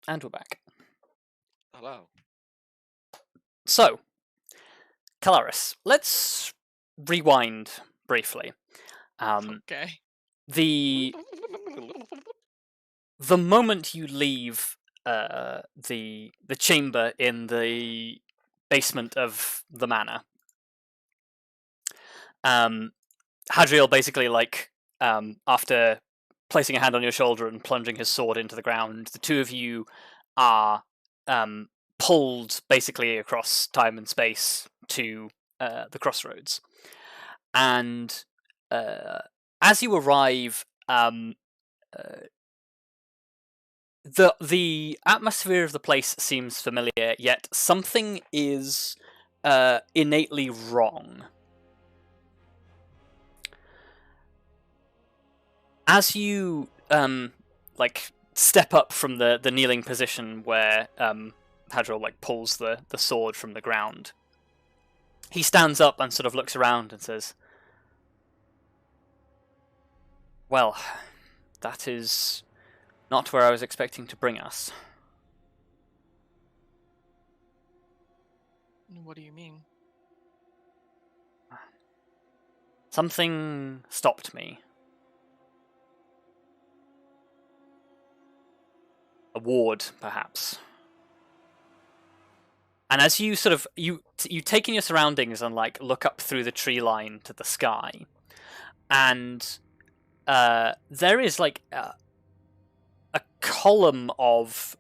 And we're back. Hello. So, Kelariis, let's rewind briefly. Okay. The moment you leave the chamber in the basement of the manor, Hadriel basically, after placing a hand on your shoulder and plunging his sword into the ground, the two of you are pulled basically across time and space to the Crossroads. And as you arrive, the atmosphere of the place seems familiar, yet something is innately wrong. As you step up from the kneeling position where Hadriel pulls the sword from the ground, he stands up and sort of looks around and says, "Well, that is not where I was expecting to bring us." What do you mean? Something stopped me. A ward, perhaps. And as you sort of you take in your surroundings and look up through the tree line to the sky, and there is a column of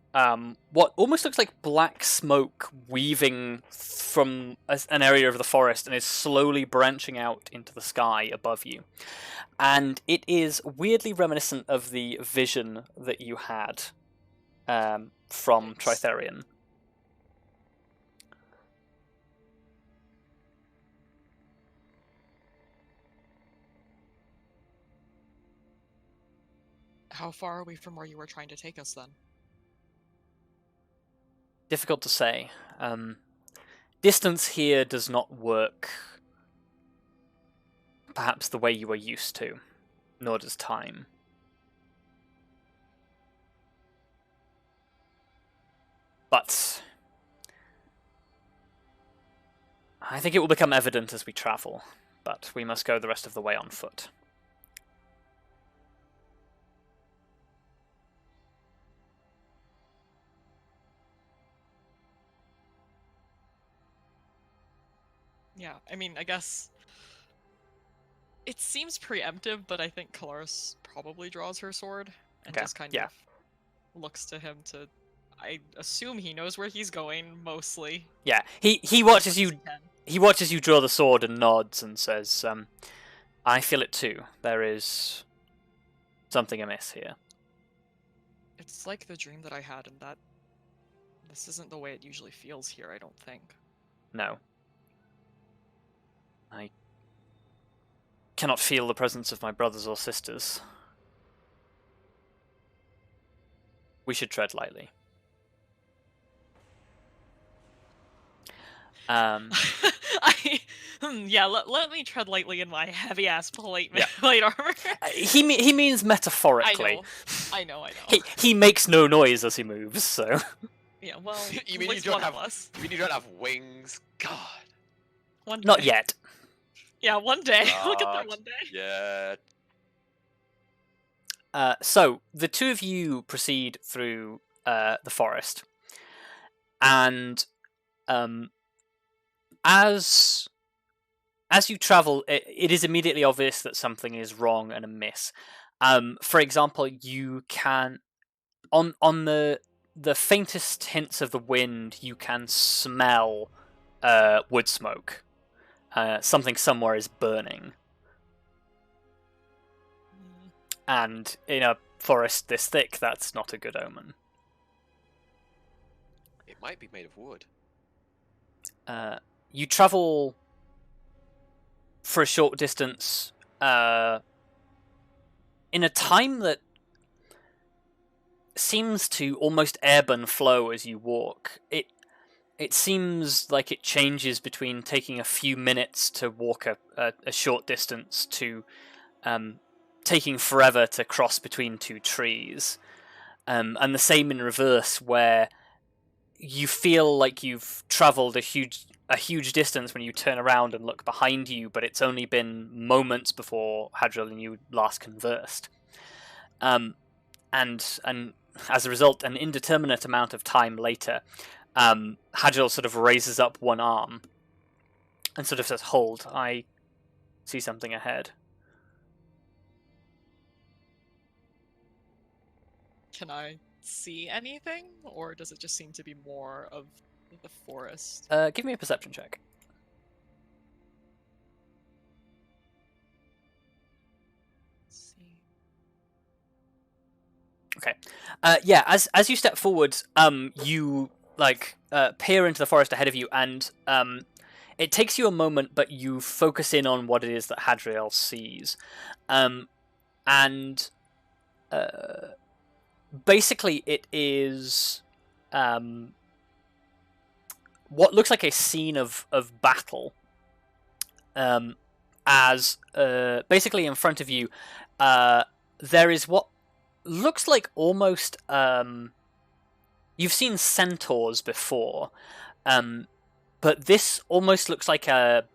what almost looks like black smoke weaving from an area of the forest and is slowly branching out into the sky above you. And it is weirdly reminiscent of the vision that you had from Tritherion. How far are we from where you were trying to take us then? Difficult to say. Distance here does not work perhaps the way you are used to, nor does time. But I think it will become evident as we travel, but we must go the rest of the way on foot. Yeah, I mean, I guess it seems preemptive, but I think Kelariis probably draws her sword and just kind of looks to him to... I assume he knows where he's going, mostly. Yeah, he watches you. He watches you draw the sword and nods and says, "I feel it too. There is something amiss here." It's like the dream that I had, and that this isn't the way it usually feels here, I don't think. No. I cannot feel the presence of my brothers or sisters. We should tread lightly. Yeah, let me tread lightly in my heavy-ass plate armor. He means metaphorically. I know. He makes no noise as he moves, so... Yeah, well, you mean you don't have wings? God. One day. Not yet. Yeah, one day. We'll get there one day. Yeah. So, the two of you proceed through the forest. And as you travel, it is immediately obvious that something is wrong and amiss. For example, you can, on the faintest hints of the wind, you can smell wood smoke. Something somewhere is burning. And in a forest this thick, that's not a good omen. It might be made of wood. You travel for a short distance in a time that seems to almost ebb and flow as you walk. It seems like it changes between taking a few minutes to walk a short distance to taking forever to cross between two trees. And the same in reverse, where you feel like you've travelled a huge distance when you turn around and look behind you, but it's only been moments before Hadriel and you last conversed. And as a result, an indeterminate amount of time later, Hadriel sort of raises up one arm and sort of says, "Hold, I see something ahead." Can I see anything, or does it just seem to be more of the forest? Give me a perception check. Let's see. Okay. Yeah. As you step forward, you peer into the forest ahead of you, and it takes you a moment, but you focus in on what it is that Hadriel sees, and basically it is what looks like a scene of battle. As basically in front of you, there is what looks like almost you've seen centaurs before, but this almost looks like a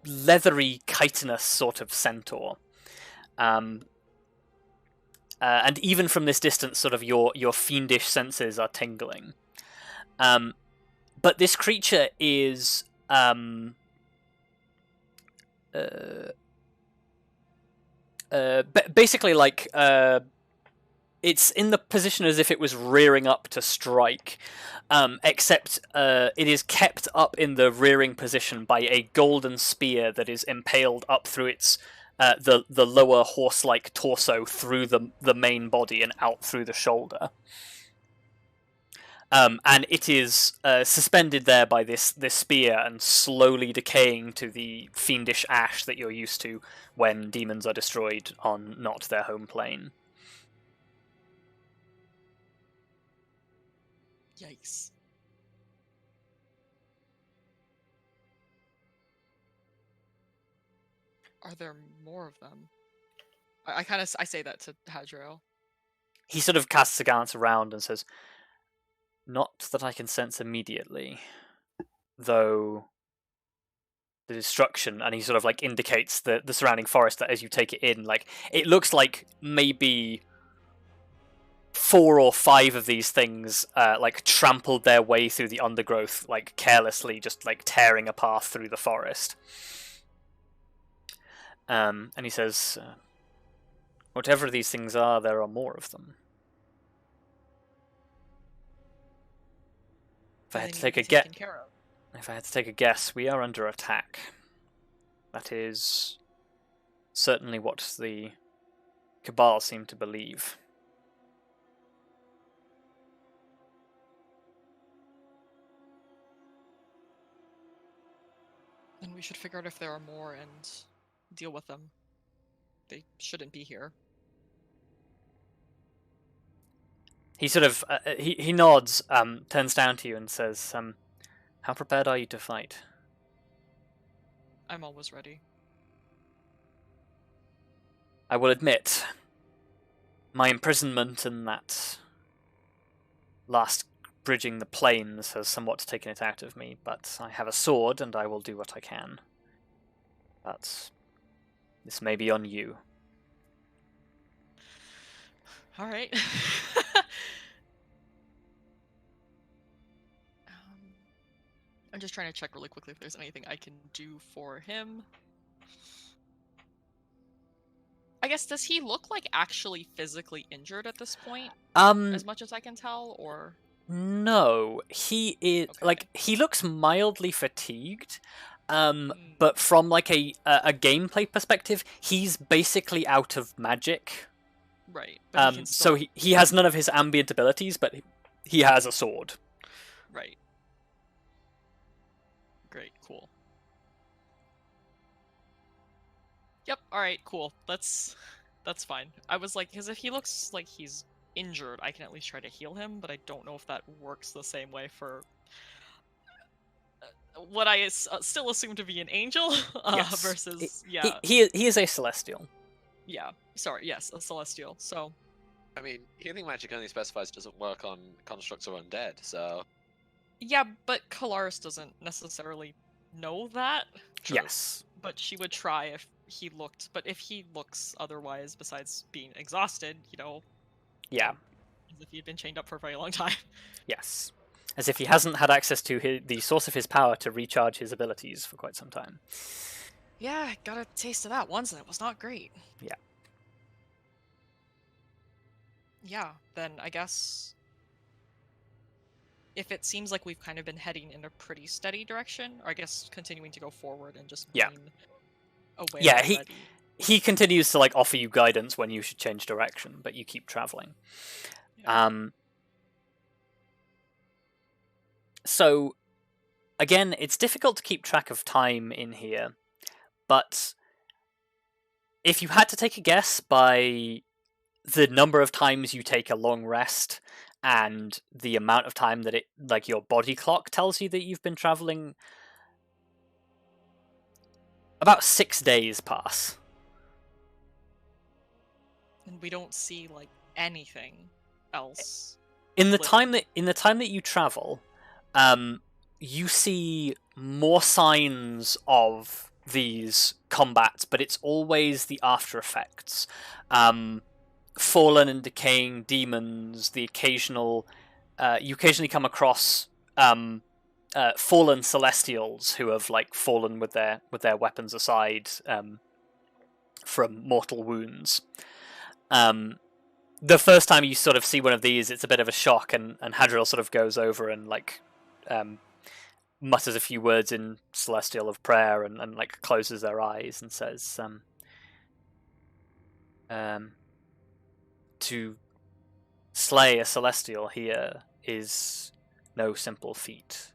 leathery chitinous sort of centaur. And even from this distance, sort of your fiendish senses are tingling. But this creature is basically like it's in the position as if it was rearing up to strike, except it is kept up in the rearing position by a golden spear that is impaled up through its the lower horse-like torso through the main body and out through the shoulder. And it is suspended there by this spear and slowly decaying to the fiendish ash that you're used to when demons are destroyed on not their home plane. Yikes. Are there more of them? I say that to Hadriel. He sort of casts a glance around and says, "Not that I can sense immediately, though the destruction," and he sort of like indicates the surrounding forest that as you take it in, like it looks like maybe 4 or 5 of these things like trampled their way through the undergrowth, like carelessly, just like tearing a path through the forest. And he says, "Whatever these things are, there are more of them. If I had to take a guess, we are under attack. That is certainly what the Cabal seem to believe." Then we should figure out if there are more and deal with them. They shouldn't be here. He sort of he nods, turns down to you and says, "How prepared are you to fight?" I'm always ready. I will admit, my imprisonment in that last bridging the plains has somewhat taken it out of me, but I have a sword and I will do what I can. But this may be on you. All right. I'm just trying to check really quickly if there's anything I can do for him. I guess, does he look like actually physically injured at this point? As much as I can tell, or? No, he is Okay. like he looks mildly fatigued. But from like a gameplay perspective, he's basically out of magic. Right. But so he has none of his ambient abilities, but he has a sword. Right. Great, cool. Yep, alright, cool. That's fine. I was like, because if he looks like he's injured, I can at least try to heal him, but I don't know if that works the same way for what I still assume to be an angel Yes. versus, He is a celestial. Yeah, sorry, yes, a celestial, so I mean, healing magic only specifies it doesn't work on constructs or undead, so... Yeah, but Kelariis doesn't necessarily know that. True. Yes. But she would try if he looked. But if he looks otherwise, besides being exhausted, Yeah. as if he'd been chained up for a very long time. Yes. As if he hasn't had access to the source of his power to recharge his abilities for quite some time. Yeah, I got a taste of that once, and it was not great. Yeah. Yeah, then I guess if it seems like we've kind of been heading in a pretty steady direction, or I guess continuing to go forward and just being aware. Yeah, he continues to offer you guidance when you should change direction, but you keep traveling. Yeah. So again, it's difficult to keep track of time in here, but if you had to take a guess by the number of times you take a long rest and the amount of time that your body clock tells you that you've been traveling, about 6 days pass. And we don't see anything else. In the time that you travel, you see more signs of these combats, but it's always the after effects. Fallen and decaying demons, the occasional you occasionally come across fallen celestials who have fallen with their weapons aside from mortal wounds. The first time you sort of see one of these, it's a bit of a shock, and Hadriel sort of goes over and mutters a few words in celestial of prayer and closes their eyes and says, to slay a celestial here is no simple feat.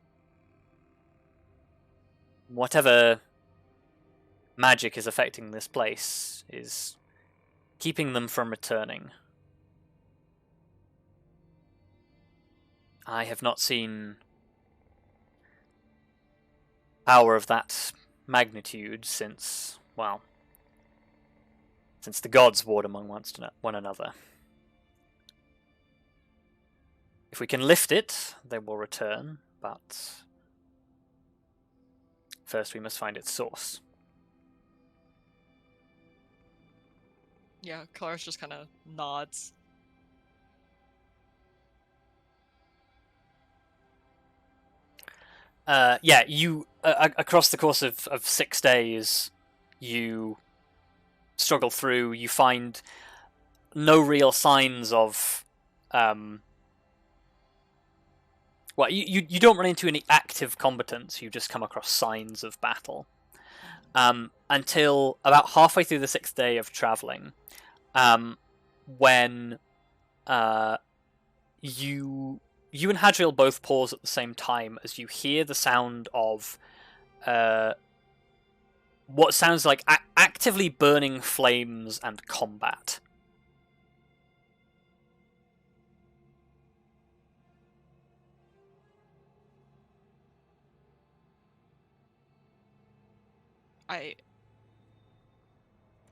Whatever magic is affecting this place is keeping them from returning. I have not seen power of that magnitude since the gods warred among one another. If we can lift it, they will return, but first we must find its source. Yeah, Kelariis just kind of nods. You across the course of 6 days, you struggle through. You find no real signs of you don't run into any active combatants. You just come across signs of battle until about halfway through the 6th day of traveling, when you and Hadriel both pause at the same time as you hear the sound of what sounds like actively burning flames and combat. I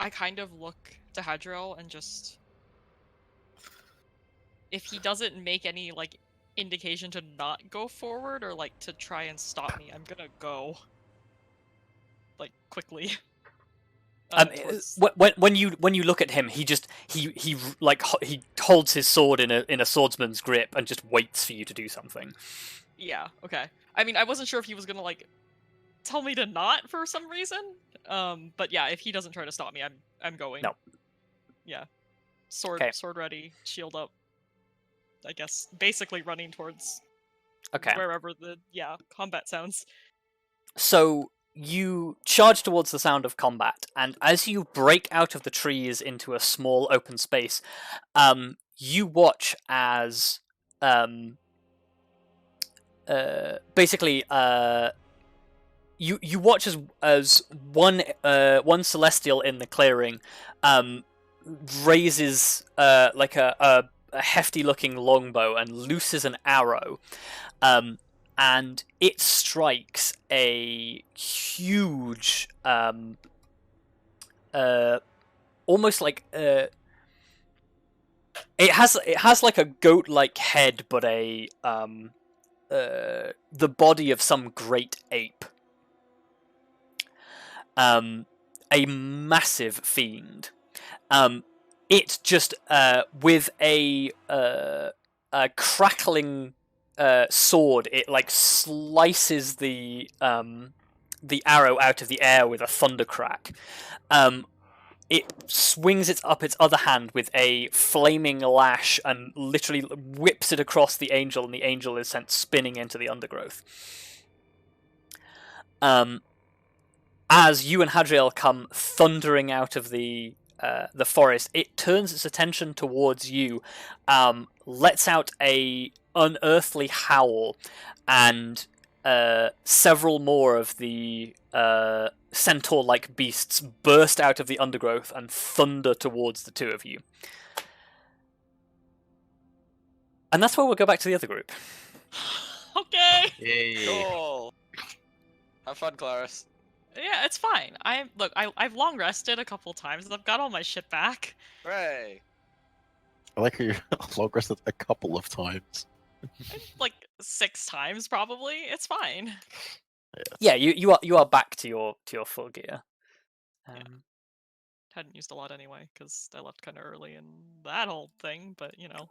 kind of look to Hadriel and just, if he doesn't make any indication to not go forward or to try and stop me, I'm gonna go quickly. When you look at him, he holds his sword in a swordsman's grip and just waits for you to do something. Yeah. Okay. I mean, I wasn't sure if he was gonna tell me to not for some reason. But yeah, if he doesn't try to stop me, I'm going. No. Yeah. Sword ready, shield up. I guess basically running towards wherever the combat sounds. So you charge towards the sound of combat, and as you break out of the trees into a small open space, you watch as you watch as one celestial in the clearing raises a hefty looking longbow and looses an arrow, and it strikes a huge almost It has like a goat-like head, but the body of some great ape. A massive fiend. It just with a crackling sword, it like slices the arrow out of the air with a thunder crack. It swings it up its other hand with a flaming lash and literally whips it across the angel, and the angel is sent spinning into the undergrowth. As you and Hadriel come thundering out of the forest, it turns its attention towards you, lets out a unearthly howl, and several more of the centaur-like beasts burst out of the undergrowth and thunder towards the two of you. And that's where we'll go back to the other group. Okay. Yay. Cool. Have fun, Kelariis. Yeah, it's fine. I've long rested a couple times, and I've got all my shit back. Hooray! I like how you long rested a couple of times. Like 6 times, probably. It's fine. Yeah, you are back to your full gear. Hadn't used a lot anyway, because I left kind of early in that whole thing, but you know.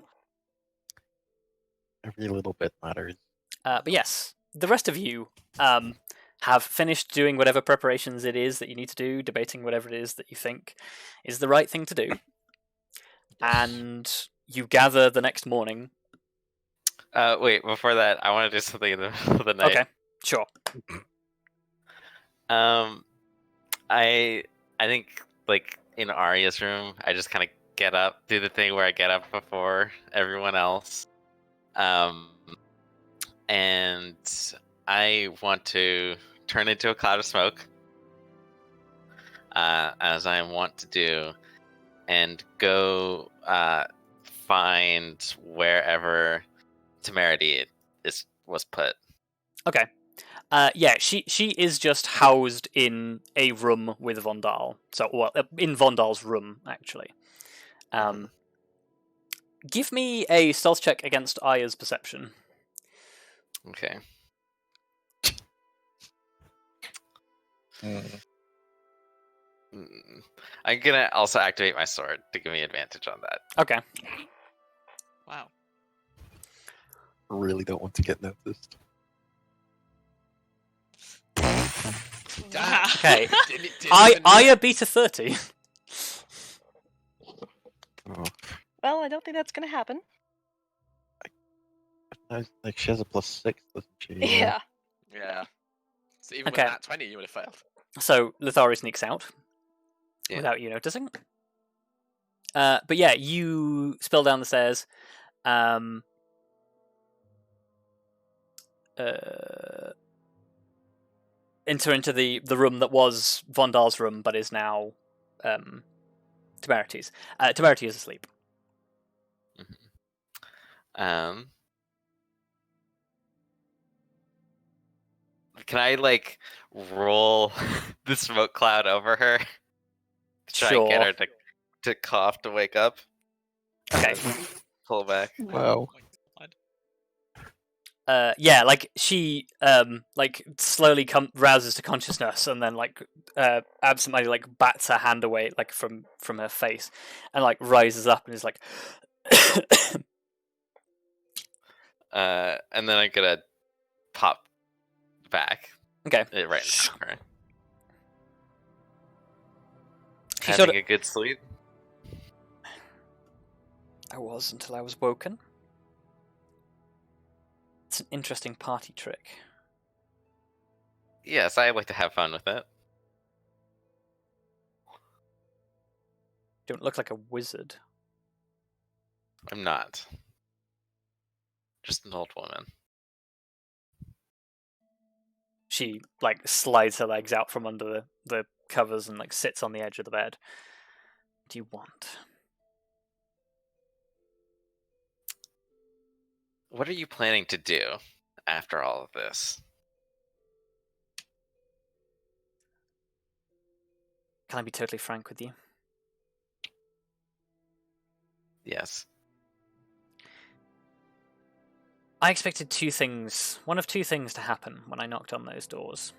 Every little bit matters. But yes, the rest of you have finished doing whatever preparations it is that you need to do, debating whatever it is that you think is the right thing to do. And you gather the next morning. Wait, before that, I want to do something in the middle of the night. Okay, sure. I think like in Arya's room, I just kind of get up, do the thing where I get up before everyone else. And I want to turn into a cloud of smoke, as I want to do, and go find wherever temerity was put. Okay. Yeah, she is just housed in a room with Vondal. So, well, in Vondal's room, actually. Give me a stealth check against Arya's perception. Okay. I'm gonna also activate my sword to give me advantage on that. Okay. Wow. Really don't want to get noticed. Wow. Okay. Didn't Arya beat a 30. Oh, Well, I don't think that's gonna happen. like she has a +6, doesn't she? Yeah. Yeah. So even Okay. with that 20, you would have failed. So Lithari sneaks out without you noticing. But yeah, you spill down the stairs. Enter into the room that was Vondal's room, but is now Temeriti's. Temerity is asleep. Can I like roll the smoke cloud over her? Try and get her to cough to wake up. Okay. Pull back. Wow. Yeah, like she like slowly rouses to consciousness, and then like absentmindedly like bats her hand away like from her face, and like rises up and is like. And then I'm gonna pop back. Okay. Right now. Right. She Having a good sleep. I was until I was woken. It's an interesting party trick. Yes, I like to have fun with it. Don't look like a wizard. I'm not. Just an old woman. She like slides her legs out from under the covers and like sits on the edge of the bed. What do you want? What are you planning to do after all of this? Can I be totally frank with you? Yes. I expected one of two things to happen when I knocked on those doors.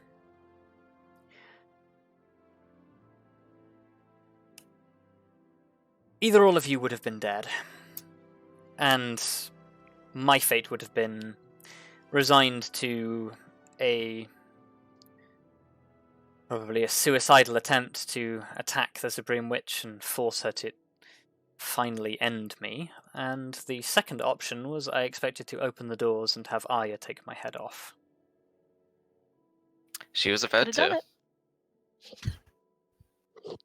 Either all of you would have been dead, and my fate would have been resigned to probably a suicidal attempt to attack the Supreme Witch and force her to finally end me, and the second option was I expected to open the doors and have Arya take my head off. She was about Could've done to. it.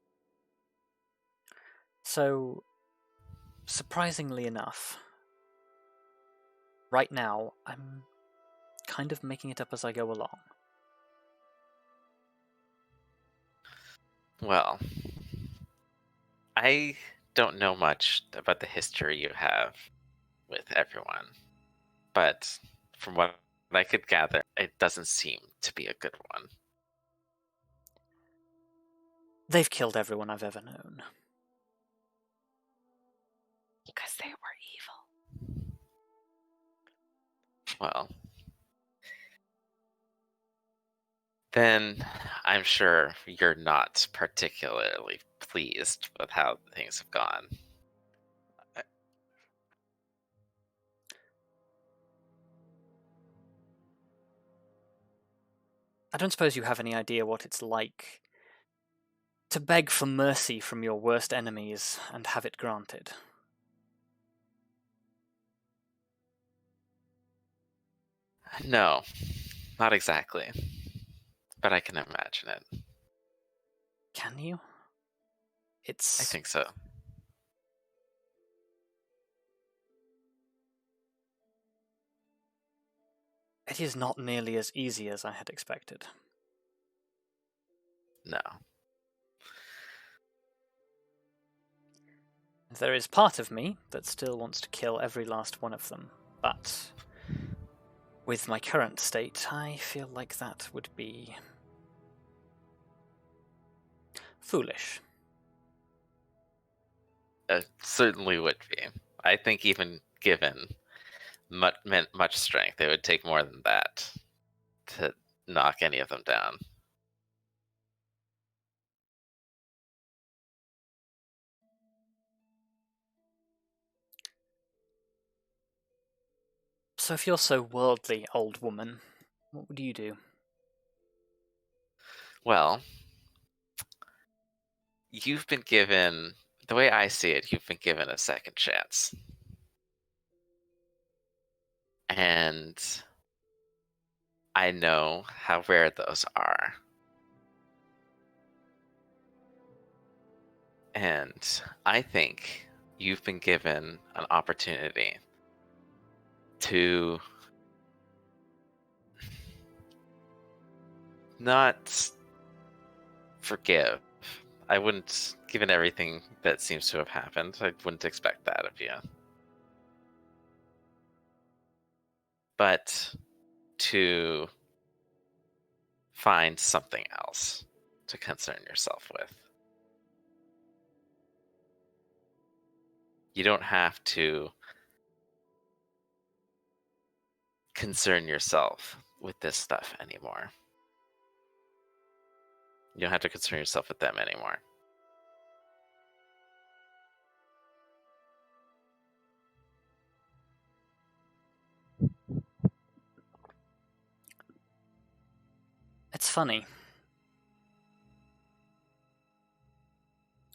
So, surprisingly enough, right now I'm kind of making it up as I go along. Well, I don't know much about the history you have with everyone, but from what I could gather, it doesn't seem to be a good one. They've killed everyone I've ever known. Because they were evil. Well, then I'm sure you're not particularly pleased with how things have gone. I don't suppose you have any idea what it's like to beg for mercy from your worst enemies and have it granted. No, not exactly. But I can imagine it. Can you? I think so. It is not nearly as easy as I had expected. No. There is part of me that still wants to kill every last one of them, but with my current state, I feel like that would be foolish. It certainly would be. I think even given much strength, it would take more than that to knock any of them down. So if you're so worldly, old woman, what would you do? Well, you've been given, the way I see it, you've been given a second chance. And I know how rare those are. And I think you've been given an opportunity to not forgive. I wouldn't, given everything that seems to have happened, I wouldn't expect that of you. But to find something else to concern yourself with. You don't have to concern yourself with this stuff anymore. You don't have to concern yourself with them anymore. It's funny.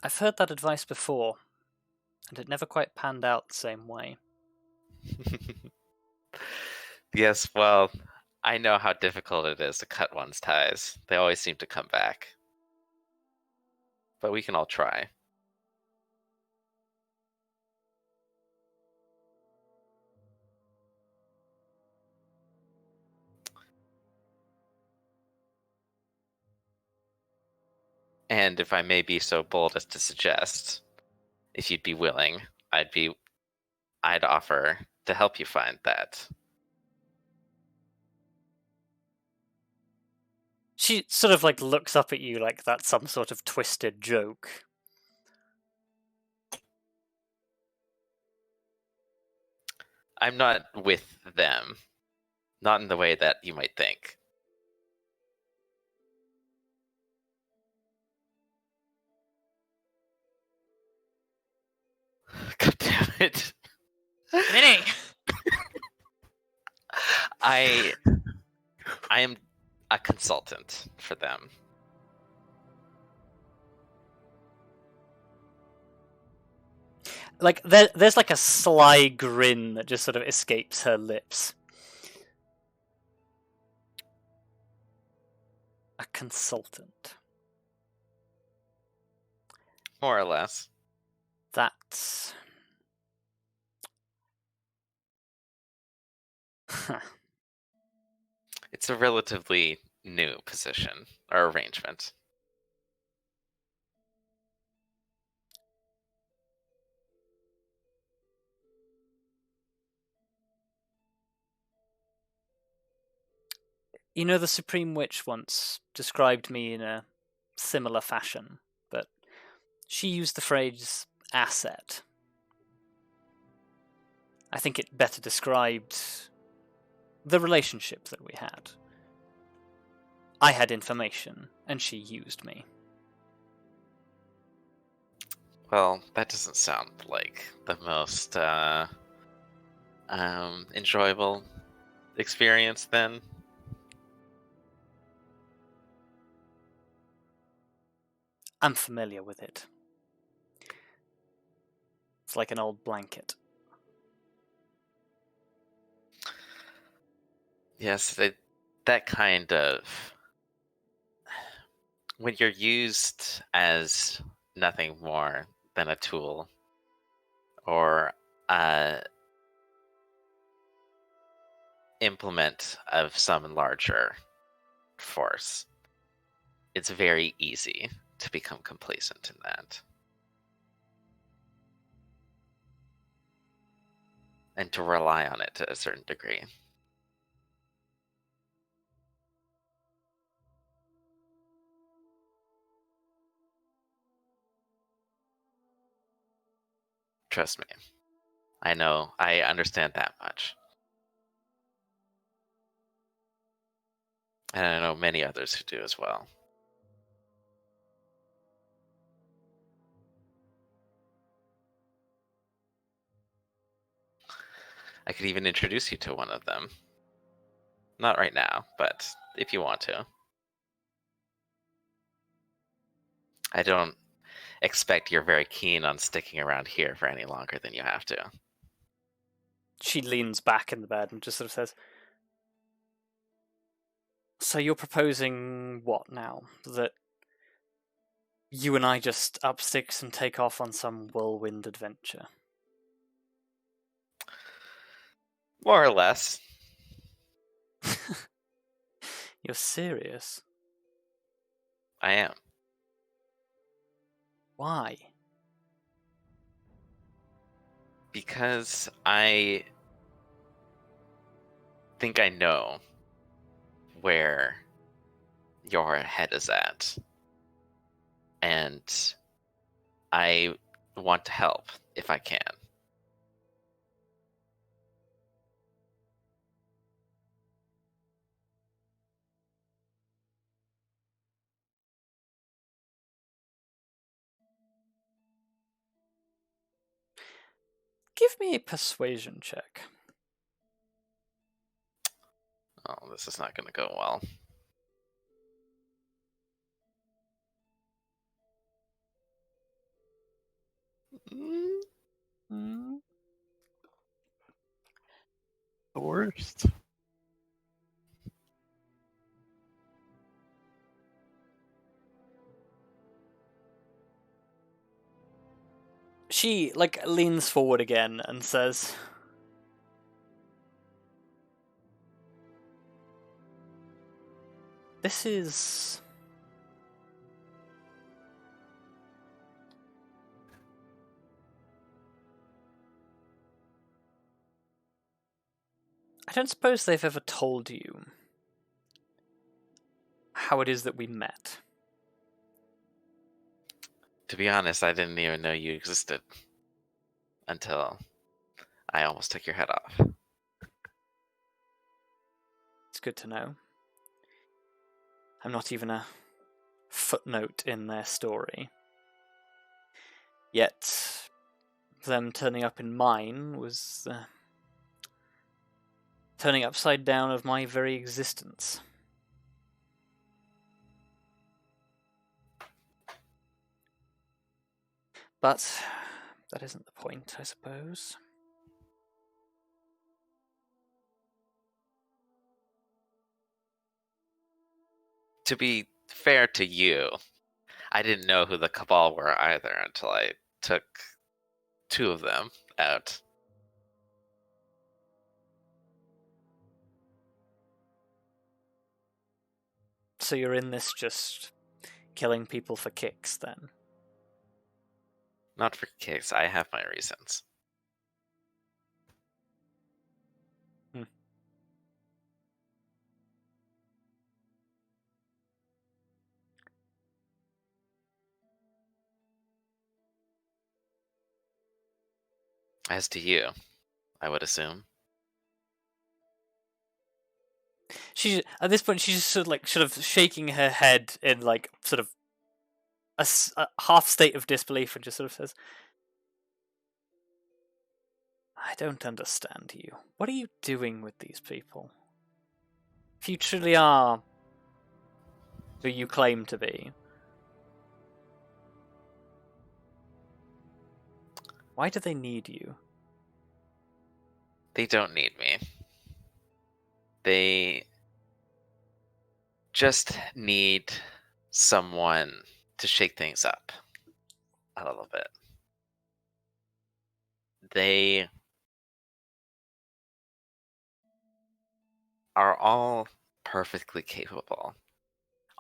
I've heard that advice before, and it never quite panned out the same way. Yes, well, I know how difficult it is to cut one's ties. They always seem to come back. But we can all try. And if I may be so bold as to suggest, if you'd be willing, I'd offer to help you find that. She sort of like looks up at you like that's some sort of twisted joke. I'm not with them. Not in the way that you might think. God damn it. Minnie! I am a consultant for them. Like there's like a sly grin that just sort of escapes her lips. A consultant. More or less. That's... Huh. It's a relatively new position or arrangement. You know, the Supreme Witch once described me in a similar fashion, but she used the phrase asset. I think it better described the relationship that we had. I had information, and she used me. Well, that doesn't sound like the most enjoyable experience then. I'm familiar with it. It's like an old blanket. Yes, that kind of... When you're used as nothing more than a tool or a implement of some larger force, it's very easy to become complacent in that. And to rely on it to a certain degree. Trust me. I know, I understand that much. And I know many others who do as well. I could even introduce you to one of them. Not right now, but if you want to. I don't expect you're very keen on sticking around here for any longer than you have to. She leans back in the bed and just sort of says, so you're proposing what now? That you and I just up sticks and take off on some whirlwind adventure? More or less. You're serious? I am. Why? Because I think I know where your head is at. And I want to help if I can. Give me a persuasion check. Oh, this is not going to go well. The worst. She, leans forward again and says, this is... I don't suppose they've ever told you how it is that we met. To be honest, I didn't even know you existed until I almost took your head off. It's good to know. I'm not even a footnote in their story. Yet, them turning up in mine was the turning upside down of my very existence. But that isn't the point, I suppose. To be fair to you, I didn't know who the Cabal were either until I took 2 of them out. So you're in this just killing people for kicks, then? Not for kicks, I have my reasons. As to you, I would assume. She at this point she's just sort of shaking her head in like sort of a half state of disbelief, and just sort of says, "I don't understand you. What are you doing with these people? If you truly are who you claim to be, why do they need you?" They don't need me. They just need someone to shake things up a little bit. They are all perfectly capable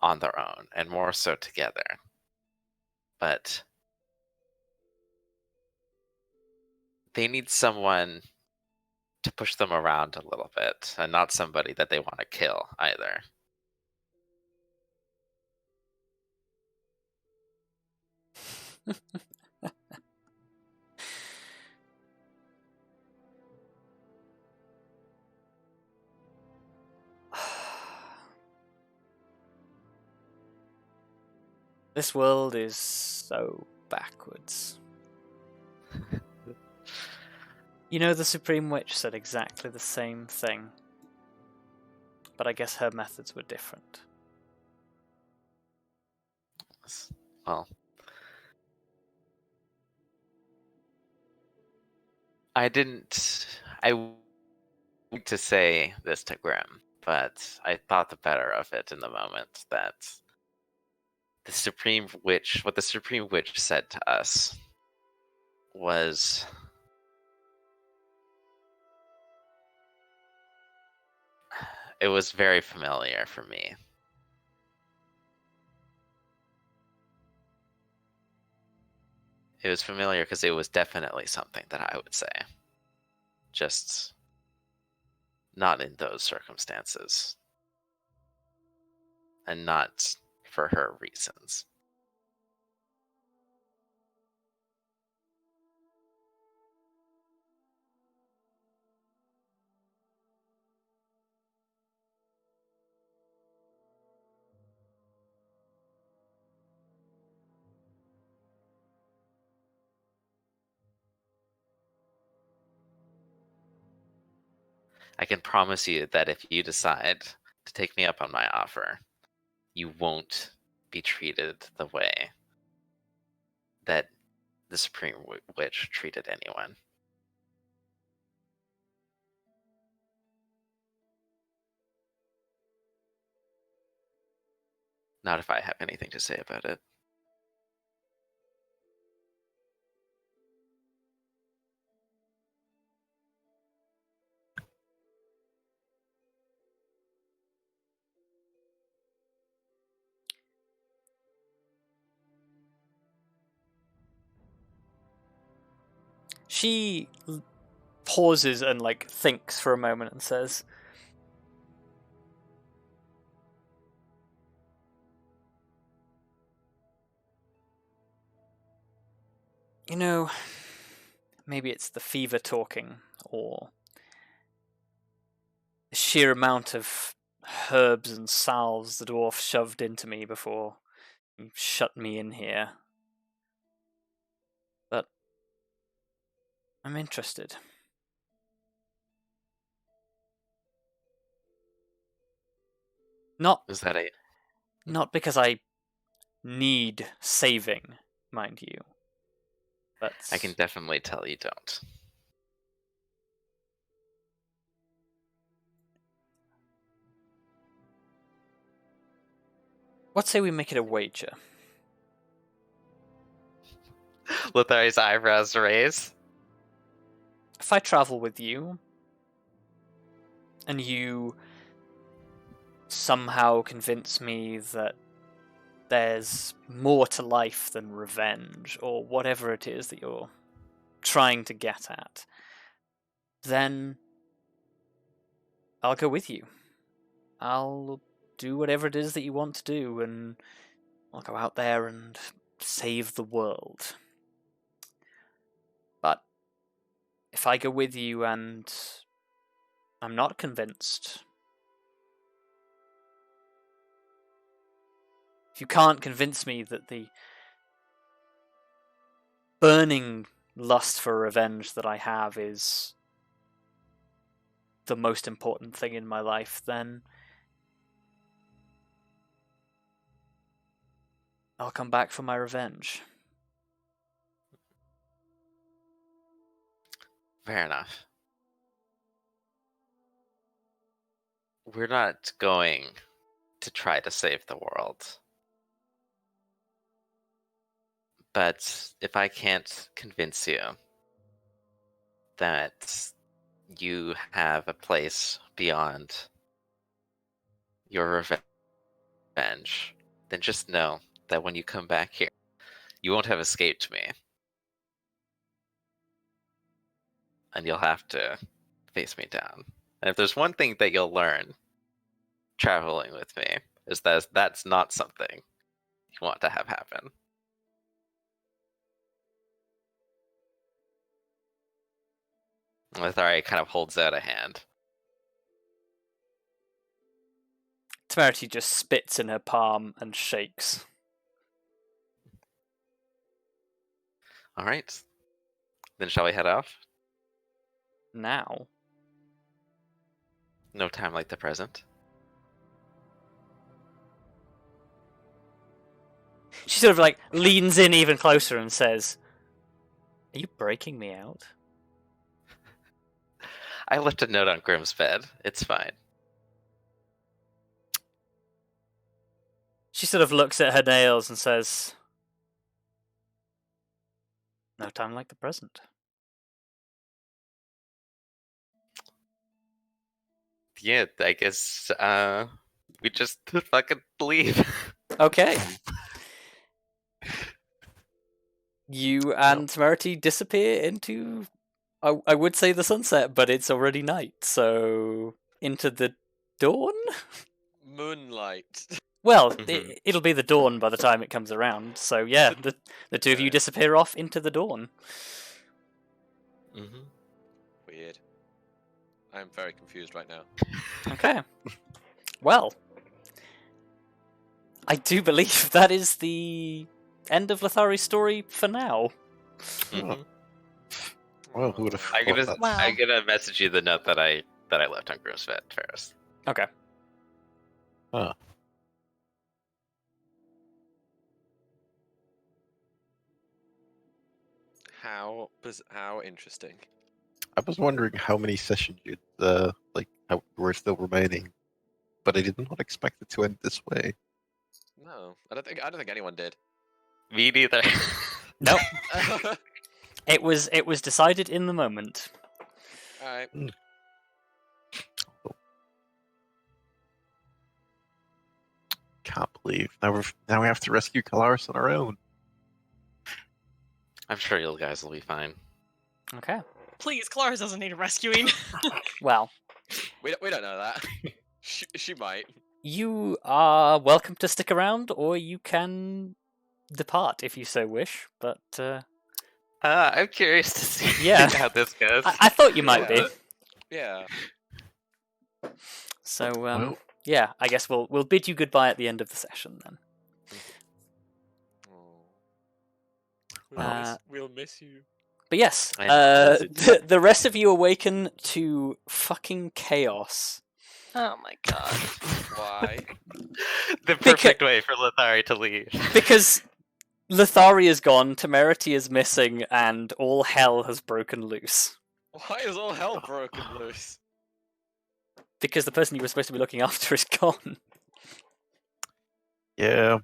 on their own, and more so together. But they need someone to push them around a little bit, and not somebody that they want to kill either. This world is so backwards. You know, the Supreme Witch said exactly the same thing. But I guess her methods were different. Well, I want to say this to Grim, but I thought the better of it in the moment that the Supreme Witch, what the Supreme Witch said to us was it was very familiar for me. It was familiar because it was definitely something that I would say. Just not in those circumstances. And not for her reasons. I can promise you that if you decide to take me up on my offer, you won't be treated the way that the Supreme Witch treated anyone. Not if I have anything to say about it. She pauses and thinks for a moment and says, "You know, maybe it's the fever talking, or the sheer amount of herbs and salves the dwarf shoved into me before he shut me in here. But I'm interested. Not Is that it? Not because I need saving, mind you. But I can definitely tell you don't. what say we make it a wager? Lithari's eyebrows raise. If I travel with you, and you somehow convince me that there's more to life than revenge, or whatever it is that you're trying to get at, then I'll go with you. I'll do whatever it is that you want to do, and I'll go out there and save the world. But if I go with you and I'm not convinced, if you can't convince me that the burning lust for revenge that I have is the most important thing in my life, then I'll come back for my revenge. Fair enough. We're not going to try to save the world. But if I can't convince you that you have a place beyond your revenge, then just know that when you come back here, you won't have escaped me. And you'll have to face me down. And if there's one thing that you'll learn traveling with me, is that that's not something you want to have happen. Lithari kind of holds out a hand. Temerity just spits in her palm and shakes. All right. Then shall we head off? Now? No time like the present. She sort of like leans in even closer and says, "Are you breaking me out?" I left a note on Grim's bed. It's fine. She sort of looks at her nails and says, "No time like the present." Yeah, I guess we just fucking leave. Okay. You and Temerity disappear into, I would say the sunset, but it's already night, so into the dawn? Moonlight. Well, Mhm. it'll be the dawn by the time it comes around, so yeah, the two of you disappear off into the dawn. Mm-hmm. Weird. I'm very confused right now. Okay. Well, I do believe that is the end of Lithari's story for now. Mm-hmm. Well, who would have I'm thought gonna that? Wow. I'm gonna message you the note that I left on Grim's bed, Ferrous. Okay. Huh. How interesting. I was wondering how many sessions you'd how were still remaining, but I did not expect it to end this way. No, I don't think anyone did. Me neither. Nope. It was decided in the moment. All right. Can't believe now we have to rescue Kelariis on our own. I'm sure you guys will be fine. Okay. Please, Kelariis doesn't need rescuing. Well, We don't know that. she might. you are welcome to stick around, or you can depart if you so wish, but I'm curious to see Yeah. how this goes. I thought you might be. Yeah. So, Well, yeah, I guess we'll bid you goodbye at the end of the session then. We'll miss you. But yes, I know, the rest of you awaken to fucking chaos. Oh my god. Why? the perfect way for Lithari to leave. Because Lithari is gone, Temerity is missing, and all hell has broken loose. Why is all hell broken loose? Because the person you were supposed to be looking after is gone. Yeah.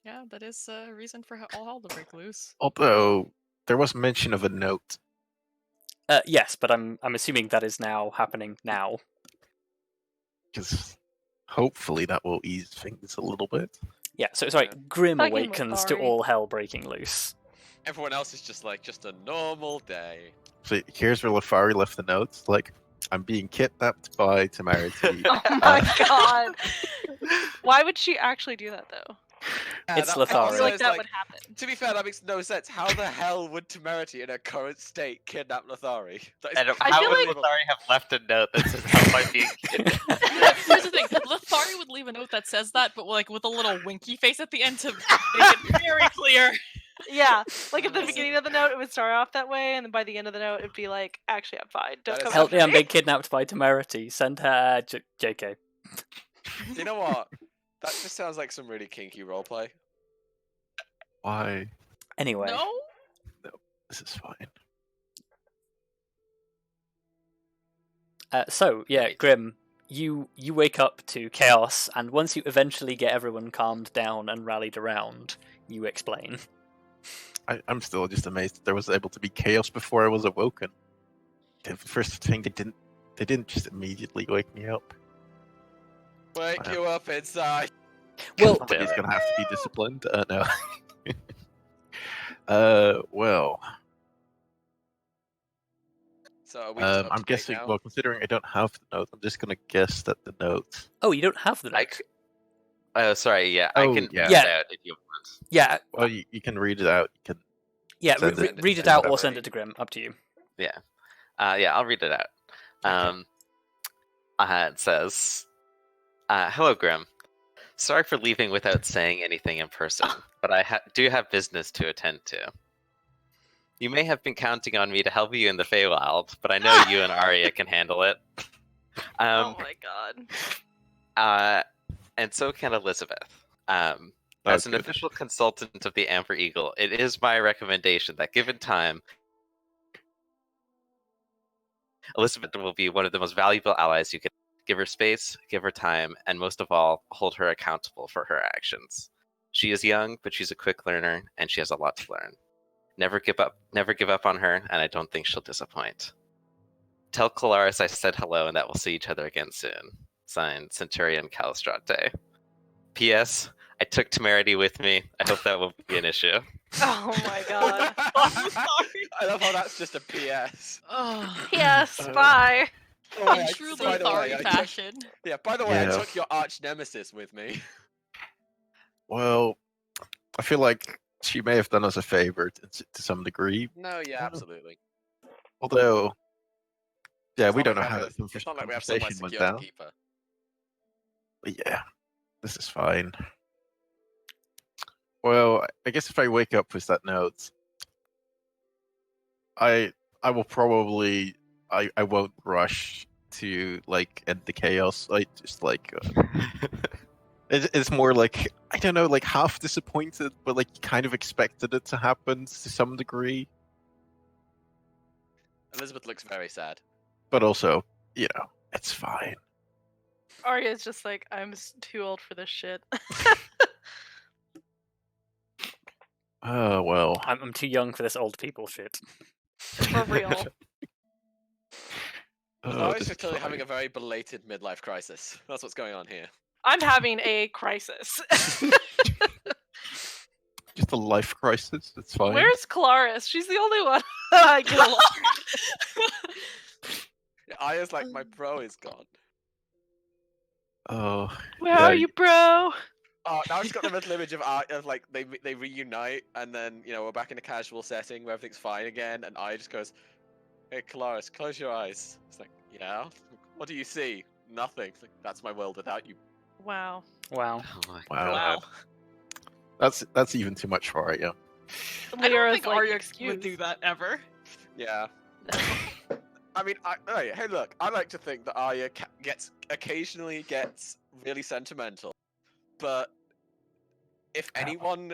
Yeah, that is a reason for all hell to break loose. Although there was mention of a note. Yes, but I'm assuming that is now happening now. Because hopefully that will ease things a little bit. Yeah, so sorry, Grim Fucking awakens to Lithari. all hell breaking loose. Everyone else is just a normal day. So here's where Lithari left the notes. Like, I'm being kidnapped by Temerity. Oh my god. Why would she actually do that though? It's that- Lithari. I feel like it's that would happen. To be fair, that makes no sense. How the hell would Temerity, in her current state, kidnap Lithari? That is And I how feel would like- Lithari have left a note that says how am I being kidnapped? Here's the thing: Lithari would leave a note that says that, but like with a little winky face at the end to make it very clear. Yeah, like at the beginning of the note, it would start off that way, and then by the end of the note, it'd be like, "Actually, I'm fine. Don't That come is- Help after me, I'm me." being kidnapped by Temerity. Send her JK. You know what? That just sounds like some really kinky roleplay. Why? Anyway. No. This is fine. So, yeah, Grim, you wake up to chaos, and once you eventually get everyone calmed down and rallied around, you explain. I'm still just amazed that there was able to be chaos before I was awoken. The first thing they didn't just immediately wake me up. Wake you up inside. Well, Somebody's gonna have to be disciplined. No. Well, So are we just up I'm to date guessing. now? Well, considering I don't have the note, I'm just gonna guess that the note. oh, you don't have the I note. sorry, yeah, I Oh, can yeah. read Yeah. it out if you want. Yeah, Well, you can read it out. You can. yeah. Send it. Read it Send out it or over. send it to Grim. Up to you. Yeah, I'll read it out. It says, "Hello, Grim. Sorry for leaving without saying anything in person, but I do have business to attend to. You may have been counting on me to help you in the Feywild, but I know you and Arya can handle it. Oh my god. And so can Elizabeth. As an good. official consultant of the Amber Eagle, it is my recommendation that given time, Elizabeth will be one of the most valuable allies you can. Give her space, give her time, and most of all, hold her accountable for her actions. She is young, but she's a quick learner, and she has a lot to learn. Never give up on her, and I don't think she'll disappoint. Tell Kelariis I said hello and that we'll see each other again soon. Signed, Centurion Kallistrate. P.S. I took Temerity with me. I hope that won't be an issue." Oh my god. I love how that's just a PS. Oh, Yes, Uh, bye. Oh, in I- true by the way, Lithari I took- fashion. Yeah, by the way, Yeah. I took your arch nemesis with me. Well, I feel like she may have done us a favor to some degree. No, yeah, absolutely. Although, yeah, It's we not don't know like how we that have a- It's not like we have somewhere conversation went secure to down. keep her. But yeah, this is fine. Well, I guess if I wake up with that note, I will probably I won't rush to like end the chaos. I just like it's more like I don't know, like half disappointed, but like kind of expected it to happen to some degree. Elizabeth looks very sad. But also, you know, it's fine. Arya's just like, I'm too old for this shit. Oh well. I'm too young for this old people shit. For real. Oh, Lithari's this is clearly having fine. a very belated midlife crisis. That's what's going on here. I'm having a crisis. Just a life crisis. It's fine. Where's Kelariis? She's the only one I get along. Yeah, Aya's like, my bro is gone. Oh, Where Yeah, are you, bro? Oh, now I just got the mental image of like they reunite, and then we're back in a casual setting where everything's fine again, and Arya just goes, "Hey, Kelariis, close your eyes." It's like, yeah. What do you see? Nothing. It's like, that's my world without you. Wow. Wow. Oh my Wow. God. That's even too much for Arya. I don't Lyra's think like, Arya excuse. would do that ever. Yeah. No. I mean, hey, look. I like to think that Arya occasionally gets really sentimental, but if anyone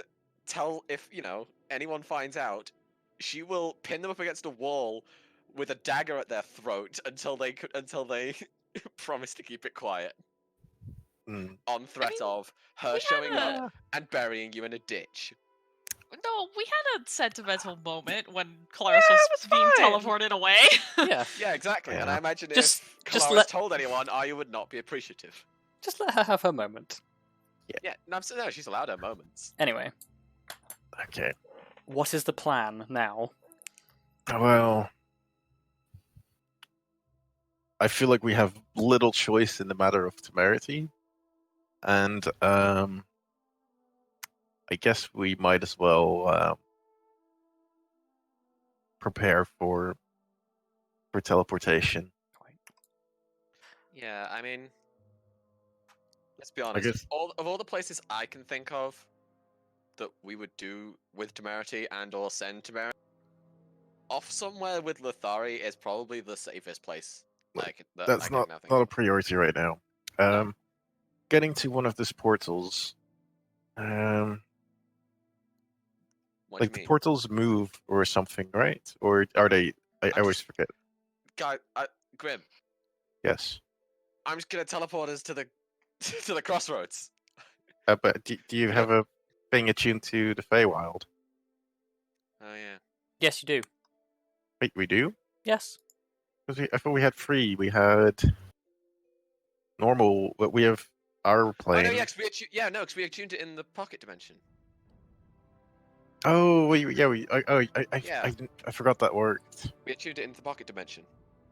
anyone finds out, she will pin them up against a wall with a dagger at their throat until they promise to keep it quiet. Mm. On threat mean, of her we showing had up and burying you in a ditch. No, we had a sentimental moment when Kelariis Yeah, was it was being fine. teleported away. Yeah. Yeah, exactly. And Yeah. I imagine Just if Kelariis let- told anyone, Arya would not be appreciative. Just let her have her moment. Yeah, no, she's allowed her moments. Anyway, Okay. what is the plan now? Well, I feel like we have little choice in the matter of temerity, and I guess we might as well prepare for teleportation. Yeah, I mean, let's be honest. guess- Of all the places I can think of that we would do with temerity and or send temerity, off somewhere with Lithari is probably the safest place. That's not a priority right now. No. Getting to one of these portals. What do Like you the mean? portals move or something, right? Or are they? I always forget. Guy, Grim, Yes. I'm just gonna teleport us to the to the crossroads. But do you have a thing attuned to the Feywild? Oh yeah. Yes, you do. Wait, we do? Yes. Because I thought we had 3. We had normal, but we have our Oh plane. no, yeah, because we attuned it in the pocket dimension. Oh, I Yeah. I forgot that worked. We attuned it into the pocket dimension.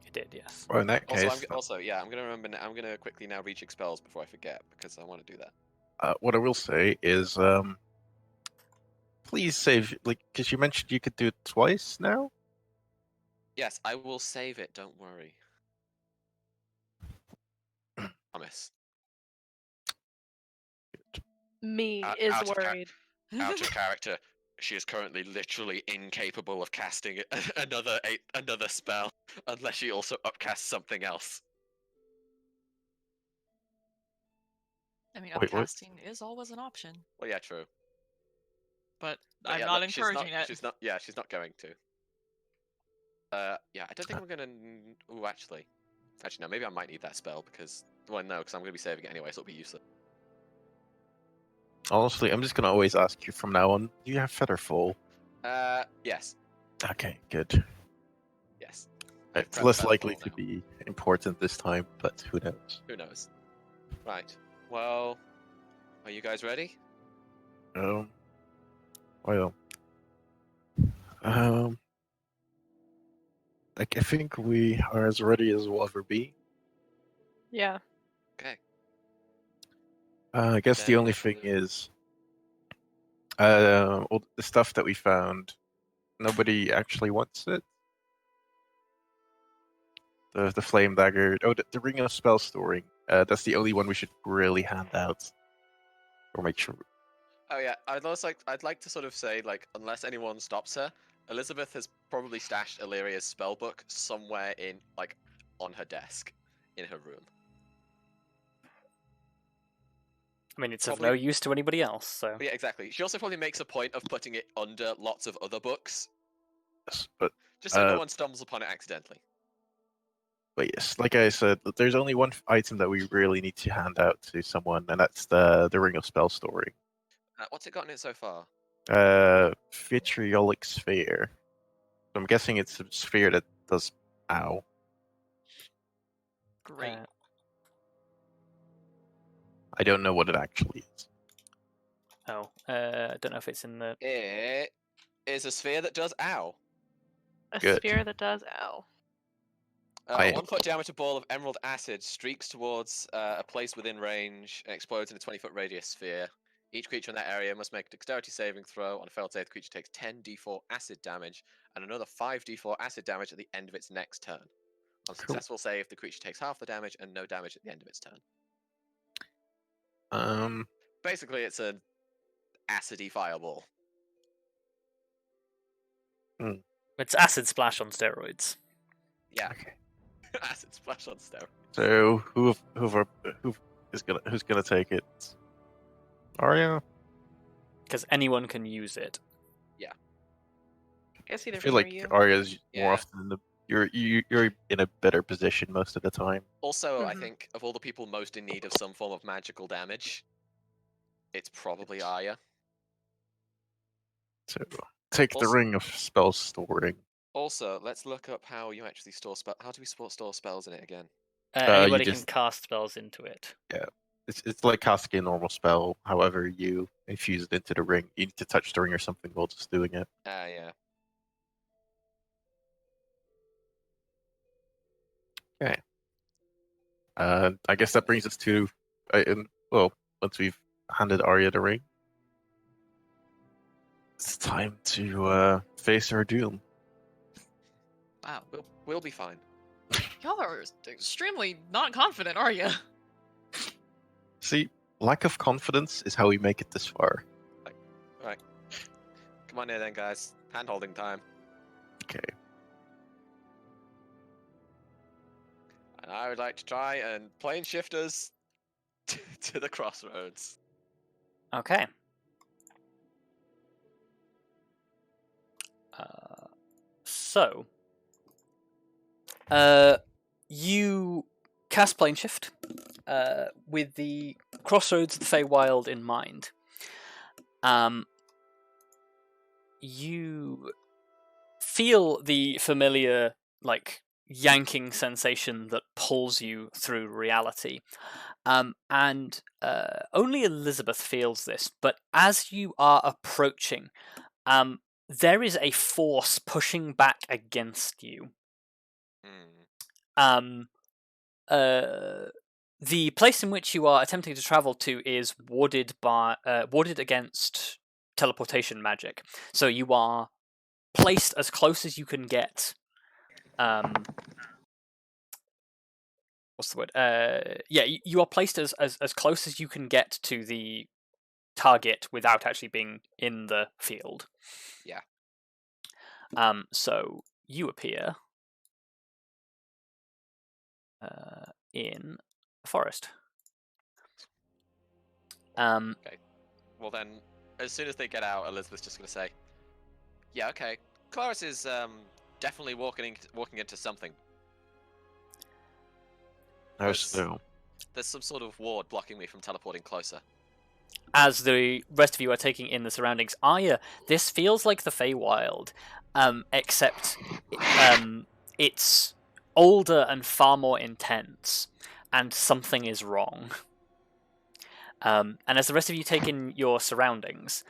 You did, yes. Well, in that Also, case, I'm gonna remember. I'm gonna quickly now reach expels before I forget because I want to do that. what I will say is, please save, like, because you mentioned you could do it twice now. Yes, I will save it. Don't worry. Promise. Me Out- is out of worried. Out of character. She is currently literally incapable of casting another spell unless she also upcasts something else. I mean, Wait, what? upcasting is always an option, Well, yeah, true. but But I'm yeah, not look, encouraging it. She's not. Yeah, she's not going to. Yeah, I don't think I'm gonna. Ooh, actually, no. Maybe I might need that spell because, well, no, because I'm gonna be saving it anyway, so it'll be useless. Honestly, I'm just gonna always ask you from now on. Do you have Featherfall? Yes, Okay, good. yes. It's Prep less Featherfall likely to now. be important this time, but who knows? Who knows? Right. Well, are you guys ready? Well, like I think we are as ready as we'll ever be. Yeah. Okay. I guess the Then only let's thing do it. is, all the stuff that we found, nobody actually wants it. The flame dagger. Oh, the ring of spell storing. That's the only one we should really hand out, or make sure. Oh yeah, I'd like to sort of say, like, unless anyone stops her, Elizabeth has probably stashed Illyria's spellbook somewhere on her desk in her room. I mean, it's Probably- of no use to anybody else, so. But yeah, exactly. She also probably makes a point of putting it under lots of other books, Yes, but just so no one stumbles upon it accidentally. yes, like I said, there's only one item that we really need to hand out to someone, and that's the ring of spell storing. What's it got in it so far? Vitriolic sphere. So I'm guessing it's a sphere that does ow. Great. I don't know what it actually is. I don't know if it's in the. It is a sphere that does ow. A Good. sphere that does ow. A 1-foot diameter ball of emerald acid streaks towards a place within range and explodes in a 20-foot radius sphere. Each creature in that area must make a dexterity saving throw. On a failed save, the creature takes 10d4 acid damage and another 5d4 acid damage at the end of its next turn. On successful save, the creature takes half the damage and no damage at the end of its turn. Basically, it's an acidy fireball. It's acid splash on steroids. Yeah. Okay. Acid splash on steroids. So who's gonna take it? Arya? Because anyone can use it. I guess I either feel me or like you. Arya's Yeah. more often in the you're in a better position most of the time. Also, I Mhm. think of all the people most in need of some form of magical damage, it's probably Arya. So take the Also- ring of spell storing. Also, let's look up how you actually store spell. How do we store spells in it again? Anybody just- can cast spells into it. It's like casting a normal spell. However, you infuse it into the ring. You need to touch the ring or something while just doing it. Yeah. I guess that brings us to, once we've handed Arya the ring, it's time to face our doom. Wow. We'll be fine. Y'all are extremely not confident, are you? See, lack of confidence is how we make it this far. Right. Come on in then, guys. Hand-holding time. Okay. And I would like to try and plane shift us to the Crossroads. Okay. So, you cast plane shift with the Crossroads of the Feywild in mind. You feel the familiar, like, yanking sensation that pulls you through reality. And only Elizabeth feels this, but as you are approaching, there is a force pushing back against you. The place in which you are attempting to travel to is warded against teleportation magic. So you are placed as close as you can get. What's the word? You are placed as close as you can get to the target without actually being in the field. Yeah. So you appear in a forest. Okay. Well then, as soon as they get out, Elizabeth's just gonna say, "Yeah, okay. Kelariis is definitely walking into something. So There's some sort of ward blocking me from teleporting closer." As the rest of you are taking in the surroundings, Arya, this feels like the Feywild, except it's older and far more intense, and something is wrong. And as the rest of you take in your surroundings,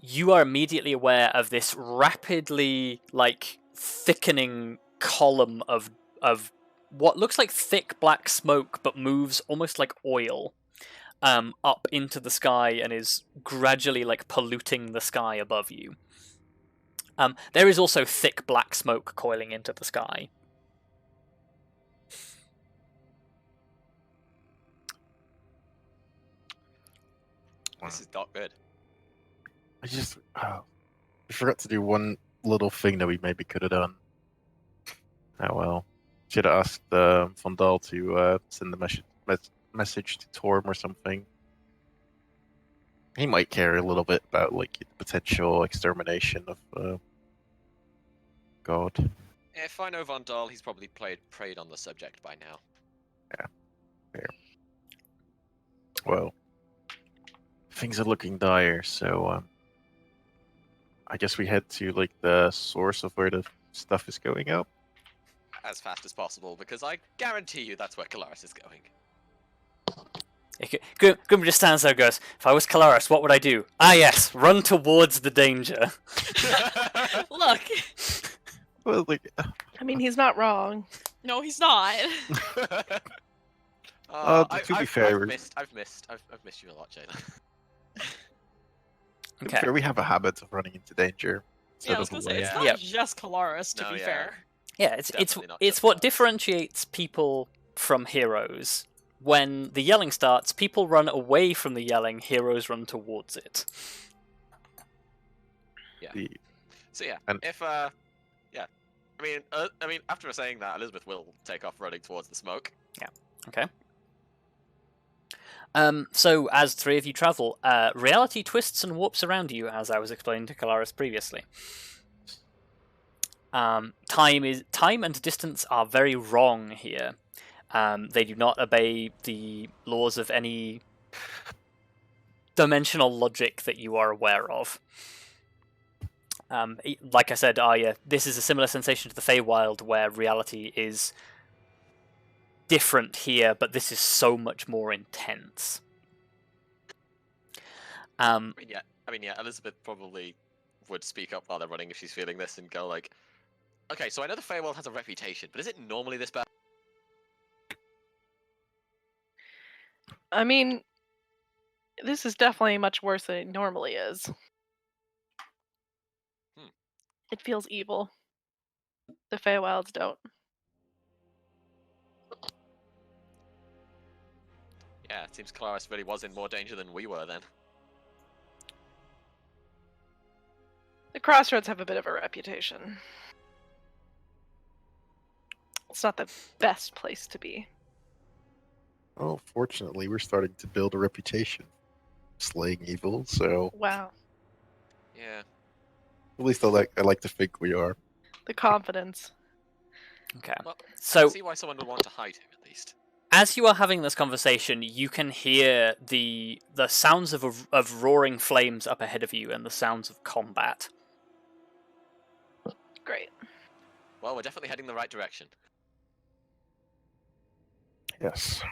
you are immediately aware of this rapidly, like, thickening column of what looks like thick black smoke, but moves almost like oil. Up into the sky and is gradually, like, polluting the sky above you. There is also thick black smoke coiling into the sky. This is not good. I forgot to do one little thing that we maybe could have done. Oh well. Should have asked Vondal to send the message to Torm or something. He might care a little bit about, like, the potential extermination of God. If I know Vondal, he's probably preyed on the subject by now. Yeah. Fair. Well, things are looking dire, so I guess we head to, like, the source of where the stuff is going up. As fast as possible, because I guarantee you that's where Kelariis is going. Grim just stands there and goes, "If I was Kelariis, what would I do? Ah yes, run towards the danger." Look. Well, like, I mean, he's not wrong. No, he's not. to be fair, I've missed you a lot, Jayla. Okay. Sure, we have a habit of running into danger. Yeah, I was gonna say, it's not Yeah. just Kelariis, to No, be yeah. fair. Yeah, it's Definitely not it's just what that. differentiates people from heroes. When the yelling starts, people run away from the yelling, heroes run towards it. So yeah, And- if yeah, I mean, after saying that, Elizabeth will take off running towards the smoke. Okay. So as three of you travel, reality twists and warps around you, as I was explaining to Kelariis previously. Time and distance are very wrong here. They do not obey the laws of any dimensional logic that you are aware of. Like I said, Arya, this is a similar sensation to the Feywild, where reality is different here, but this is so much more intense. I mean, yeah, Elizabeth probably would speak up while they're running if she's feeling this and go like, okay, so I know the Feywild has a reputation, but is it normally this bad? I mean, this is definitely much worse than it normally is. It feels evil. The Feywilds don't. Yeah, it seems Kelariis really was in more danger than we were then. The Crossroads have a bit of a reputation. It's not the best place to be. Oh, fortunately, we're starting to build a reputation, slaying evil. So Wow. Yeah. at least I like to think we are. The confidence. Okay. Well, I So can see why someone would want to hide him at least. as you are having this conversation, you can hear the sounds of roaring flames up ahead of you and the sounds of combat. Great. Well, we're definitely heading the right direction. Yes.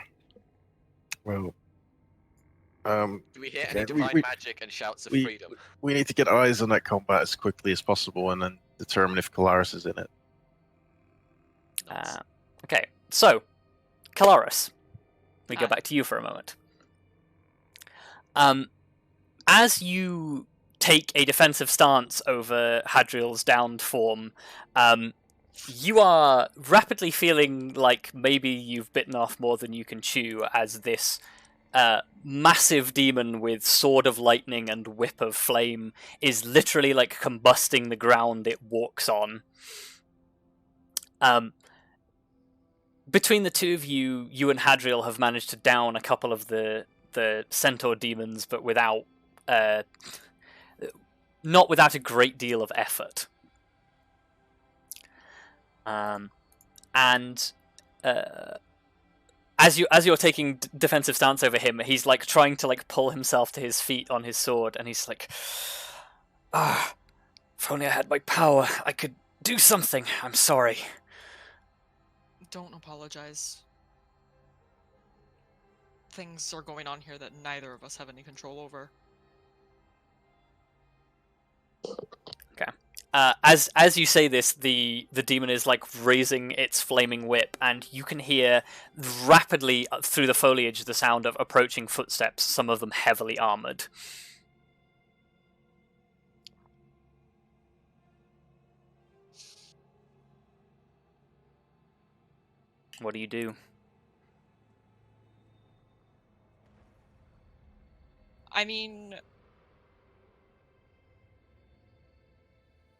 Well, Do we hear any yeah, divine magic and shouts of we- freedom? we need to get eyes on that combat as quickly as possible, and then determine if Kelariis is in it. Nuts. Okay, so Kelariis, we go Hi. back to you for a moment. As you take a defensive stance over Hadriel's downed form, you are rapidly feeling like maybe you've bitten off more than you can chew, as this massive demon with sword of lightning and whip of flame is literally like combusting the ground it walks on. Between the two of you, you and Hadriel have managed to down a couple of the centaur demons, but without not without a great deal of effort. And as you're taking defensive stance over him, he's like trying to like pull himself to his feet on his sword, and he's like, if only I had my power, I could do something. I'm sorry. Don't apologize. Things are going on here that neither of us have any control over. As you say this, the demon is like raising its flaming whip, and you can hear rapidly through the foliage the sound of approaching footsteps, some of them heavily armored. What do you do? I mean,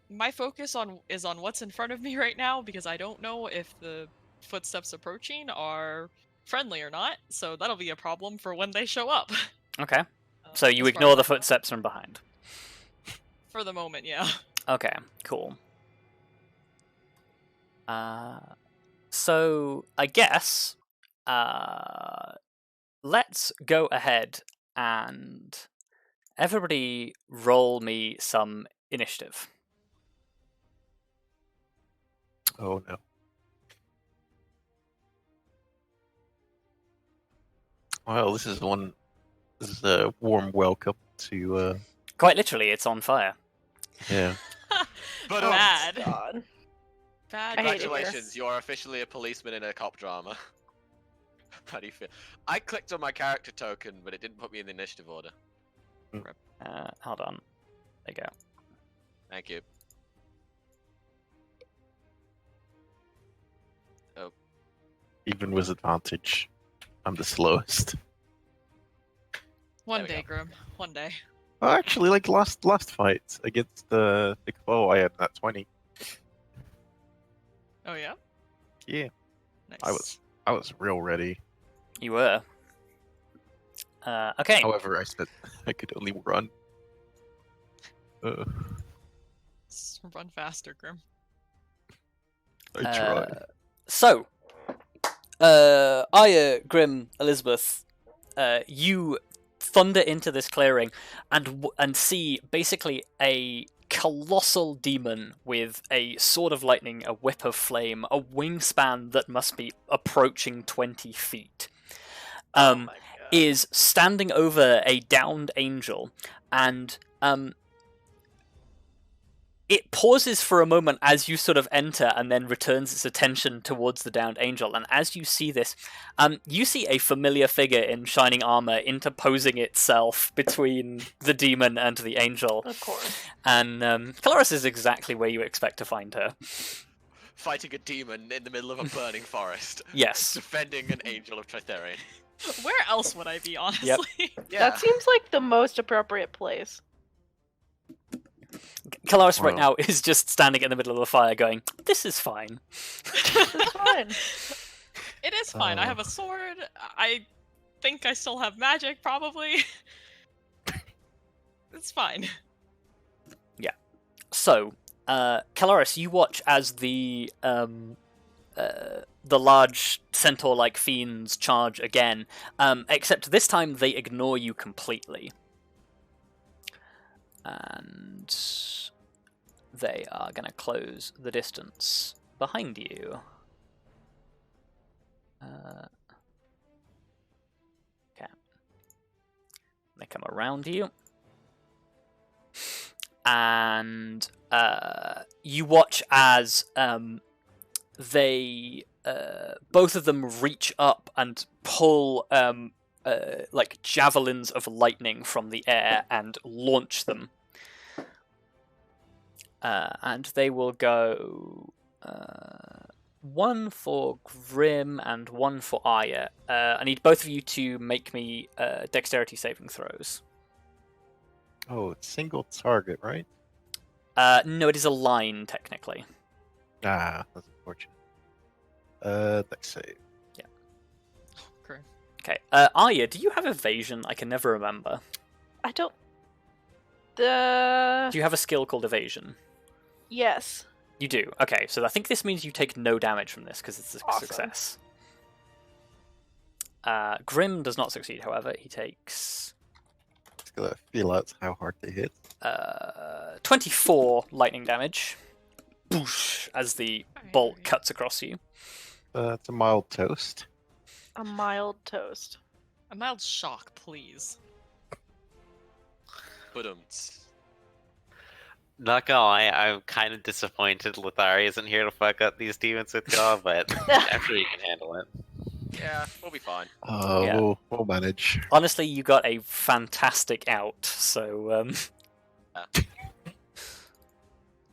my focus is on what's in front of me right now, because I don't know if the footsteps approaching are friendly or not, so that'll be a problem for when they show up. Okay. So you as ignore far the as I know. footsteps from behind. For the moment, yeah. Okay, cool. So I guess let's go ahead and everybody roll me some initiative. Oh no. Well, this is a warm welcome to Quite literally, it's on fire. yeah. But Bad. God. Bad. I hate it here. congratulations, you are officially a policeman in a cop drama. How do you feel? I clicked on my character token, but it didn't put me in the initiative order. Hold on. There you go. Thank you. Even with advantage, I'm the slowest. One There we day, go. Grim. One day. Oh, actually, like last fight against the Cabal, I had that 20. Oh yeah. Yeah, Nice. I was real ready. You were. Okay. However, I said I could only run. Run faster, Grim. I try. So, Arya, Grim, Elizabeth, you thunder into this clearing and see basically a colossal demon with a sword of lightning, a whip of flame, a wingspan that must be approaching 20 feet. Oh my god. Is standing over a downed angel, and it pauses for a moment as you sort of enter and then returns its attention towards the downed angel. And as you see this, you see a familiar figure in shining armor interposing itself between the demon and the angel. Of course. And Kelariis is exactly where you expect to find her. Fighting a demon in the middle of a burning forest. Yes. Defending an angel of Tritherion. Where else would I be, honestly? Yeah. That seems like the most appropriate place. Kelariis right Wow. now is just standing in the middle of the fire going, "This is fine." It's fine. It is fine. I have a sword. I think I still have magic, probably. It's fine. So, Kelariis, you watch as the large centaur-like fiends charge again, except this time they ignore you completely. And they are going to close the distance behind you. Okay. They come around you. And you watch as they both of them reach up and pull like javelins of lightning from the air and launch them. And they will go one for Grim and one for Arya. I need both of you to make me dexterity saving throws. Oh, it's single target, right? No, it is a line, technically. Ah, that's unfortunate. Dex save. Okay. Okay. Arya, do you have evasion? I can never remember. I don't. Do you have a skill called evasion? Yes. You do. Okay, so I think this means you take no damage from this because it's a Awesome. success. Grim does not succeed, however. He takes Just gotta feel out how hard they hit. 24 lightning damage. Boosh, as the bolt cuts across you. It's a mild toast. A mild toast. A mild shock, please. Not gonna lie, I'm kind of disappointed Lithari isn't here to fuck up these demons with y'all, but I'm sure you can handle it. Yeah, we'll be fine. Yeah. We'll manage. Honestly, you got a fantastic out, so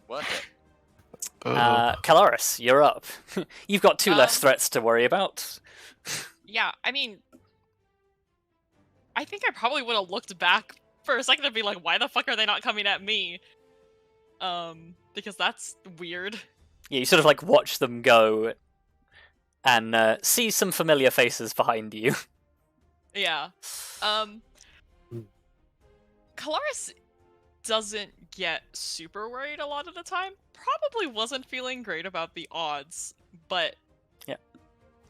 Worth it. Kelariis, you're up. You've got two less threats to worry about. Yeah, I mean, I think I probably would have looked back for a second and be like, why the fuck are they not coming at me? Because that's weird. Yeah, you sort of like watch them go and see some familiar faces behind you. Yeah. Kelariis doesn't get super worried a lot of the time. Probably wasn't feeling great about the odds, but yeah,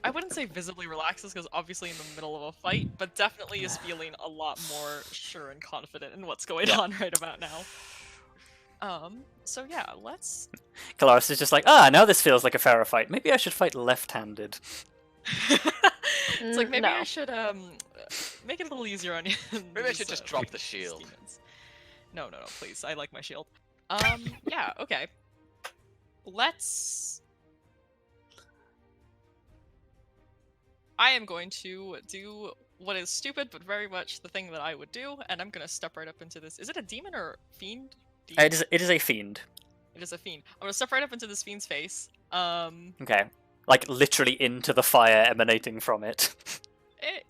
I wouldn't say visibly relaxes because obviously in the middle of a fight, but definitely is feeling a lot more sure and confident in what's going on right about now. So yeah, let's... Kelariis is just like, now this feels like a fairer fight. Maybe I should fight left-handed. It's like, maybe No. I should, make it a little easier on you. Maybe I should just drop the shield. Demons. No, please. I like my shield. Yeah, okay. Let's... I am going to do what is stupid, but very much the thing that I would do, and I'm gonna step right up into this. Is it a demon or fiend? It is a fiend. It is a fiend. I'm gonna step right up into this fiend's face. Okay. Like literally into the fire emanating from it.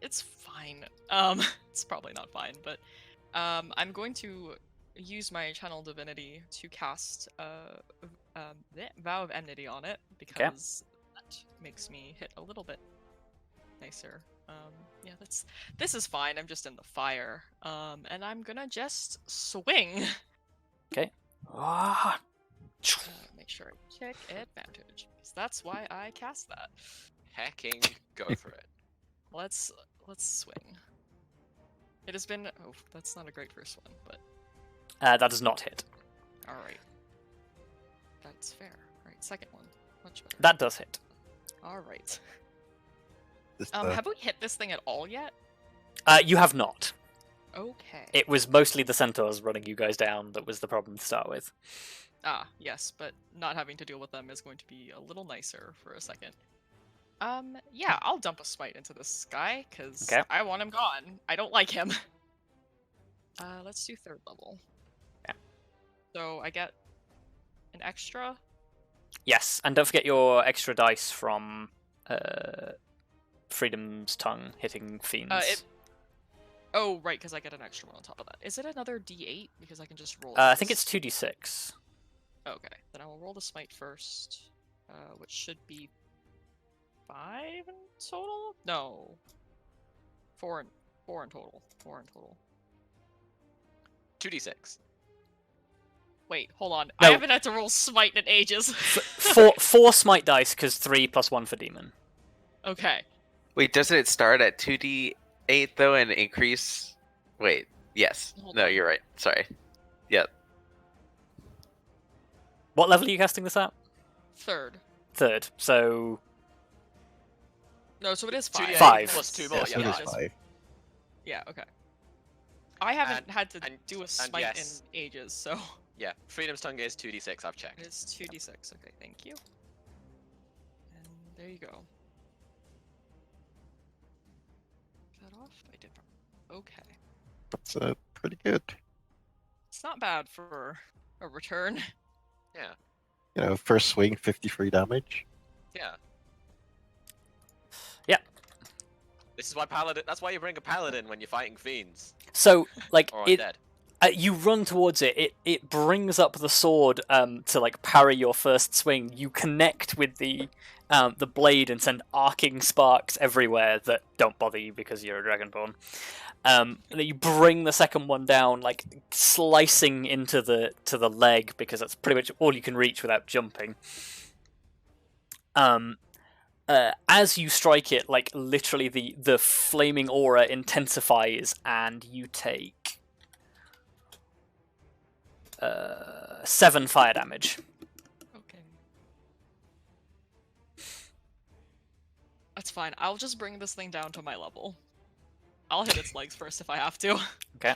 It's fine. It's probably not fine, but I'm going to use my channel divinity to cast Vow of Enmity on it because that makes me hit a little bit nicer. Yeah, this is fine. I'm just in the fire. And I'm gonna just swing. Okay. Make sure I check advantage because that's why I cast that. Hacking, go for it. Let's swing. It has been. Oh, that's not a great first one, but that does not hit. all right. That's fair. All right, second one, much better. That does hit. All right. Just, Have we hit this thing at all yet? You have not. Okay. It was mostly the centaurs running you guys down that was the problem to start with. Ah, yes, but not having to deal with them is going to be a little nicer for a second. Yeah, I'll dump a smite into this guy, because I want him gone. I don't like him. Let's do 3rd level. Yeah. So I get an extra? Yes, and don't forget your extra dice from Freedom's Tongue hitting fiends. Oh, right, because I get an extra one on top of that. Is it another D8? Because I can just roll I think it's 2d6. Okay, then I will roll the smite first, which should be 5 in total? No. 4 in total. 4 in total. 2d6. Wait, hold on. No. I haven't had to roll smite in ages. Four smite dice, because 3 plus 1 for demon. Okay. Wait, doesn't it start at 2d8 though and increase? Wait, yes. Hold No, on. you're right. Sorry. Yep. What level are you casting this at? 3rd. 3rd, so... No, so it is 5. 5. Plus 2 more, yeah, so yeah. it is 5. Yeah, okay. I haven't had to and- do a and smite yes. in ages, so Yeah, Freedom's Tongue is 2d6, I've checked. it is 2d6. Okay, thank you. And there you go. Cut off? I did. Okay. That's pretty good. It's not bad for a return. Yeah, You know, first swing, 53 damage. yeah. Yeah. This is why Paladin. That's why you bring a Paladin when you're fighting fiends So, like, or it, undead. you run towards it. It brings up the sword to like parry your first swing. You connect with the blade and send arcing sparks everywhere that don't bother you because you're a dragonborn. And then you bring the second one down, like slicing into the leg because that's pretty much all you can reach without jumping. As you strike it, like literally the flaming aura intensifies, and you take 7 fire damage. Okay. That's fine. I'll just bring this thing down to my level. I'll hit its legs first if I have to. Okay.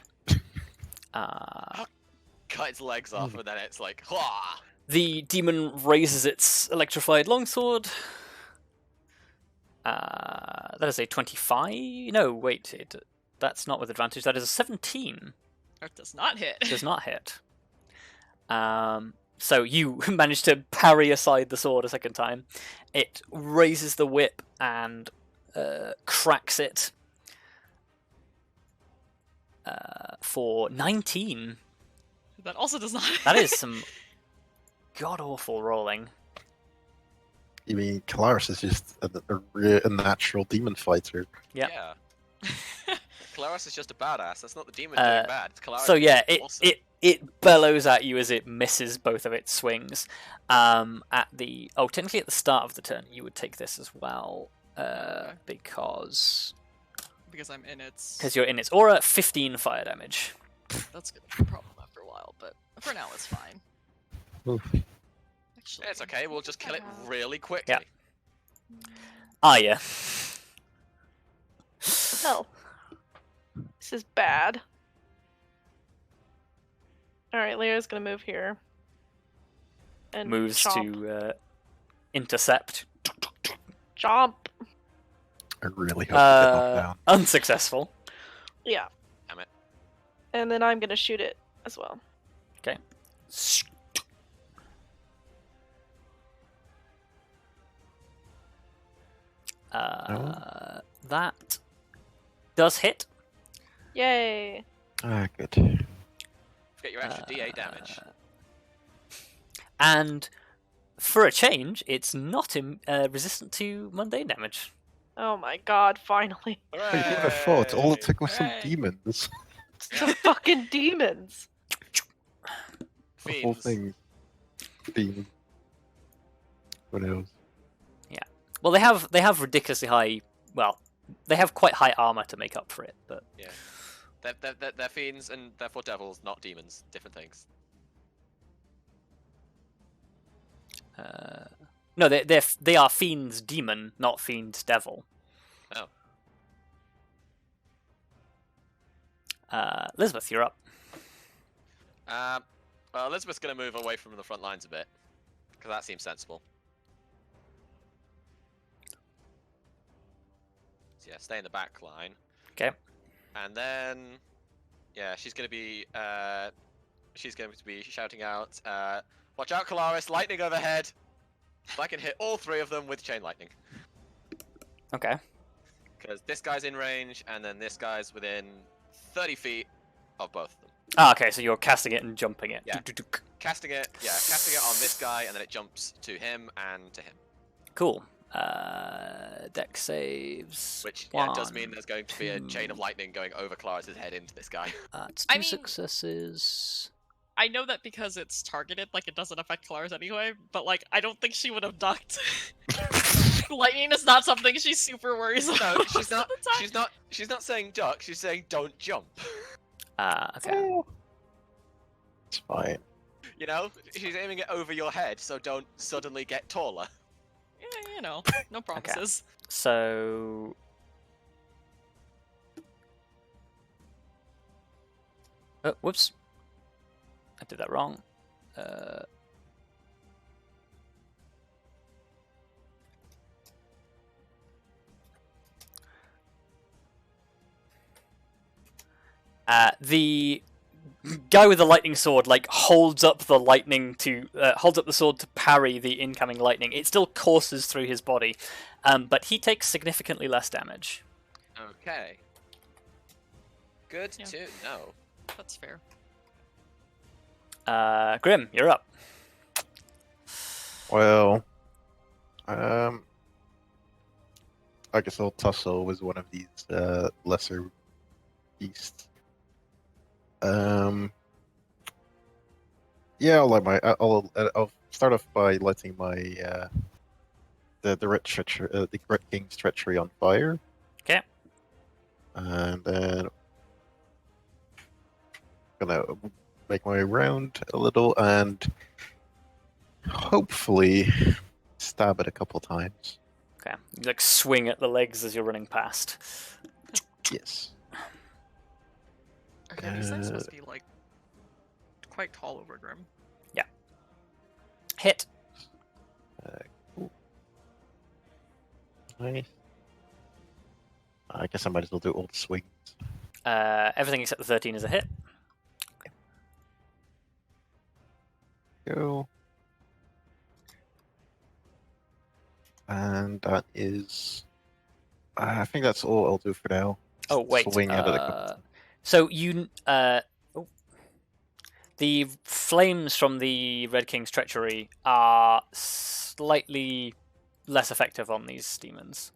Cut its legs off, and then it's like, Hwah! The demon raises its electrified longsword. That is a 25. No, wait. That's not with advantage. That is a 17. That does not hit. Does not hit. So you manage to parry aside the sword a second time. It raises the whip and cracks it for 19. That also does not hit. That is some god-awful rolling. You mean Kelariis is just a natural demon fighter. Yeah. Kelariis is just a badass. That's not the demon doing bad. It's Kelariis. So yeah, being awesome. it bellows at you as it misses both of its swings. Technically at the start of the turn, you would take this as well, because I'm in its. Because you're in its aura. 15 fire damage. That's gonna be a problem after a while, but for now it's fine. Oof. Actually, It's okay. We'll just kill it really quickly. Yeah. Arya. Hell. This is bad. Alright, Leah's gonna move here. And Moves chomp. to intercept. Chomp. I really hope you get knocked down. Unsuccessful. Yeah. Damn it. And then I'm gonna shoot it as well. That does hit. Yay! Ah, good. Get your extra D8 damage. And for a change, it's not resistant to mundane damage. Oh my god! Finally, I would have thought all it took was some Hooray. demons. some fucking demons. The whole Fiends. thing. Demon. Who knows? Well, they have ridiculously high. Well, they have quite high armor to make up for it, but Yeah. They're fiends and therefore devils, not demons. Different things. no, they are fiends demon, not fiends devil. Oh. Elizabeth, you're up. Well, Elizabeth's going to move away from the front lines a bit, because that seems sensible. So yeah, stay in the back line. Okay. And then, yeah, she's going to be shouting out, "Watch out, Kelariis! Lightning overhead!" So I can hit all three of them with chain lightning. Okay. Because this guy's in range, and then this guy's within 30 feet of both of them. Okay, so you're casting it and jumping it. Yeah. Casting it on this guy, and then it jumps to him and to him. Cool. Dex saves. Which does mean there's going to be a chain of lightning going over Kelariis' head into this guy. That's I two mean- successes. I know that because it's targeted, like it doesn't affect Kelariis anyway, but like I don't think she would have ducked. Lightning is not something she super worries about. No, she's not. all the time. She's not saying duck. She's saying don't jump. Okay. It's fine. You know, she's aiming it over your head, so don't suddenly get taller. Yeah, you know, no promises. So. Oh, whoops. I did that wrong. The guy with the lightning sword holds up the sword to parry the incoming lightning. It still courses through his body, but he takes significantly less damage. Okay. Good Yeah. to know. That's fair. Grim, you're up. Well, I guess I'll tussle with one of these lesser beasts. Yeah, I'll start off by lighting my the Red King's treachery on fire. Okay. And then gonna make my way around a little and hopefully stab it a couple times. Okay. You swing at the legs as you're running past. Yes. Okay, these things must be like quite tall over Grim. Hit. Cool. Nice. I guess I might as well do all the swings. Everything except the 13 is a hit. Go. And that is. I think that's all I'll do for now. Oh wait. Swing at it a couple times. So you the flames from the Red King's treachery are slightly less effective on these demons.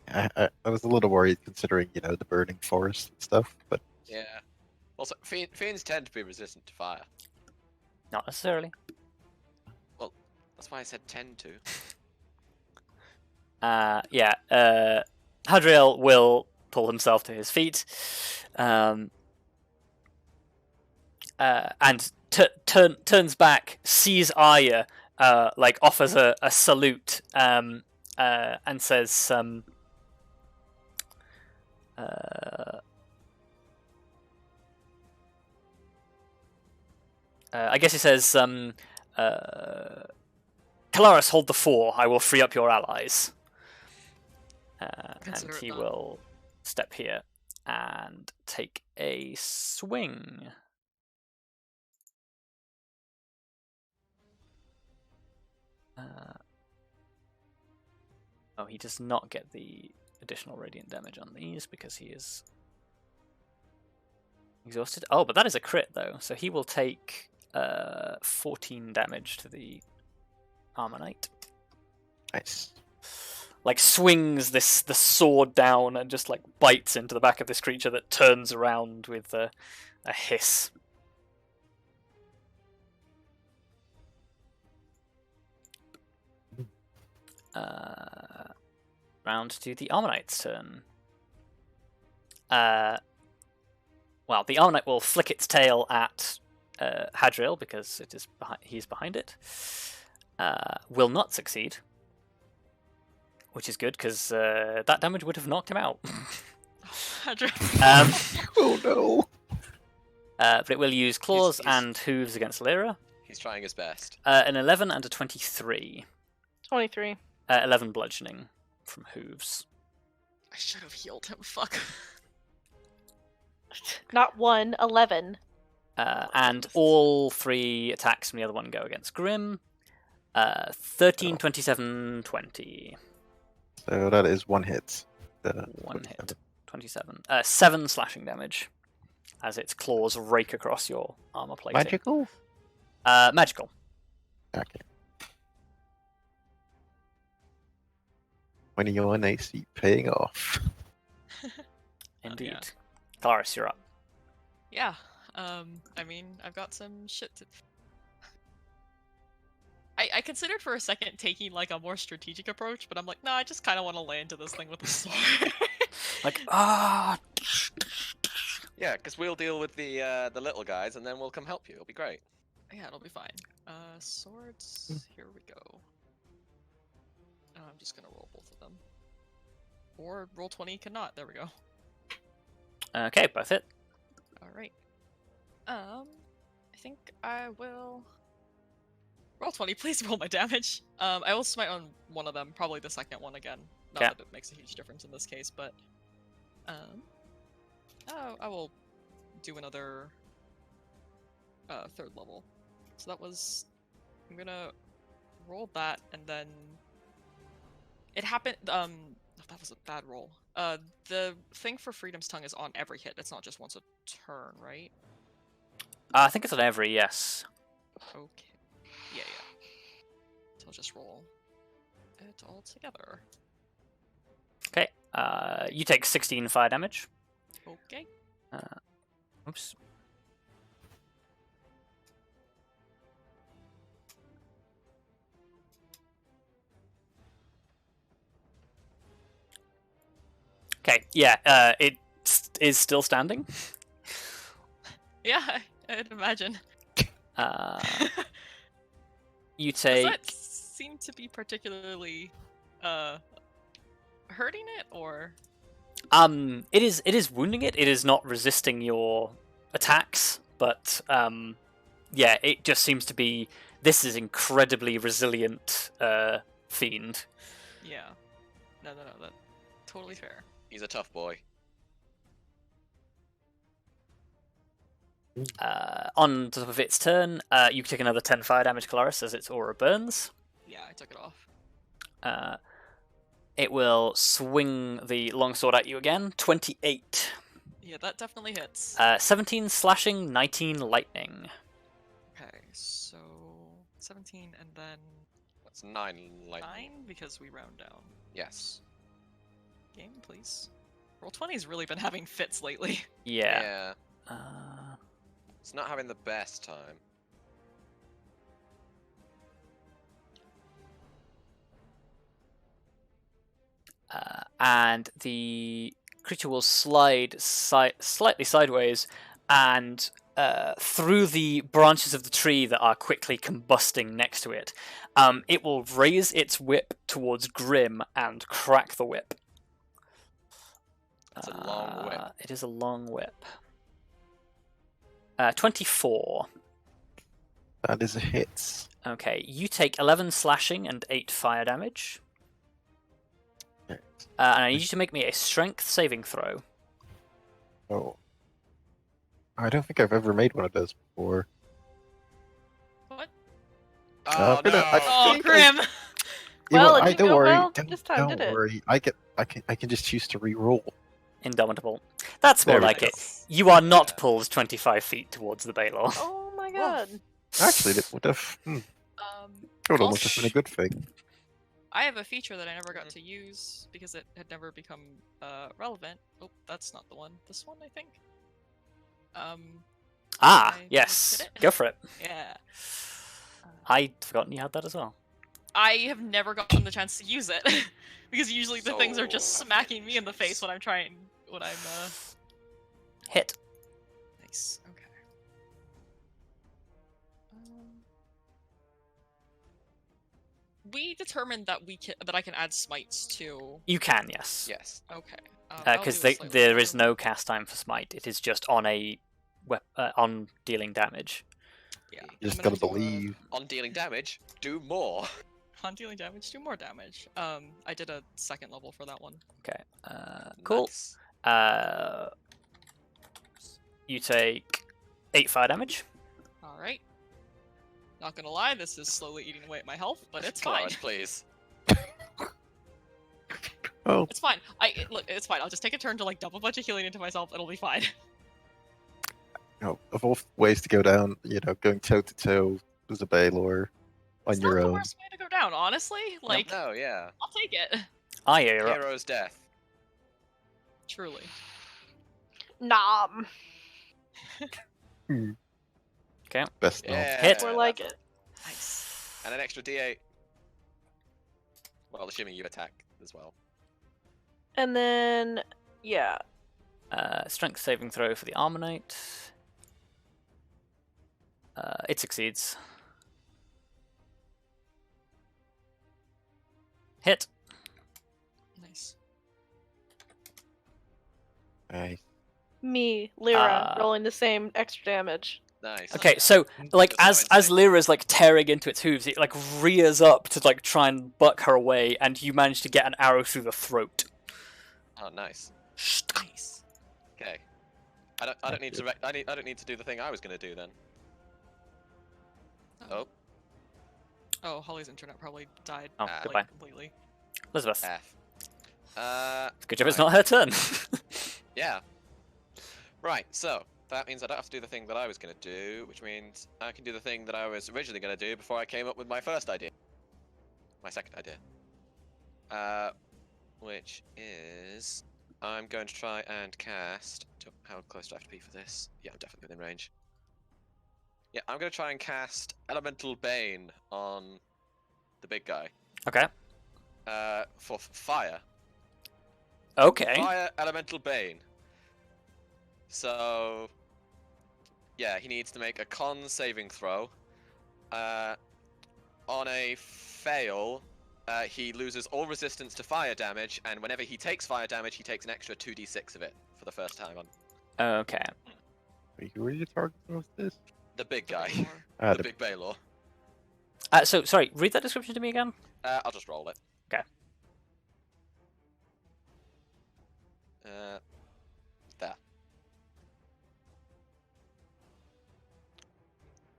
I was a little worried considering, the burning forest and stuff, but Yeah. Also, fiends tend to be resistant to fire. Not necessarily. That's why I said tend to. Hadriel will pull himself to his feet, and turns back, sees Arya, offers a salute, and says, I guess he says, Kelariis, hold the fore. I will free up your allies. And Consider it he done. will step here and take a swing. Oh, he does not get the additional radiant damage on these because he is exhausted. Oh, but that is a crit though, so he will take 14 damage to the Armor Knight. Nice. Like swings the sword down and just like bites into the back of this creature that turns around with a hiss. Round to the Armor Knight's turn. Well, the Armor Knight will flick its tail at Hadriel because it is he's behind it. Will not succeed, which is good because that damage would have knocked him out. Oh no! But it will use claws and hooves against Lyra. He's trying his best. An 11 and a 23. 23. 11 bludgeoning from hooves. I should have healed him. Fuck. Not 1, 11. And all 3 attacks from the other one go against Grim. 13, 27, 20. So that is 1 hit. 1 hit. 27. 7 slashing damage as its claws rake across your armor plating. Magical? Magical. Okay. 21 AC paying off. Indeed. Yeah. Kelariis, you're up. Yeah. I mean, I've got some shit to... I considered for a second taking like a more strategic approach, but I'm like, no, I just kind of want to lay into this thing with a sword. Like, Yeah, because we'll deal with the little guys, and then we'll come help you. It'll be great. Yeah, it'll be fine. Swords. Here we go. I'm just gonna roll both of them. Or roll 20 cannot. There we go. Okay, both hit. All right. I think I will roll 20. Please roll my damage. I will smite on one of them, probably the second one again. Not that it makes a huge difference in this case, but I will do another third level. So that was. I'm gonna roll that, and then it happened. That was a bad roll. The thing for Freedom's Tongue is on every hit. It's not just once a turn, right? I think it's on every, yes. Okay. Yeah. So I'll just roll it all together. Okay. You take 16 fire damage. Okay. Oops. Okay, yeah, it is still standing. Yeah, I'd imagine. You Does take... that seem to be particularly hurting it, or? It is wounding it. It is not resisting your attacks, but yeah, it just seems to be. This is incredibly resilient fiend. Yeah. No, that's totally fair. He's a tough boy. On top of its turn, you can take another 10 fire damage, Kelariis, as its aura burns. Yeah, I took it off. It will swing the longsword at you again. 28. Yeah, that definitely hits. 17 slashing, 19 lightning. Okay, so 17 and then That's 9 lightning. 9 because we round down. Yes. Game, please. Roll 20's really been having fits lately. Yeah. It's not having the best time. And the creature will slide slightly sideways and through the branches of the tree that are quickly combusting next to it. It will raise its whip towards Grim and crack the whip. It's a long whip. It is a long whip. 24. That is a hit. Okay, you take 11 slashing and 8 fire damage. And I need you to make me a strength saving throw. Oh. I don't think I've ever made one of those before. What? Oh but, no! I Oh, think Grim! Well, it I didn't don't go worry. well Don't, this time, don't did it? worry. I can just choose to re-roll. Indomitable. That's more There we like go. it. You are not Yeah. pulled 25 feet towards the Baylor. Oh my god. Actually, that would have. That would almost have been a good thing. I have a feature that I never got to use because it had never become relevant. Oh, that's not the one. This one, I think. Ah, I yes. did it. Go for it. Yeah. I'd forgotten you had that as well. I have never gotten the chance to use it because usually the things are just So smacking me in the face when I'm Hit. Nice. Okay. We determined that I can add smites to. You can, yes. Yes. Okay. I'll Because do a slightly there is lower no cast time for smite. It is just on on dealing damage. Yeah. You just I'm gonna gotta do a- believe. On dealing damage, do more. On dealing damage, do more damage. I did a second level for that one. Okay. Cool. Nice. You take 8 fire damage. All right. Not gonna lie, this is slowly eating away at my health, but it's fine. Kelariis, please. Oh, It's fine. Look, it's fine. I'll just take a turn to like dump a bunch of healing into myself. It'll be fine. of all ways to go down, going toe to toe with a Baylor on It's your not the own. worst way to go down, honestly. Like, No, yeah. I'll take it. Arya, you're up. Hero's death. Truly. Nom. Best known. Yeah. Hit. More like it. Nice. And an extra D8. Well, assuming you attack as well. And then, yeah. Strength saving throw for the Armor Knight. It succeeds. Hit. Nice. Nice. Me, Lyra, Uh, rolling the same extra damage. Nice. Okay, so like That's as so Lyra's like tearing into its hooves, it like rears up to like try and buck her away, and you manage to get an arrow through the throat. Oh, nice. Nice. Okay. I don't need to. I don't need to do the thing I was gonna do then. Oh. Oh, Holly's internet probably died. Oh, Ah. goodbye, Completely. Elizabeth. F. Good job, it's right. not her turn. Yeah. Right. So that means I don't have to do the thing that I was gonna do, which means I can do the thing that I was originally gonna do before I came up with my first idea. My second idea. Which is I'm going to try and cast. How close do I have to be for this? Yeah, I'm definitely within range. Yeah, I'm going to try and cast Elemental Bane on the big guy. Okay. For fire. Okay. Fire Elemental Bane. So, yeah, he needs to make a con saving throw. On a fail, he loses all resistance to fire damage, and whenever he takes fire damage, he takes an extra 2d6 of it for the first time on Okay. Who are you targeting with this? the big guy, Ah, the big Baylor. So sorry, read that description to me again. I'll just roll it. Okay. There.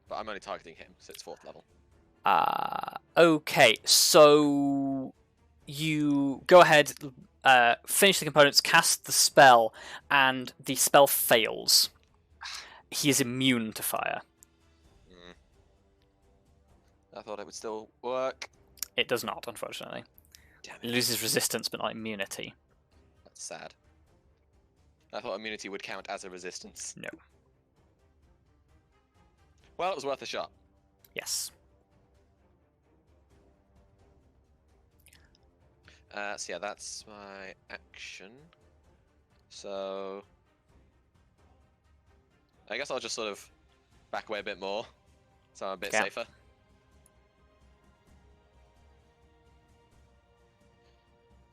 But I'm only targeting him, so it's 4th level. Okay, so you go ahead, finish the components, cast the spell, and the spell fails. He is immune to fire. I thought it would still work. It does not, unfortunately. Damn It it. loses resistance, but not immunity. That's sad. I thought immunity would count as a resistance. No. Well, it was worth a shot. Yes. So yeah, that's my action. So I guess I'll just sort of back away a bit more, so I'm a bit Yeah. safer.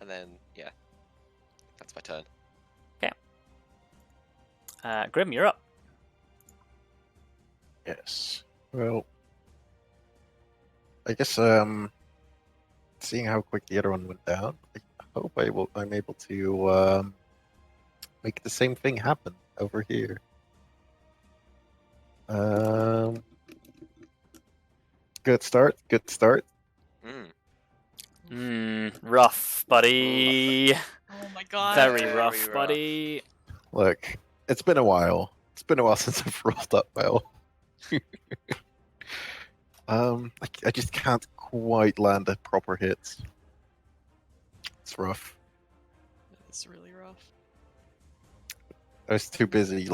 And then, yeah, that's my turn. Grim, you're up. Yes. Well, I guess seeing how quick the other one went down, I hope I'm able to make the same thing happen over here. And Good start. Good start. Rough, buddy. Oh my god. Very Very rough, rough. buddy. Look, it's been a while. It's been a while since I've rolled up well. I just can't quite land a proper hit. It's rough. It's really rough. I was too busy,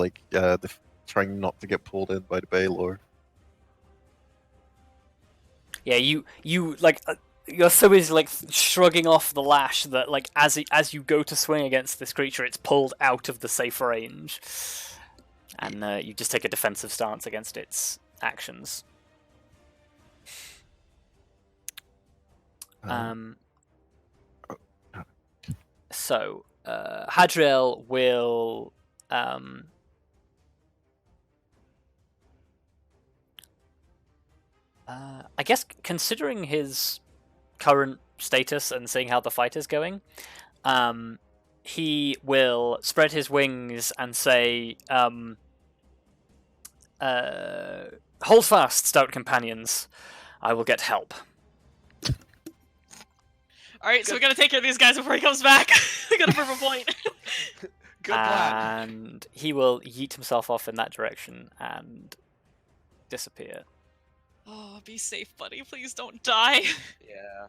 trying not to get pulled in by the Baylor. Yeah, you like you're so busy like shrugging off the lash that like as you go to swing against this creature, it's pulled out of the safe range, and you just take a defensive stance against its actions. So Hadriel will I guess considering his current status and seeing how the fight is going, he will spread his wings and say, hold fast, stout companions. I will get help. Alright, so we gotta take care of these guys before he comes back. We gotta prove a point. Good plan. And he will yeet himself off in that direction and disappear. Oh, be safe, buddy. Please don't die. Yeah.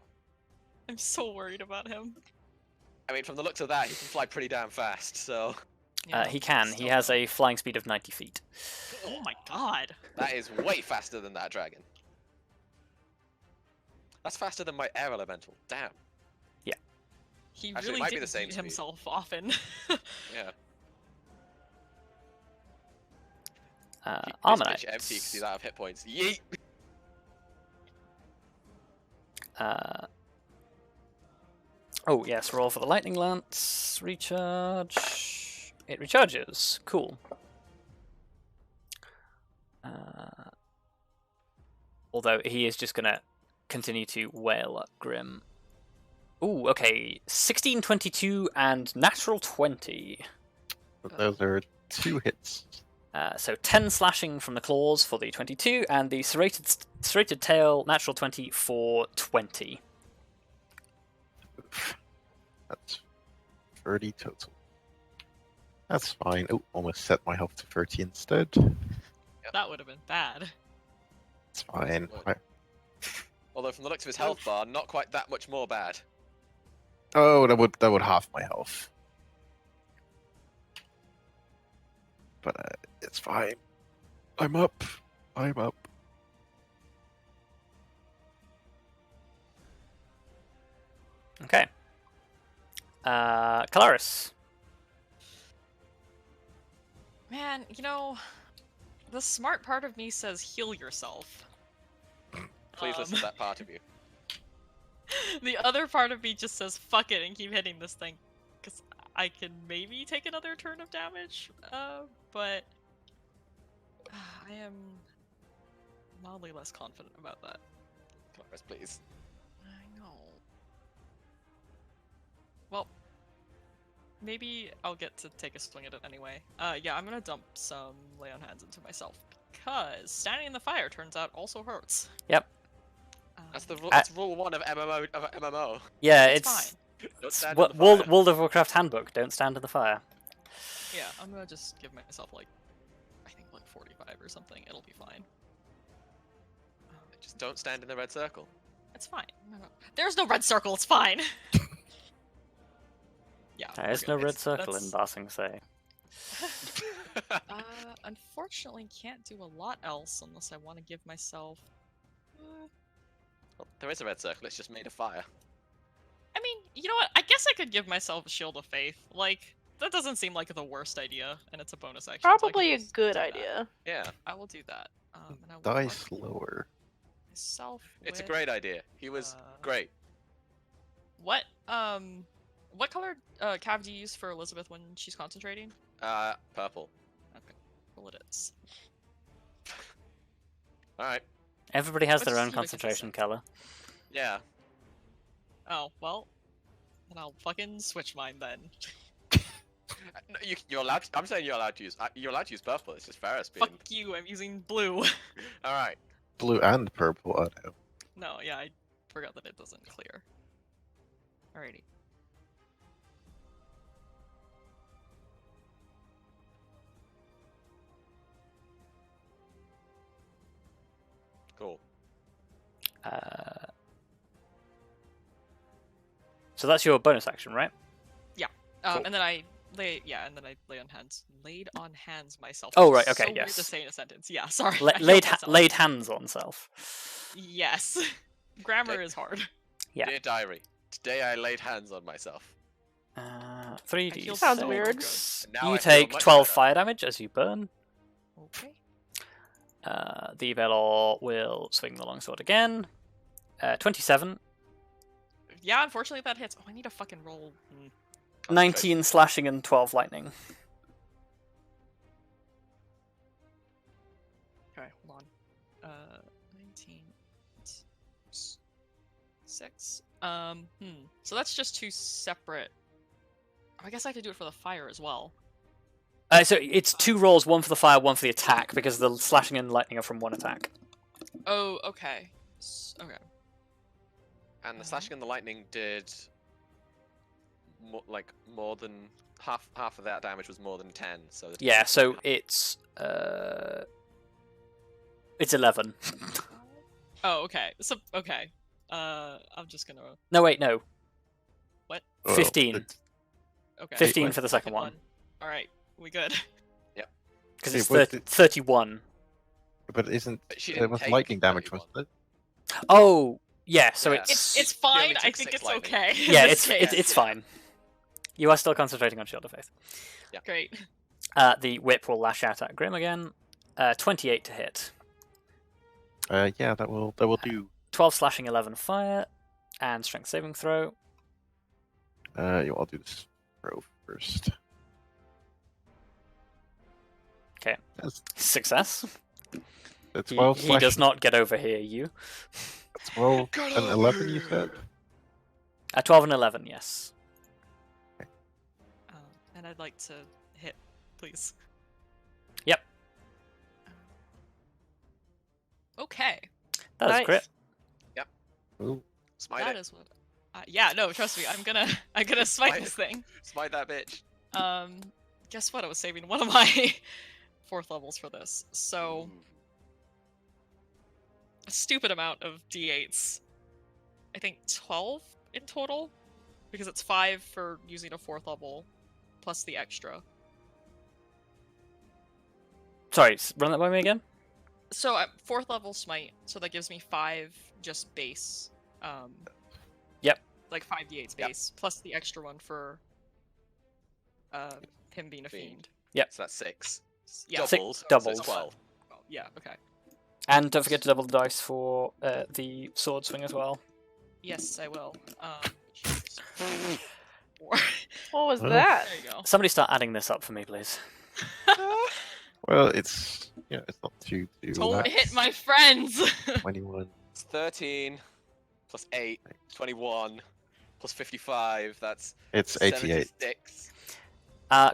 I'm so worried about him. I mean, from the looks of that, he can fly pretty damn fast, so... Yeah, He can. He has a flying speed of 90 feet. Oh my god. That is way faster than that dragon. That's faster than my air elemental. Damn. He Actually, it really might be did the same beat speed. himself often. Yeah. Armanites. Empty because he's out of hit points. Yeet! Oh, yes, roll for the Lightning Lance. Recharge. It recharges. Cool. Although he is just going to continue to wail at Grim. Ooh, okay. 16, 22, and natural 20. Those are 2 hits. So 10 slashing from the claws for the 22, and the serrated tail, natural 20 for 20. That's 30 total. That's fine. Oh, almost set my health to 30 instead. That would have been bad. It's fine. Although from the looks of his health bar, not quite that much more bad. Oh, that would half my health. But it's fine. I'm up. I'm up. Okay. Kelariis. Man, you know, the smart part of me says heal yourself. Please listen to that part of you. The other part of me just says fuck it and keep hitting this thing. Because I can maybe take another turn of damage, but I am mildly less confident about that. Kelariis, please. I know. Well, maybe I'll get to take a swing at it anyway. Yeah, I'm gonna dump some Lay on Hands into myself because standing in the fire turns out also hurts. Yep. That's the that's rule 1 of MMO. Yeah, It's it's Don't stand in the World fire. of Warcraft handbook. Don't stand in the fire. Yeah, I'm gonna just give myself like, I think like 45 or something. It'll be fine. Just don't stand in the red circle. It's fine. No. There's no red circle. It's fine. Yeah. we're There's good. no red It's- circle in that's- Barsing Say. Unfortunately, can't do a lot else unless I want to give myself. Well, there is a red circle, it's just made of fire. I mean, you know what? I guess I could give myself a Shield of Faith. Like, that doesn't seem like the worst idea, and it's a bonus action. so I can Probably a just good do that. idea. Yeah, I will do that. And I will Die mark slower. myself it's a with, great idea. He was great. What color cav do you use for Elizabeth when she's concentrating? Purple. Okay, well it is. Alright. Everybody has Let's their just own keep it concentration consistent. color. Yeah. Oh well, then I'll fucking switch mine then. No, you're allowed. I'm saying you're allowed to use. You're allowed to use purple. It's just Ferrous being. Fuck you! I'm using blue. All right. blue and purple. Oh no. No, yeah, I forgot that it doesn't clear. Alrighty. Cool. So that's your bonus action, right? Cool. And then I lay on hands. Laid on hands myself. Oh, which right, is okay, so weird yes. to say in a sentence. Yeah, sorry. I killed Laid myself. hands on self. Yes. Grammar is hard. Yeah. Dear diary, today I laid hands on myself. 3d. feel Sounds so weird. good. And now You I feel take much 12 better. fire damage as you burn. Okay. The Velor will swing the longsword again. 27. Yeah, unfortunately that hits. Oh, I need to fucking roll. 19 slashing and 12 lightning. Okay, hold on. 19. 6. So that's just 2 separate. I guess I have to do it for the fire as well. So it's 2 rolls, 1 for the fire, 1 for the attack, because the slashing and lightning are from 1 attack. Oh, okay. Okay. And the slashing and the lightning did more than half of that damage was more than 10. So the Yeah, DC so it's 11. Oh, okay. So okay. I'm just gonna. No, wait, no. What? Well, 15. it's- Okay. 15 for the second one. All right, we good. Because Hey, it's what 31. But isn't But she there didn't was take lightning damage, 31. wasn't it? Oh, yeah, so Yeah. It's fine. only I took think 6 it's lightning. okay. in yeah, this case. it's fine. You are still concentrating on Shield of Faith. Great. The whip will lash out at Grim again. 28 to hit. Yeah, that will do. 12 slashing, 11 fire, and strength saving throw. Yeah, I'll do this throw first. Okay. That's Success. the He, 12 he slash does not get over here, you. 12 and 11, you said? 12 and 11, yes. And I'd like to hit, please. Yep. Okay. That is Nice. crit. Ooh. Smite That it. is what. Yeah, no, trust me. I'm gonna smite Smite this it. thing. Smite that bitch. Guess what? I was saving one of my 4th levels for this. So Ooh. a stupid amount of d8s. I think 12 in total, because it's 5 for using a 4th level, plus the extra. Sorry, run that by me again. So 4th level smite, so that gives me 5 just base. Yep. Like 5 d8s Yep. base, plus the extra one for him being a Fiend. fiend. So that's 6. Yeah. Doubled. So doubled. it's 12. Oh, yeah. Okay. And don't forget to double the dice for the sword swing as well. Yes, I will. Jesus. 4. What was Well, that? There you go. Somebody start adding this up for me, please. Well, it's not too Don't bad. hit my friends. 21. It's 13 plus 8, 21 plus 55. That's It's 88. 76.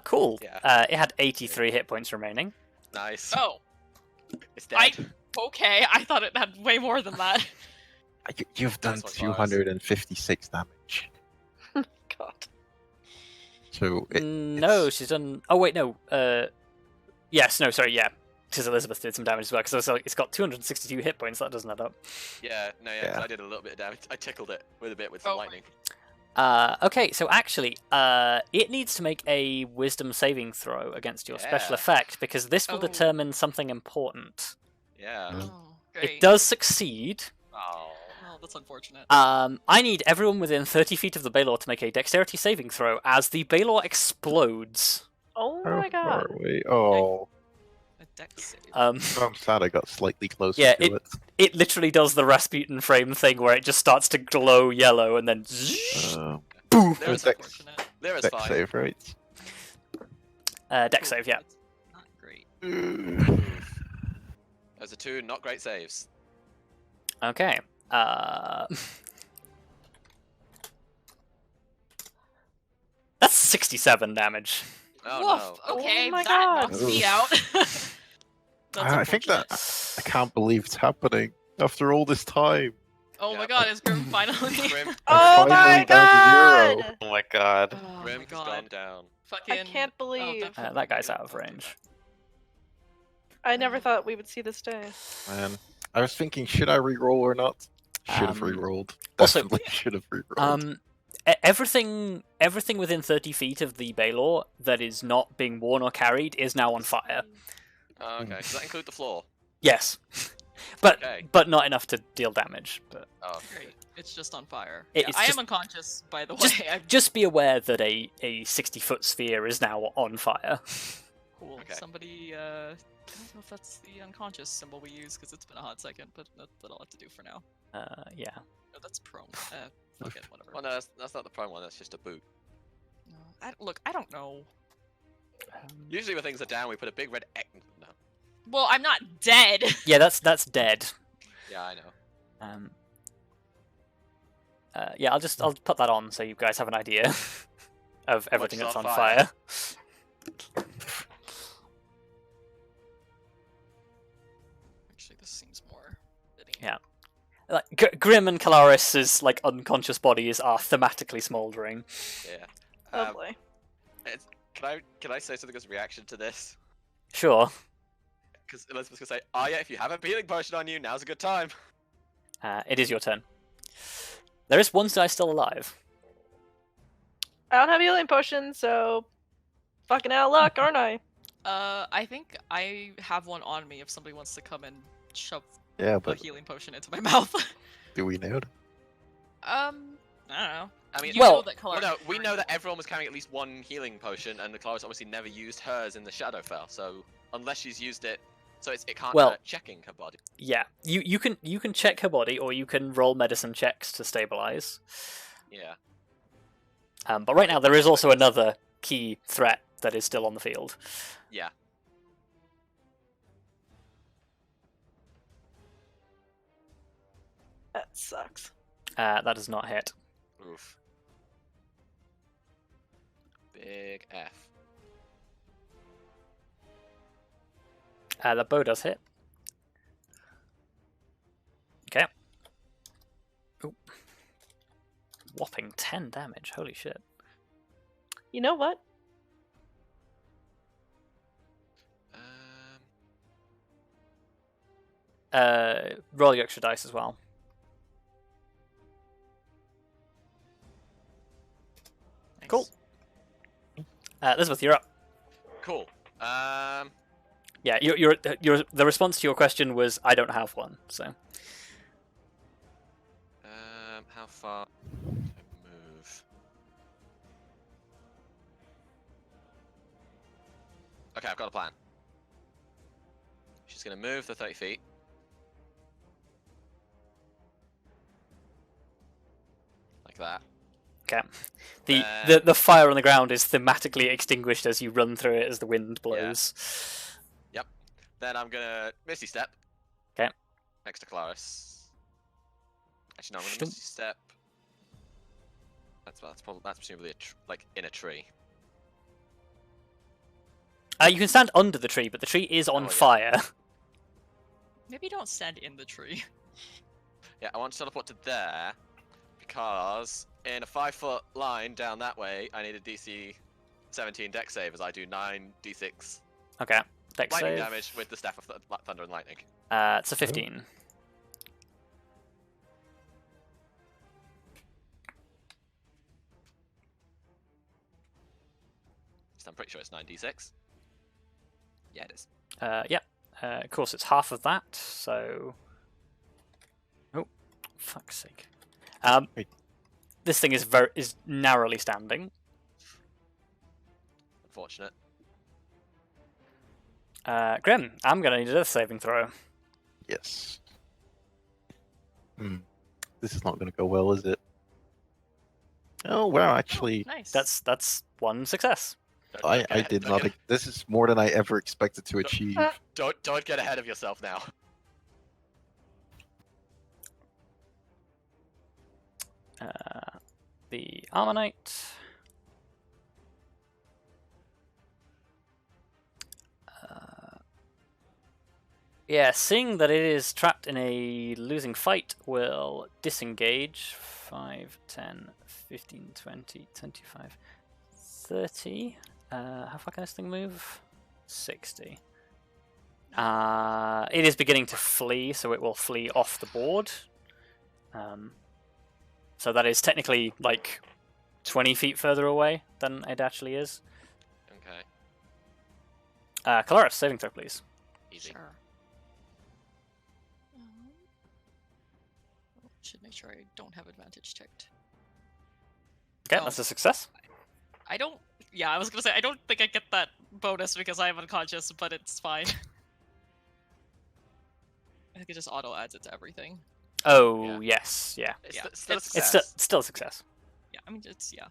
Cool. Yeah. It had 83 hit points remaining. Nice. Oh, It's dead. okay. I thought it had way more than that. You've done That's what 256 damage. God. So No, it's- she's done. Oh wait, no. Yes, no, sorry, yeah. Because Elizabeth did some damage as well. Because it's got 262 hit points. That doesn't add up. Yeah, no, yeah, 'cause Yeah. I did a little bit of damage. I tickled it with a bit with some Oh. lightning. Okay, so actually, it needs to make a Wisdom saving throw against your special Yeah. effect because this will Oh. determine something important. Yeah. Mm. Oh, great. It does succeed. Oh. Oh, that's unfortunate. I need everyone within 30 feet of the Balor to make a Dexterity saving throw as the Balor explodes. Oh How my god. far away? Oh, A dex save. Um, I'm sad I got slightly closer Yeah, to it. it literally does the Rasputin frame thing where it just starts to glow yellow and then boom. That's dex- unfortunate. Lyra's Dex fine. save, right? Dex Cool, save, yeah. that's not great. Those are 2 not great saves. Okay. That's 67 damage. Oh Woof. no. Okay, Oh my that God. knocks me Oof. out. That's I think that unfortunate. I can't believe it's happening after all this time. Oh my Yeah, god, is Grim finally? Grim, Oh finally my down to 0. god! Oh my god. Oh my Grim has god. gone down. Fucking... I can't believe. That guy's out of range. I never thought we would see this day. Man, I was thinking, should I reroll or not? Should have rerolled. also- Definitely should have rerolled. Everything within 30 feet of the Baylor that is not being worn or carried is now on fire. Oh, okay. Does that include the floor? Yes, but Okay. not enough to deal damage. But Oh, Great. It's just on fire. It- Yeah, it's I just- am unconscious, by the way. just- I'm just be aware that a 60-foot sphere is now on fire. cool. Okay. Somebody, I don't know if that's the unconscious symbol we use, because it's been a hot second, but that'll have to do for now. Yeah. No, that's prone. Fuck it, whatever. Well, no, that's not the prime one. That's just a boot. No, look, I don't know. Usually when things are down, we put a big red X. No. Well, I'm not dead. Yeah, that's dead. Yeah, I know. Yeah, I'll put that on so you guys have an idea of everything is that's on on fire? fire. Actually, this seems more fitting. Yeah. Like Grim and Kelariis' like unconscious bodies are thematically smouldering. Yeah. Oh boy. Can I say something as a reaction to this? Sure. Because Elizabeth's gonna say, "Oh yeah, if you have a healing potion on you, now's a good time." It is your turn. There is one guy still alive. I don't have healing potion, so fucking out of luck, aren't I? I think I have one on me if somebody wants to come and shove Yeah, a but healing potion into my mouth. do we know? I don't know. I mean, You Well- know that well, Kelariis no, is we carrying know it. that everyone was carrying at least one healing potion, and the Clarice obviously never used hers in the Shadowfell. So unless she's used it, so it can't Well- hurt checking her body. Yeah. You can check her body, or you can roll medicine checks to stabilize. Yeah. But right now there is also another key threat that is still on the field. Yeah. That sucks. That does not hit. Oof. Big F. The bow does hit. Okay. Ooh. Whopping 10 damage. Holy shit. You know what? Roll your extra dice as well. Thanks. Cool. Elizabeth, you're up. Cool. Yeah, the response to your question was, I don't have one, so. How far can I move? Okay, I've got a plan. She's gonna move the 30 feet. Like that. Okay. The fire on the ground is thematically extinguished as you run through it as the wind blows. Yep. Then I'm gonna Misty Step. Okay. Next to Clarice. Actually, no, I'm gonna Shtump. Misty Step. That's presumably like in a tree. You can stand under the tree, but the tree is on Oh, yeah. fire. Maybe don't stand in the tree. Yeah, I want to teleport to there because in a 5-foot line down that way, I need a DC 17 dex save as I do 9 d6 Okay. Dex lightning save. damage with the Staff of Thunder and Lightning. It's a 15. So I'm pretty sure it's 9 d6. Yeah, it is. Yeah. Of course, it's half of that, so. Oh, fuck's sake. Wait. This thing is narrowly standing. Unfortunate. Grim, I'm gonna need a death saving throw. Yes. This is not going to go well, is it? Oh wow! Actually, Nice. That's one success. I did not. This is more than I ever expected to achieve. Don't get ahead of yourself now. The Armor Knight. Yeah, seeing that it is trapped in a losing fight, will disengage. 5, 10, 15, 20, 25, 30. How far can this thing move? 60. It is beginning to flee, so it will flee off the board. So that is technically like 20 feet further away than it actually is. Okay. Kelariis, saving throw, please. Easy. Sure. Should make sure I don't have advantage checked. Okay, Oh. that's a success. I don't. Yeah, I was gonna say I don't think I get that bonus because I am unconscious, but it's fine. I think it just auto adds it to everything. Oh, yes, yeah. It's Yeah, still a it's- It's success. still a success. Yeah, I mean it's yeah.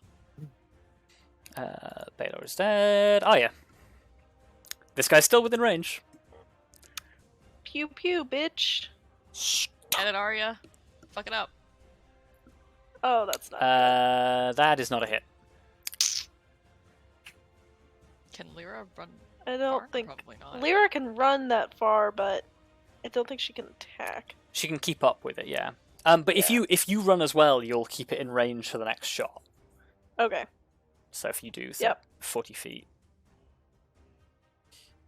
Baylor is dead. Oh, yeah. This guy's still within range. Pew pew, bitch. Get it, Arya. Fuck it up. Oh, that's not. That is not a hit. Can Lyra run? I don't far? think Probably not. Lyra can run that far, but I don't think she can attack. She can keep up with it, yeah. But if you run as well, you'll keep it in range for the next shot. Okay. So if you do, say, Yep. 40 feet.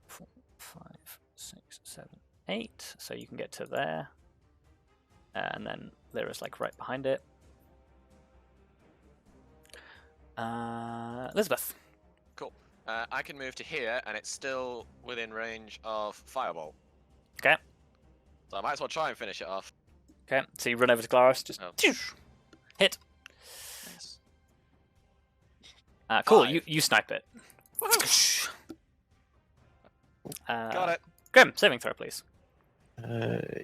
4, 5, 6, 7, 8. So you can get to there. And then Lyra's like right behind it. Elizabeth. Cool. I can move to here, and it's still within range of Firebolt. Okay. So I might as well try and finish it off. Okay. So you run over to Kelariis, just Oh. hit. Nice. Cool. 5. You snipe it. Got it. Grim, saving throw, please.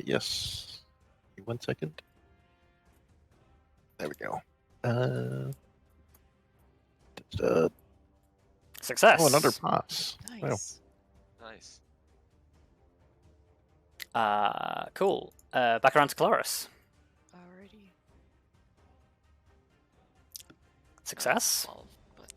Yes. 1 second. There we go. Success. Oh, another pass. Nice. Nice. Cool. Back around to Kelariis. Alrighty. Success. 12, but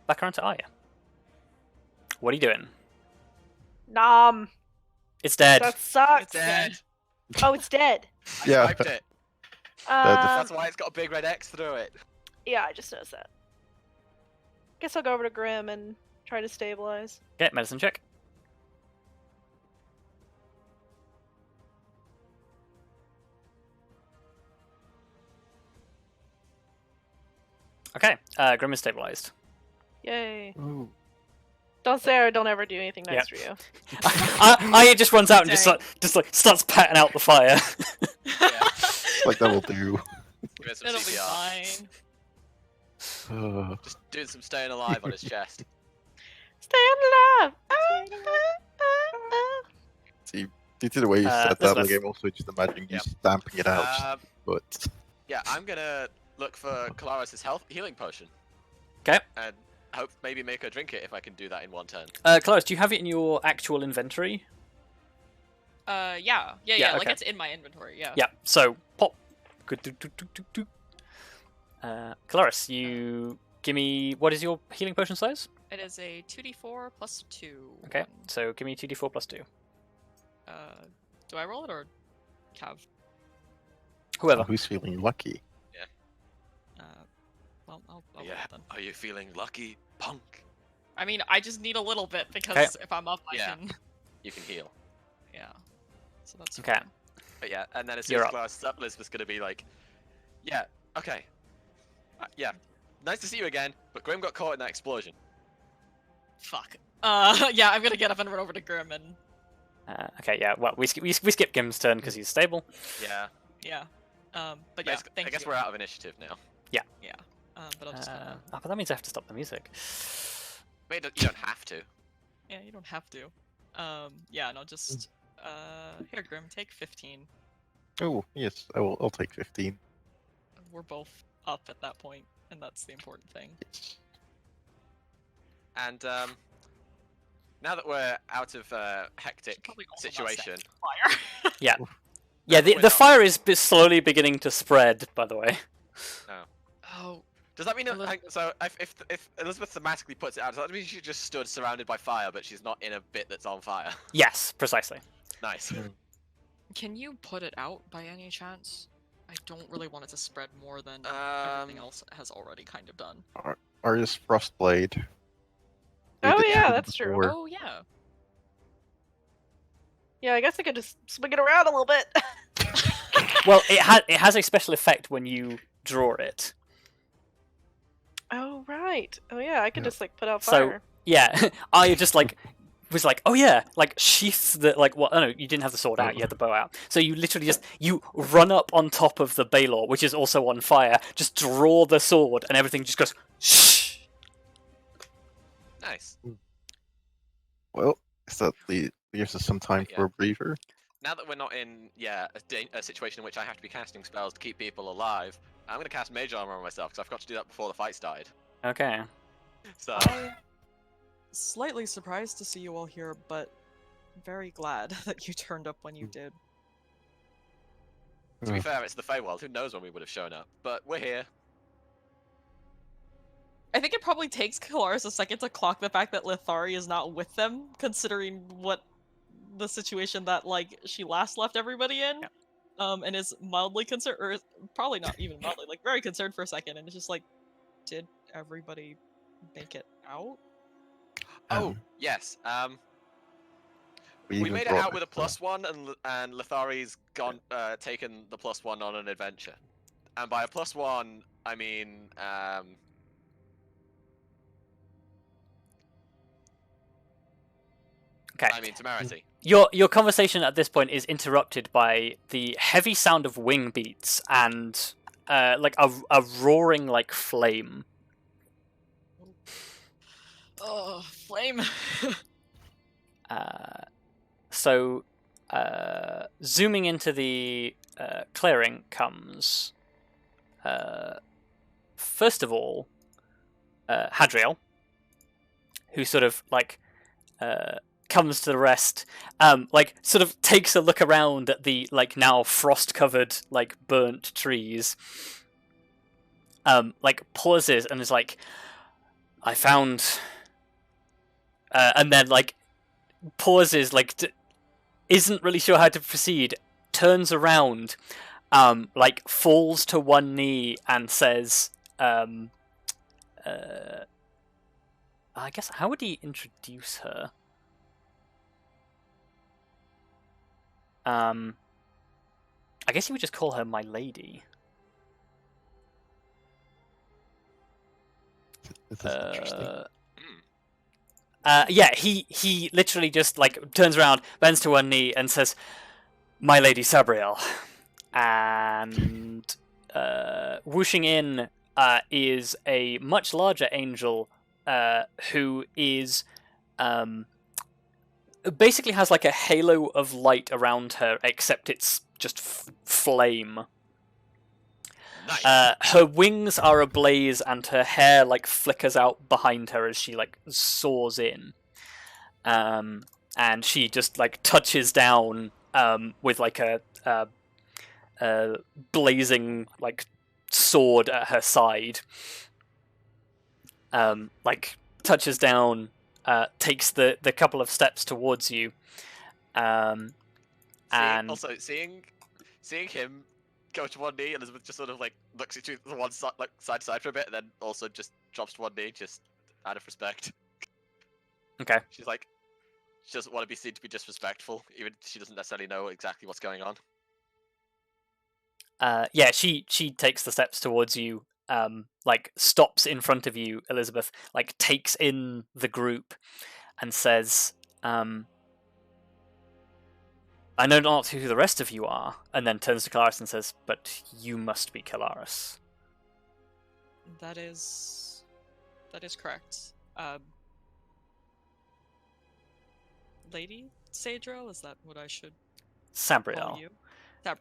Back around to Arya. What are you doing? Nom. It's dead. That sucks. It's dead. Oh, it's dead. I Yeah. swiped it. Um, That's why it's got a big red X through it. yeah, I just noticed that. Guess I'll go over to Grim and try to stabilize. Okay, medicine check. Okay, Grim is stabilized. Yay. Ooh. Don't say I don't ever do anything nice Yep. for you. Arya just runs out and Dang. just starts patting out the fire. Yeah. Like that will do. Give it some it'll be CPR. fine. Just doing some staying alive on his chest. Stay alive! See, due to the way you said that, Elizabeth. like, I'm also just imagining you Yep. stamping it out. But Yeah, I'm gonna look for Kelariis' healing potion. Okay. And hope maybe make her drink it if I can do that in one turn. Kelariis, do you have it in your actual inventory? Yeah, Yeah, like okay. it's in my inventory. Yeah. Yeah. So pop. Kelariis, you give me what is your healing potion size? It is a 2d4 plus 2. Okay, one. so give me 2d4 plus 2. Do I roll it or Cav? Whoever. who's feeling lucky? Well, I'll roll Yeah. it then. Are you feeling lucky, punk? I mean, I just need a little bit because if I'm up, Yeah. I can. You can heal. Yeah. So that's Okay. fine. But yeah, and then as soon You're as up. Kelariis is up, Elizabeth's gonna be like, yeah, okay. Yeah, nice to see you again, but Grim got caught in that explosion. Fuck. Yeah, I'm gonna get up and run over to Grim and Okay, yeah. Well, we skip Grim's turn because he's stable. Yeah. yeah. But yeah, thank I guess you. we're out of initiative now. Yeah. But I'll just kinda... But that means I have to stop the music. Wait, you don't have to. Yeah, you don't have to. Yeah, and I'll just here, Grim, take 15. Oh yes, I'll take 15. We're both up at that point, and that's the important thing. Yes. And Now that we're out of hectic Probably also not set situation, fire. Yeah, We're the not- fire is slowly beginning to spread. By the way. Oh, does that mean Elizabeth- so? If Elizabeth thematically puts it out, does that mean she just stood surrounded by fire, but she's not in a bit that's on fire? Yes, precisely. Nice. can you put it out by any chance? I don't really want it to spread more than everything else has already kind of done. Arya's Frostblade. Oh Did it yeah, shoot that's true. before. Oh yeah. Yeah, I guess I could just swing it around a little bit. Well, it has a special effect when you draw it. Oh right. Oh yeah, I could Yeah. just like put out So- fire. Yeah, I just was like, oh yeah, like sheath the well, oh no, you didn't have the sword out, you had the bow out. So you literally just you run up on top of the Baylor, which is also on fire, just draw the sword, and everything just goes shh. Nice. Well, so that leaves us some time Yeah. for a breather. Now that we're not in a situation in which I have to be casting spells to keep people alive, I'm gonna cast Mage Armor on myself because I forgot to do that before the fight started. Okay. So I'm slightly surprised to see you all here, but very glad that you turned up when you did. to be fair, it's the Feywild. Who knows when we would have shown up? But we're here. I think it probably takes Kelariis a second to clock the fact that Lithari is not with them, considering what the situation that like she last left everybody in. And is mildly concerned, or probably not even mildly, like very concerned for a second, and it's just like, did everybody make it out? Oh yes. We even made it brought out with a this, +1, and Lithari's gone taken the +1 on an adventure. And by a +1, I mean Okay. I mean temerity. Your conversation at this point is interrupted by the heavy sound of wing beats and like a roaring like flame. Oh, flame! So zooming into the clearing comes first of all Hadriel, who sort of like comes to the rest, like sort of takes a look around at the like now frost covered like burnt trees, like pauses and is like, I found and then like pauses, like isn't really sure how to proceed, turns around, like falls to one knee and says, I guess how would he introduce her? I guess he would just call her my lady. This is interesting. Yeah, he literally just like turns around, bends to one knee, and says, "My lady Sabriel," and whooshing in is a much larger angel who is basically has like a halo of light around her, except it's just flame. Nice. Her wings are ablaze, and her hair like flickers out behind her as she like soars in. And she just like touches down with like a blazing like sword at her side. Like touches down, takes the couple of steps towards you. And Also seeing him go to one knee, Elizabeth just sort of like looks at you the one side, like side to side for a bit, and then also just drops to one knee, just out of respect. okay. She's like, she doesn't want to be seen to be disrespectful, even if she doesn't necessarily know exactly what's going on. Yeah, she takes the steps towards you, like stops in front of you, Elizabeth, like takes in the group and says, I know not who the rest of you are, and then turns to Kelariis and says, but you must be Kelariis. That is correct. Lady Sadriel, is that what I should call Sabriel. you?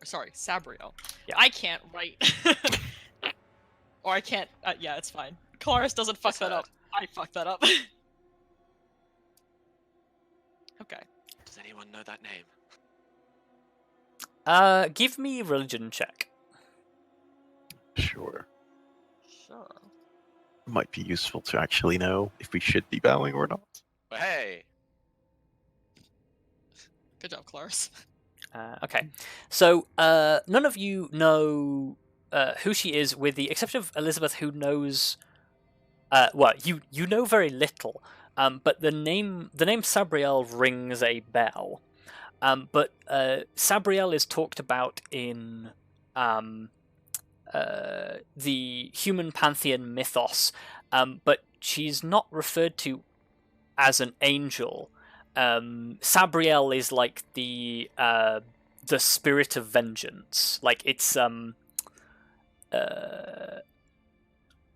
Sorry, Sabriel. Yeah. I can't write. Or I can't. Yeah, it's fine. Kelariis doesn't fuck that up. I fucked that up. Does anyone know that name? Give me religion check. Sure. Sure. Might be useful to actually know if we should be bowing or not. But hey, Good job, Kelariis. Okay, so none of you know who she is, with the exception of Elizabeth, who knows. Well, you know very little, but the name Sabriel rings a bell. But Sabriel is talked about in the human pantheon mythos, but she's not referred to as an angel. Sabriel is like the spirit of vengeance. Like it's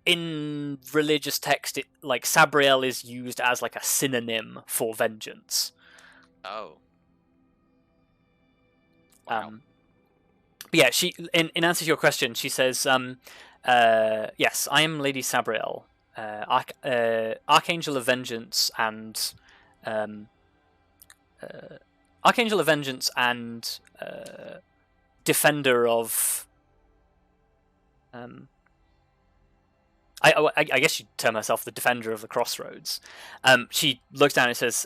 in religious text, like Sabriel is used as like a synonym for vengeance. oh, Wow. But yeah, she in answer to your question, she says, "Yes, I am Lady Sabriel, Archangel of Vengeance and Archangel of Vengeance and Defender of." I guess she'd term herself the Defender of the Crossroads. She looks down and says,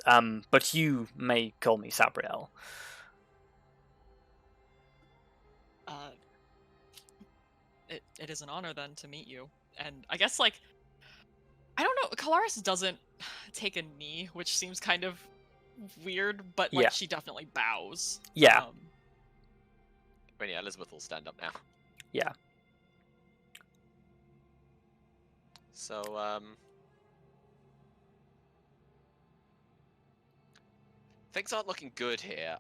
"But you may call me Sabriel." It is an honor then to meet you, and I guess like I don't know. Kelariis doesn't take a knee, which seems kind of weird, but like Yeah. she definitely bows. Yeah. I mean, yeah, Elizabeth will stand up now. Yeah. So, things aren't looking good here.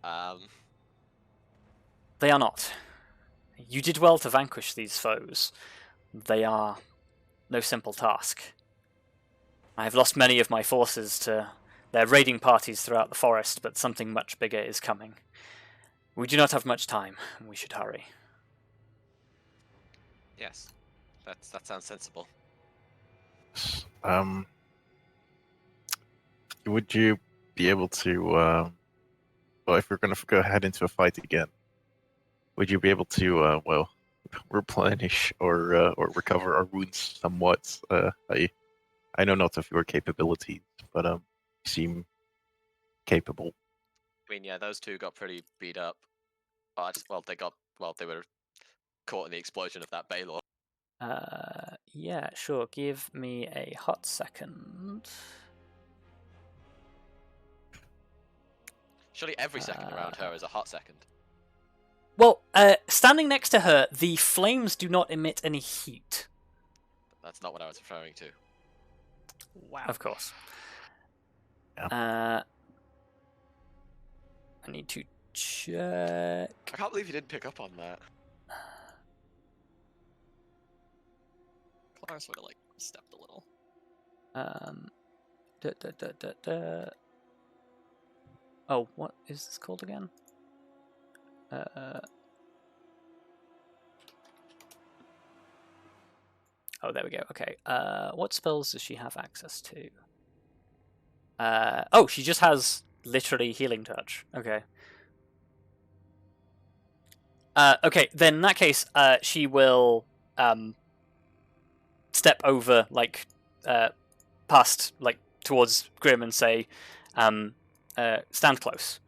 They are not. You did well to vanquish these foes. They are no simple task. I have lost many of my forces to their raiding parties throughout the forest, but something much bigger is coming. We do not have much time. We should hurry. Yes, that sounds sensible. Would you be able to, well, if we're going to go ahead into a fight again, would you be able to, well, replenish or recover our wounds somewhat? I know not of your capabilities, but you seem capable. I mean, yeah, those two got pretty beat up. But they were caught in the explosion of that Baylor. Yeah, sure. Give me a hot second. Surely every second around her is a hot second. Well, standing next to her, the flames do not emit any heat. That's not what I was referring to. Wow. Of course. Yeah. I need to check. I can't believe you didn't pick up on that. Kelariis would have like stepped a little. Oh, what is this called again? Oh, there we go. Okay. What spells does she have access to? Oh, she just has literally Healing Touch. Okay. Okay, then in that case, she will step over, like, past, like, towards Grim and say, stand close.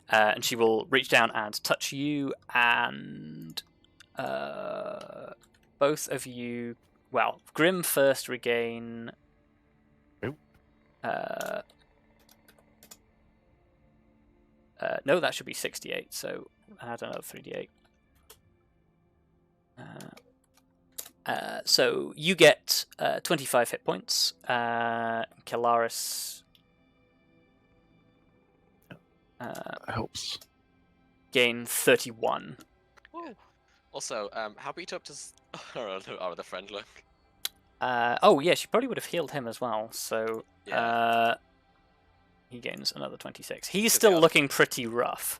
And she will reach down and touch you, and both of you. Well, Grim first regain. Nope. No, that should be 68. So add another 3d8. So you get 25 hit points. Kelariis Helps. gain 31. Whoa. Also, how beat up does our other friend look? Oh yeah, she probably would have healed him as well. So Yeah. he gains another 26. He's Good still job. looking pretty rough.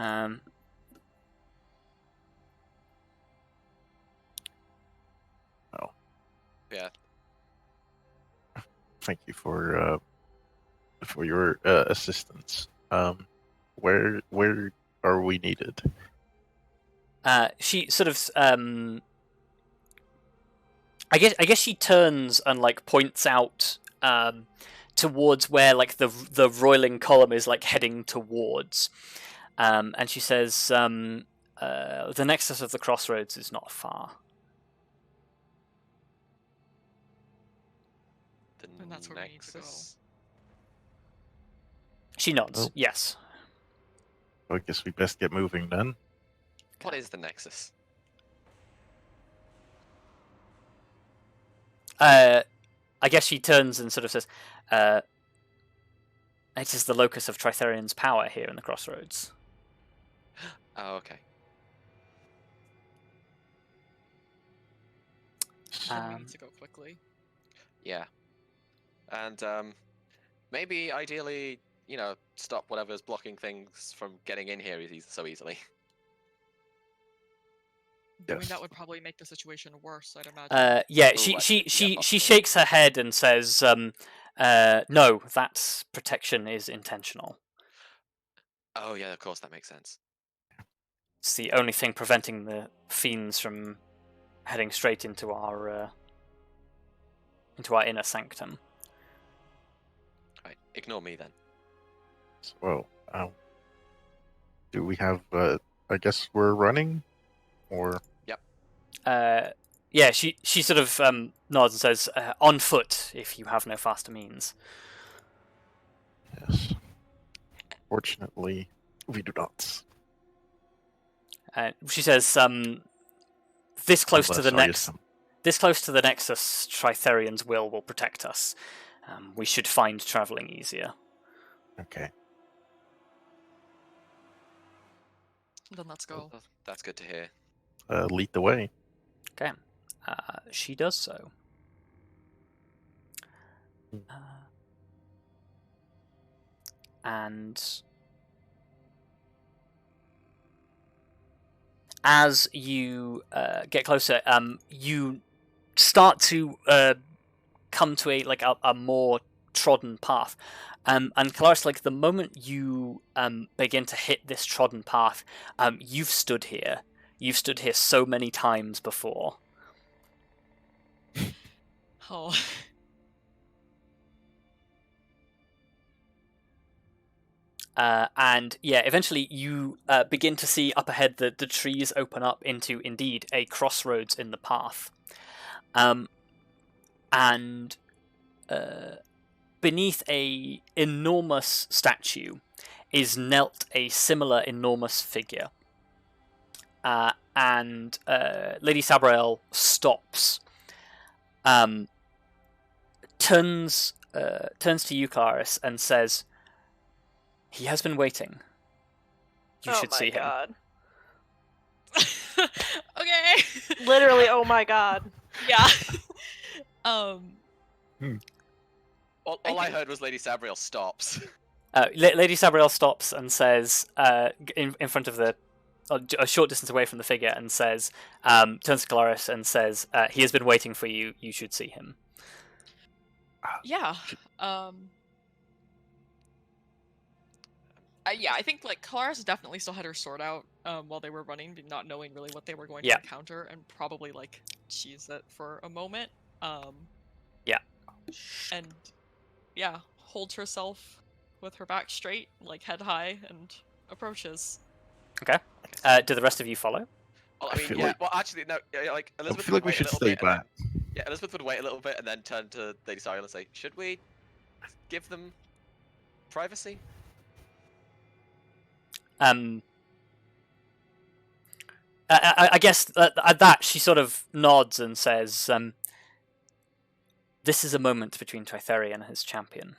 Yeah. Yeah. Thank you for your assistance. Where are we needed? She sort of I guess she turns and like points out towards where like the roiling column is like heading towards, and she says, "The nexus of the Crossroads is not far." And that's where we need to go. She nods. Oh. Yes. I guess we best get moving then. What is the Nexus? I guess she turns and sort of says, "It is the locus of Tritherian's power here in the Crossroads." Oh, okay. Then we need to go quickly. Yeah. And maybe ideally, stop whatever's blocking things from getting in here so easily. Doing that would probably make the situation worse, I'd imagine. Yeah, Ooh, she possibly. shakes her head and says, "No, that protection is intentional. Oh yeah, of course, that makes sense. It's the only thing preventing the fiends from heading straight into our inner sanctum." Right, ignore me then. Well, do we have? I guess we're running, or Yeah, she sort of nods and says, "On foot, if you have no faster means." yes. Fortunately, we do not. She says, "This close to the Unless Arya this close to the Nexus, Tritherian's will protect us. We should find traveling easier." Okay. Then let's go. Well, that's good to hear. Lead the way. Okay, she does so. And as you get closer, you start to come to a more trodden path. And Kelariis, like the moment you begin to hit this trodden path, you've stood here. You've stood here so many times before. Oh. And yeah, eventually you begin to see up ahead the trees open up into, indeed, a crossroads in the path. And beneath a enormous statue is knelt a similar enormous figure. And Lady Sabriel stops, turns to you, Kelariis, and says, "He has been waiting. You should see him." God. Okay. Literally, oh my god. Yeah. All I heard was Lady Sabriel stops. Lady Sabriel stops and says, in front of a short distance away from the figure, and says, turns to Kelariis and says, "He has been waiting for you. You should see him." Yeah. Yeah, I think like Kelariis definitely still had her sword out while they were running, not knowing really what they were going to encounter, and probably like cheese it for a moment. Yeah. And yeah, holds herself with her back straight, like head high, and approaches. Okay. Do the rest of you follow? Well, I I mean, feel yeah. like- Well, actually, no. Yeah, like I Elizabeth. feel like would we wait should a little stay bit and then- back. Yeah, Elizabeth would wait a little bit and then turn to Lady Sabriel and say, "Should we give them privacy?" I guess at that she sort of nods and says, "This is a moment between Tritherian and his champion.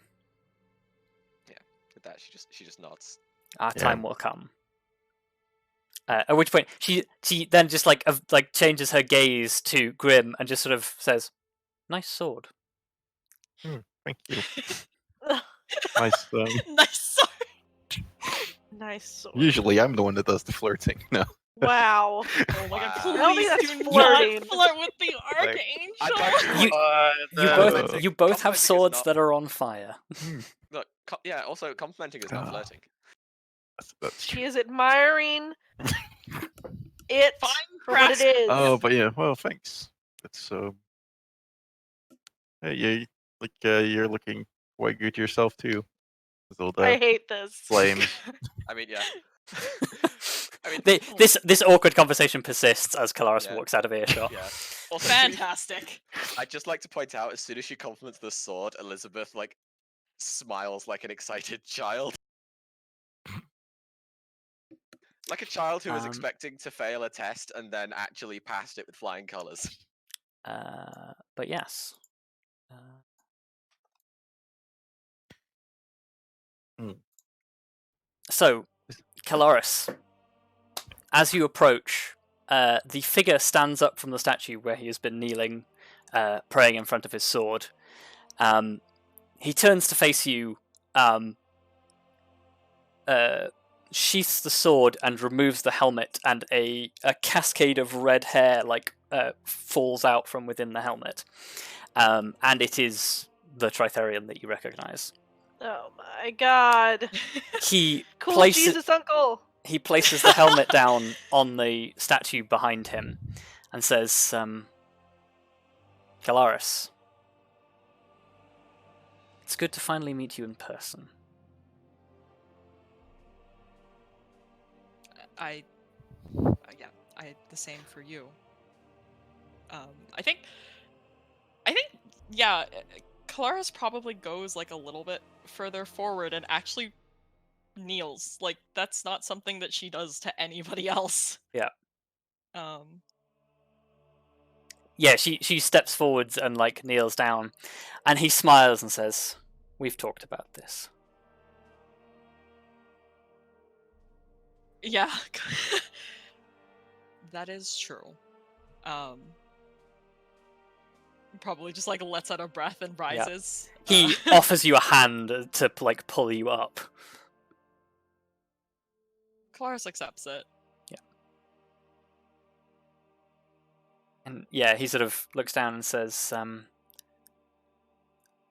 With that, she just nods. Our Yeah. time will come." At which point she then just like changes her gaze to Grim and just sort of says, "Nice sword." Thank you. Nice. Nice sword. Nice sword. Usually, I'm the one that does the flirting. No. Wow. Oh my god, Wow. I don't think please that's do flirting. not flirt with the archangel. I'd like to- You both have Complimenting is swords not- that are on fire. Look, yeah. Also, complimenting is not Ah. flirting. That's She true. is admiring it Fine for what it is. Oh, but yeah, well, thanks. That's hey, yeah, like you're looking quite good yourself too. With all I the hate this. flames. I mean, yeah. I mean, This awkward conversation persists as Kelariis Yeah. walks out of earshot. yeah. Also, Fantastic. I'd just like to point out, as soon as she compliments the sword, Elizabeth like smiles like an excited child. Like a child who was expecting to fail a test and then actually passed it with flying colours. But yes. So, Kelariis, as you approach, the figure stands up from the statue where he has been kneeling, praying in front of his sword. He turns to face you, sheaths the sword and removes the helmet, and a cascade of red hair falls out from within the helmet. And it is the Tritherian that you recognize. Oh my god. He Cool places Jesus, uncle. He places the helmet down on the statue behind him and says, Kelariis, it's good to finally meet you in person. The same for you. I think, yeah, Kelariis probably goes like a little bit further forward and actually kneels. Like, that's not something that she does to anybody else. Yeah. Yeah, she steps forwards and kneels down, and he smiles and says, "We've talked about this." Yeah. That is true. Probably just lets out a breath and rises. He offers you a hand to pull you up. Kelariis accepts it. Yeah. And yeah, he sort of looks down and says,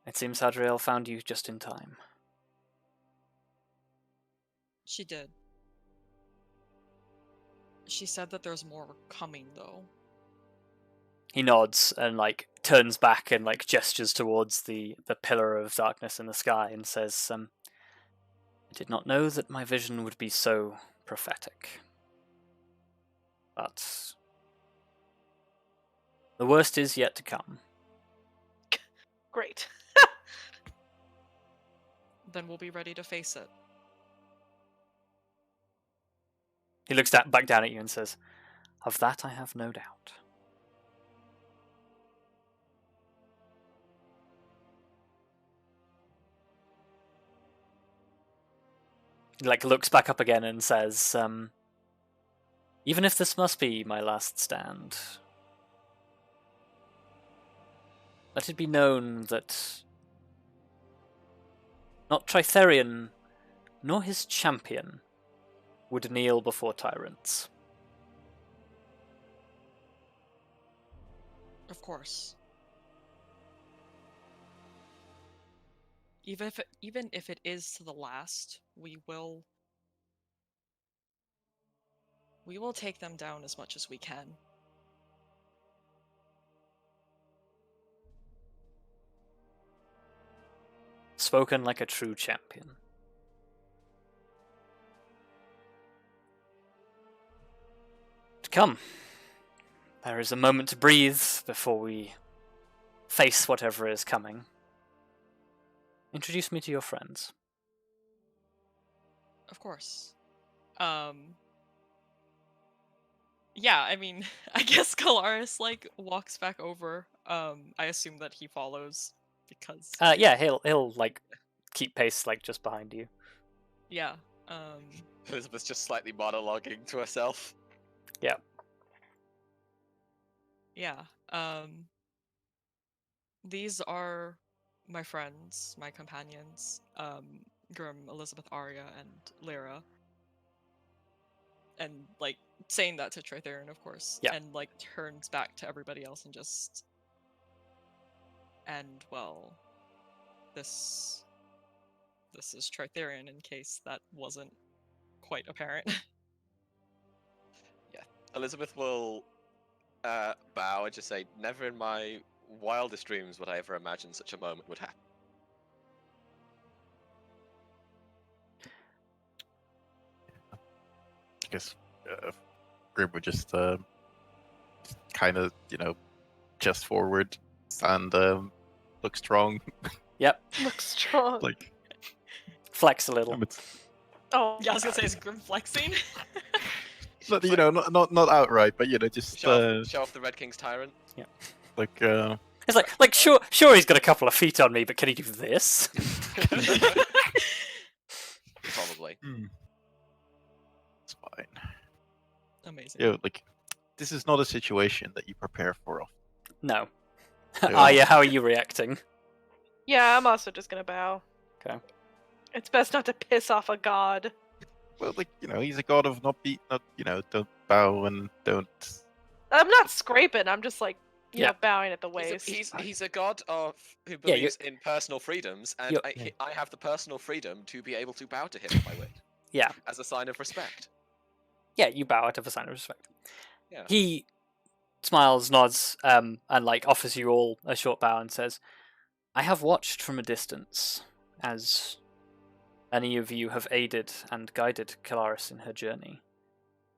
"It seems Hadriel found you just in time." She did. She said that there's more coming, though. He nods and turns back and gestures towards the pillar of darkness in the sky and says, "I did not know that my vision would be so prophetic. But the worst is yet to come." Great. Then we'll be ready to face it. He looks back down at you and says, "Of that I have no doubt." He looks back up again and says, "Even if this must be my last stand, let it be known that not Tritherian nor his champion would kneel before tyrants." Of course. Even if it is to the last, we will take them down as much as we can. Spoken like a true champion. To come. There is a moment to breathe before we face whatever is coming. Introduce me to your friends. Of course. Yeah, I mean, I guess Kelariis walks back over. I assume that he follows because Yeah, he'll keep pace just behind you. yeah. Elizabeth's just slightly monologuing to herself. Yeah. Yeah. These are my friends, my companions, Grim, Elizabeth, Arya, and Lyra. And saying that to Tritherian, of course. Yeah. And turns back to everybody else and just well, this is Tritherian, in case that wasn't quite apparent. Elizabeth will bow and just say, "Never in my wildest dreams would I ever imagine such a moment would happen." I guess Grim would just kind of, chest forward and look strong. Yep. Looks strong. Like, Flex a little. Oh, Yeah, I was gonna say, is Grim flexing? not outright, but just Show off the Red King's tyrant. like It's like sure he's got a couple of feet on me, but can he do this? Probably. it's fine. Amazing. Like, this is not a situation that you prepare for often. No. Yeah. Arya, how are you reacting? yeah, I'm also just gonna bow. Okay. It's best not to piss off a god. Well, he's a god of don't bow and don't. I'm not scraping. I'm just like, you Yeah. know, bowing at the waist. He's a god of who Yeah, believes in personal freedoms, and I have the personal freedom to be able to bow to him if I wish. Yeah. As a sign of respect. Yeah, you bow out of a sign of respect. Yeah. He smiles, nods, and offers you all a short bow and says, "I have watched from a distance as many of you have aided and guided Kelariis in her journey,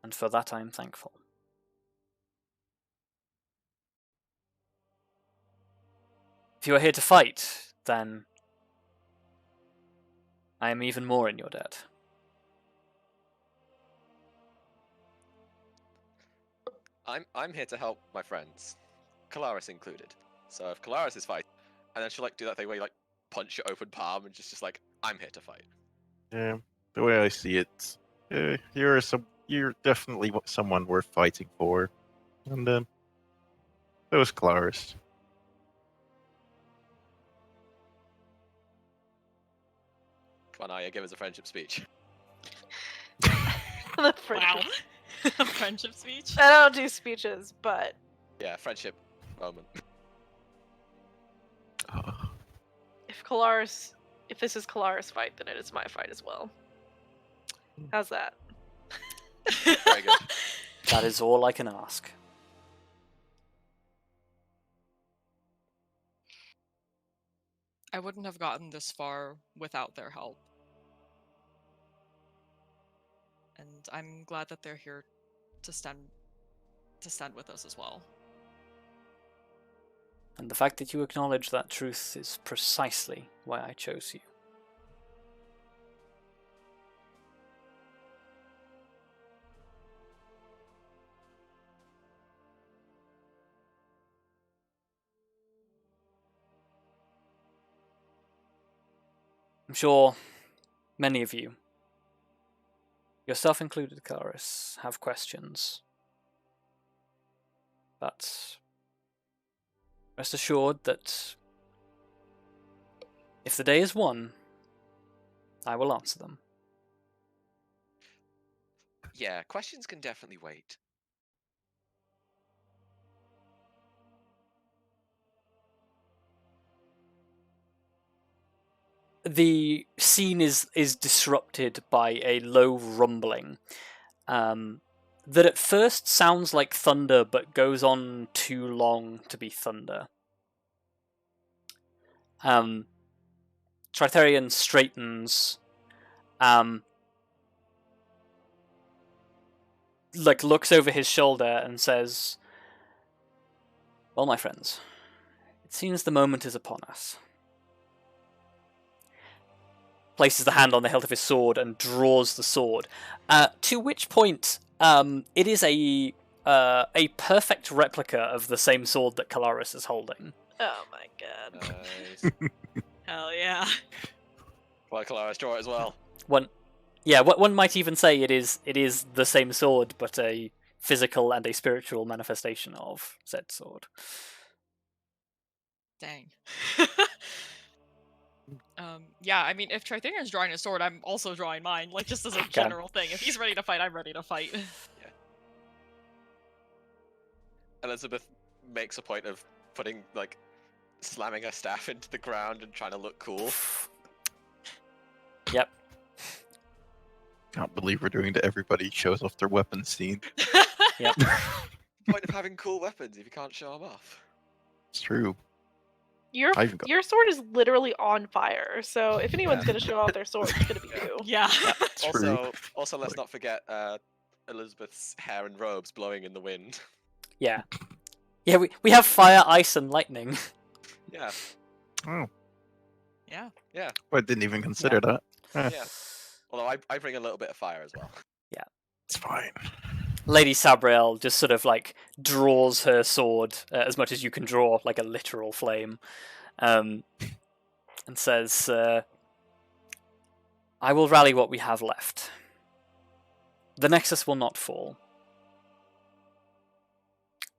and for that I am thankful. If you are here to fight, then I am even more in your debt." I'm here to help my friends, Kelariis included. So if Kelariis is fighting, and then she'll do that thing where you punch your open palm and just I'm here to fight. Yeah, the way I see it, you're definitely someone worth fighting for, and so is Kelariis. Come on, Arya, give us a friendship speech. The friendship. Wow. A friendship speech? I don't do speeches, but Yeah, friendship moment. if this is Kelariis' fight, then it is my fight as well. How's that? Very good. That is all I can ask. I wouldn't have gotten this far without their help. And I'm glad that they're here to stand with us as well. And the fact that you acknowledge that truth is precisely why I chose you. I'm sure many of you, yourself included, Kelariis, have questions. But rest assured that if the day is won, I will answer them. Yeah, questions can definitely wait. The scene is disrupted by a low rumbling that at first sounds like thunder but goes on too long to be thunder. Tritherion straightens, looks over his shoulder and says, "Well, my friends, it seems the moment is upon us." Places the hand on the hilt of his sword and draws the sword. To which point, it is a perfect replica of the same sword that Kelariis is holding. Oh my god. Nice. Hell yeah. Well, Kelariis, draw it as well. One might even say it is the same sword, but a physical and a spiritual manifestation of said sword. Dang. Yeah, I mean, if Tritherion's drawing his sword, I'm also drawing mine, just as a general thing. If he's ready to fight, I'm ready to fight. Yeah. Elizabeth makes a point of putting, slamming her staff into the ground and trying to look cool. Yep. Can't believe we're doing that. Everybody shows off their weapon scene. Yep. Point of having cool weapons if you can't show them off. It's true. Your I even got- your sword is literally on fire, so if anyone's gonna show off their sword, it's gonna be you. Yeah. It's true. Also, let's not forget Elizabeth's hair and robes blowing in the wind. Yeah. Yeah, we have fire, ice, and lightning. Yeah, Oh, Yeah. yeah, I didn't even consider that. yeah. Although I bring a little bit of fire as well. It's fine. Lady Sabriel just sort of like draws her sword as much as you can draw, like a literal flame, and says, "I will rally what we have left. The Nexus will not fall."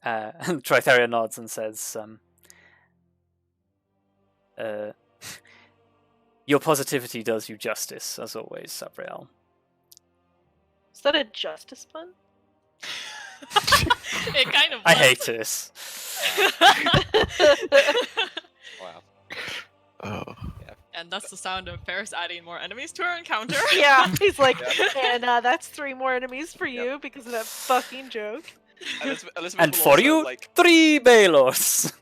And Trytheria nods and says, "Your positivity does you justice, as always, Sabriel." Is that a justice pun? It kind of. I was. hate this. Wow. Oh, And that's the sound of Ferrous adding more enemies to our encounter. Yeah, he's like, Yep. and that's 3 more enemies for you because of that fucking joke. Elizabeth And will for also, you, like, 3 Baelors.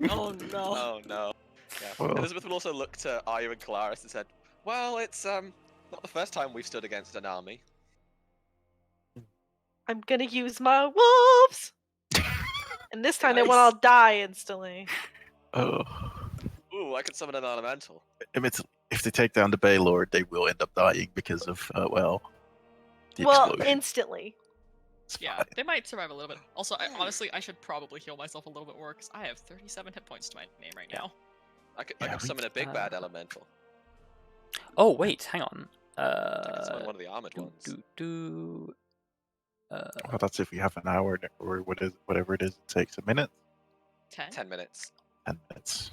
Oh no. oh no. Yeah. Well. Elizabeth will also look to Arya and Kelariis and said, "Well, it's not the first time we've stood against an army." I'm gonna use my wolves! And this time they won't all die instantly. oh. Ooh, I could summon an elemental. If they take down the Baylord, they will end up dying because of the Well, explosion. instantly. It's Yeah, fine. they might survive a little bit. Also, honestly, I should probably heal myself a little bit more because I have 37 hit points to my name right now. I could Yeah, we summon a big bad elemental. Oh, wait, hang on. I could summon one of the armored ones. Well, that's if we have an hour or whatever it is. It takes a minute. 10? 10 minutes. 10 minutes.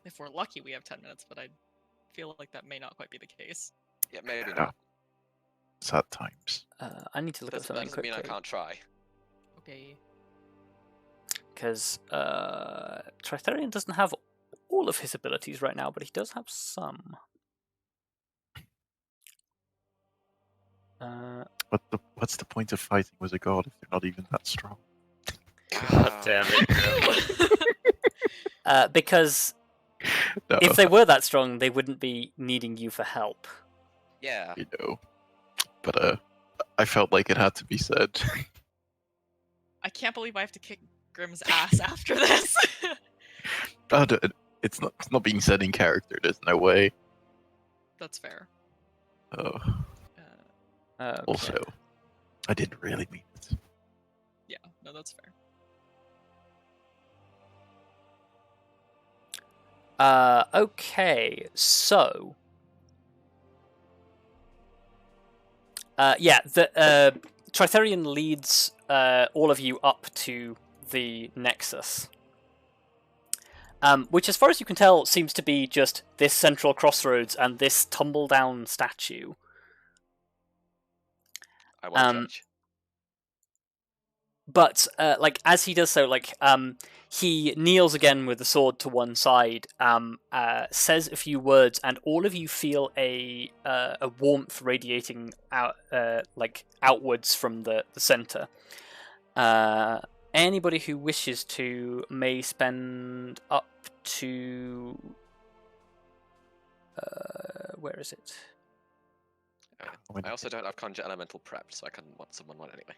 If we're lucky, we have 10 minutes, but I feel like that may not quite be the case. Yeah, maybe Yeah. not. Sad times. I need to look at That something doesn't mean I quickly. can't try. Okay. Because Tritherian doesn't have all of his abilities right now, but he does have some. What's the point of fighting with a god if they're not even that strong? God damn it. Because No, if they were that strong, they wouldn't be needing you for help. Yeah. you know. But I felt like it had to be said. I can't believe I have to kick Grim's ass after this. It's not being said in character. There's no way. That's fair. Oh, Okay. also, I didn't really mean it. Yeah, no, that's fair. Okay, so yeah, the Tritherian leads all of you up to the Nexus, which, as far as you can tell, seems to be just this central crossroads and this tumble-down statue. I won't judge. But like as he does so, like he kneels again with the sword to one side, says a few words, and all of you feel a warmth radiating out, like outwards from the center. Anybody who wishes to may spend up to where is it? I also don't have conjure elemental prepped, so I can summon one anyway.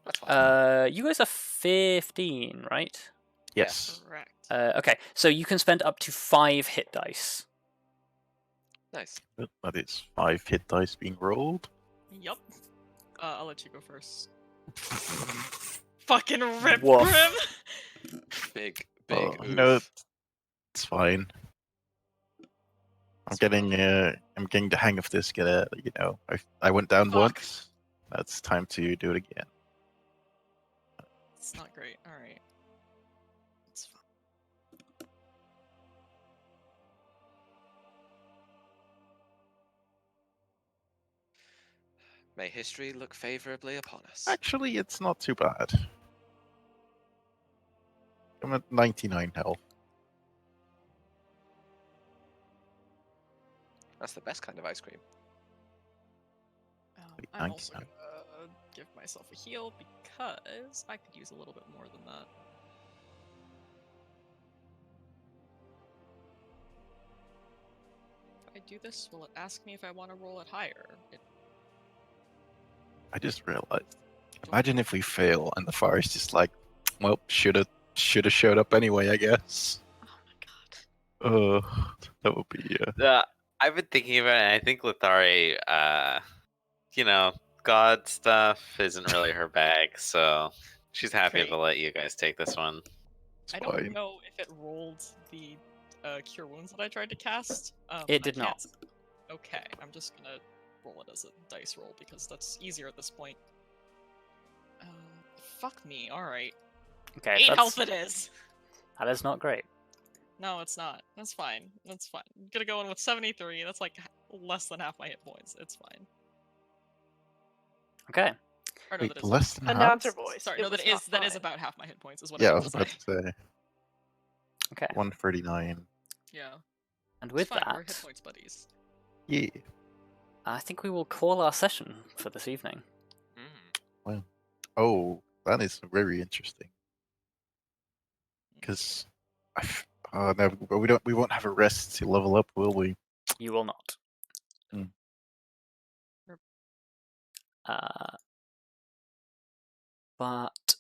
That's fine. You guys are 15, right? Yes. Correct. Okay, so you can spend up to 5 hit dice. Nice. That is 5 hit dice being rolled. Yup. I'll let you go first. Fucking rip Woof. Grim! Big Oh, oof. no, it's fine. I'm getting the hang of this. I went down Fuck. once. That's time to do it again. It's not great. Alright. It's fine. May history look favorably upon us. Actually, it's not too bad. I'm at 99 health. That's the best kind of ice cream. I'm Thank also you. gonna give myself a heal because I could use a little bit more than that. If I do this, will it ask me if I want to roll it higher? I just realized. Imagine if we fail and the fire is just like, well, shoulda showed up anyway, I guess. Oh my god. That would be I've been thinking about it, and I think Lithari, god stuff isn't really her bag, so she's happy Great. to let you guys take this one. I fine. don't know if it rolled the cure wounds that I tried to cast. It did not. Okay, I'm just gonna roll it as a dice roll because that's easier at this point. Fuck me. All right. Okay, 8 that's, health it is. that is not great. No, it's not. That's fine. That's fine. I'm gonna go in with 73. That's like less than half my hit points. It's fine. Okay. Or no, Wait, that is less than half? Announcer voice. Sorry, It no, was that is not fine. about half my hit points. Is what Yeah, I I meant was to about say. to say Okay. 139. Yeah. And with it's fine. We're hit that, points buddies. Yeah. I think we will call our session for this evening. Oh, that is very interesting. Because no, but we won't have a rest to level up, will we? You will not. Hmm. But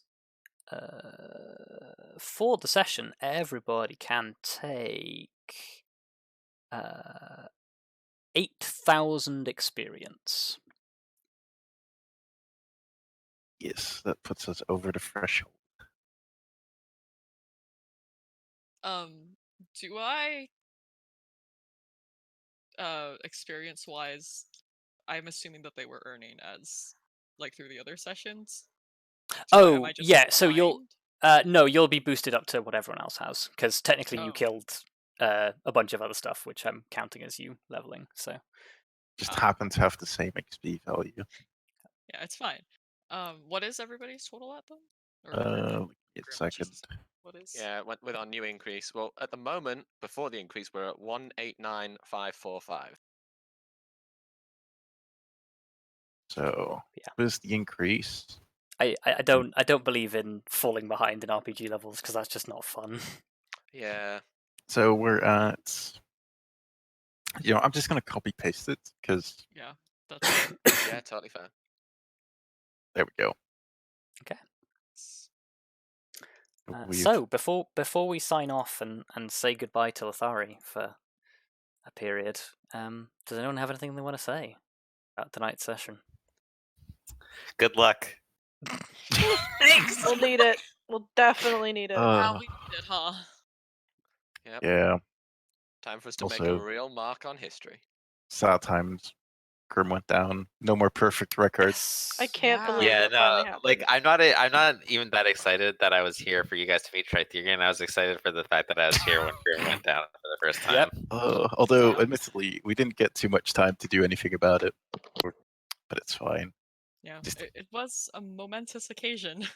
for the session, everybody can take 8,000 experience. Yes, that puts us over the threshold. Do I experience-wise, I'm assuming that they were earning as like through the other sessions. So am I just yeah. So you'll behind? no, you'll be boosted up to what everyone else has because technically you Oh. killed a bunch of other stuff, which I'm counting as you leveling. So Just happen to have the same XP value. Yeah, it's fine. What is everybody's total at then? It's second. What is? Yeah, with our new increase. Well, at the moment, before the increase, we're at 189,545. So Yeah. what is the increase? I don't believe in falling behind in RPG levels because that's just not fun. Yeah. So we're at. I'm just gonna copy paste it because Yeah, that's Yeah, totally fair. there we go. Okay. We've- So before we sign off and say goodbye to Lithari for a period, does anyone have anything they want to say about tonight's session? Good luck. Thanks. We'll need it. We'll definitely need it. Wow, we did it, huh? Yep. Yeah, Time for us to make a Also- real mark on history. sad times. Grim went down. No more perfect records. I can't Yeah. believe Yeah, that finally no, happened. like I'm not even that excited that I was here for you guys to meet Tritherian. I was excited for the fact that I was here when Grim went down for the first time. Yep. Although, Yeah. admittedly, we didn't get too much time to do anything about it, but it's fine. Yeah, Just- it was a momentous occasion.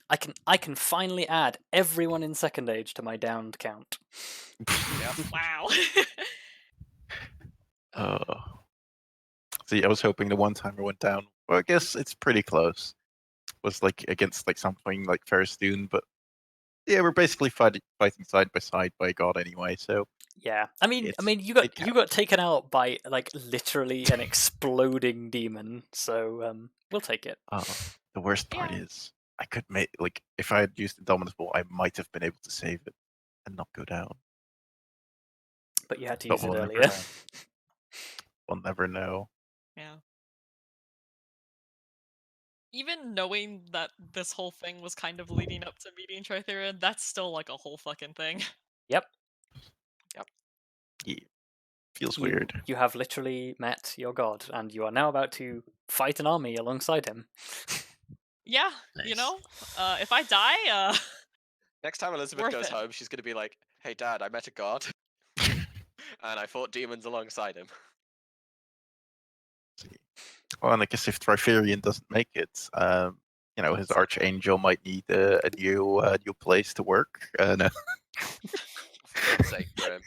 I can finally add everyone in Second Age to my downed count. Wow. See, I was hoping the one timer went down. Well, I guess it's pretty close. Was like against like something like Ferrous, but yeah, we're basically fighting side by side by God anyway. So Yeah, I mean, It's- you it got taken out by like literally an exploding demon, so we'll take it. the worst part Yeah. is I could make like if I had used the Dominus Ball, I might have been able to save it and not go down. But you had to But use it we'll never earlier. know. We'll never know. Yeah. Even knowing that this whole thing was kind of leading up to meeting Tritherian, that's still like a whole fucking thing. Yep. Yeah. Feels You- weird. You have literally met your god, and you are now about to fight an army alongside him. Yeah, you Nice. know, if I die, Next time Elizabeth Worth goes it. home, she's going to be like, "Hey, Dad, I met a god, and I fought demons alongside him." Well, and I guess if Triferian doesn't make it, his Archangel might need a new place to work. No. For God's sake, Graham.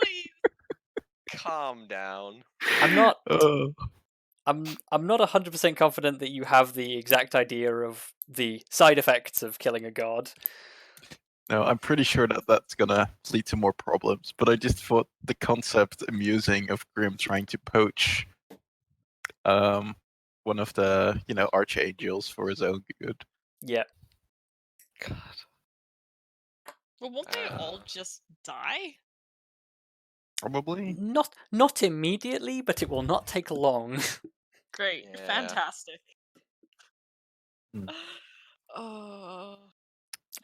please. Calm down. I'm not. Oh. I'm not 100% confident that you have the exact idea of the side effects of killing a god. No, I'm pretty sure that that's gonna lead to more problems. But I just thought the concept amusing of Grim trying to poach, one of the archangels for his own good. Yeah. God. Well, won't they all just die? Probably. Not immediately, but it will not take long. Great. Yeah. Fantastic. Hmm. Oh.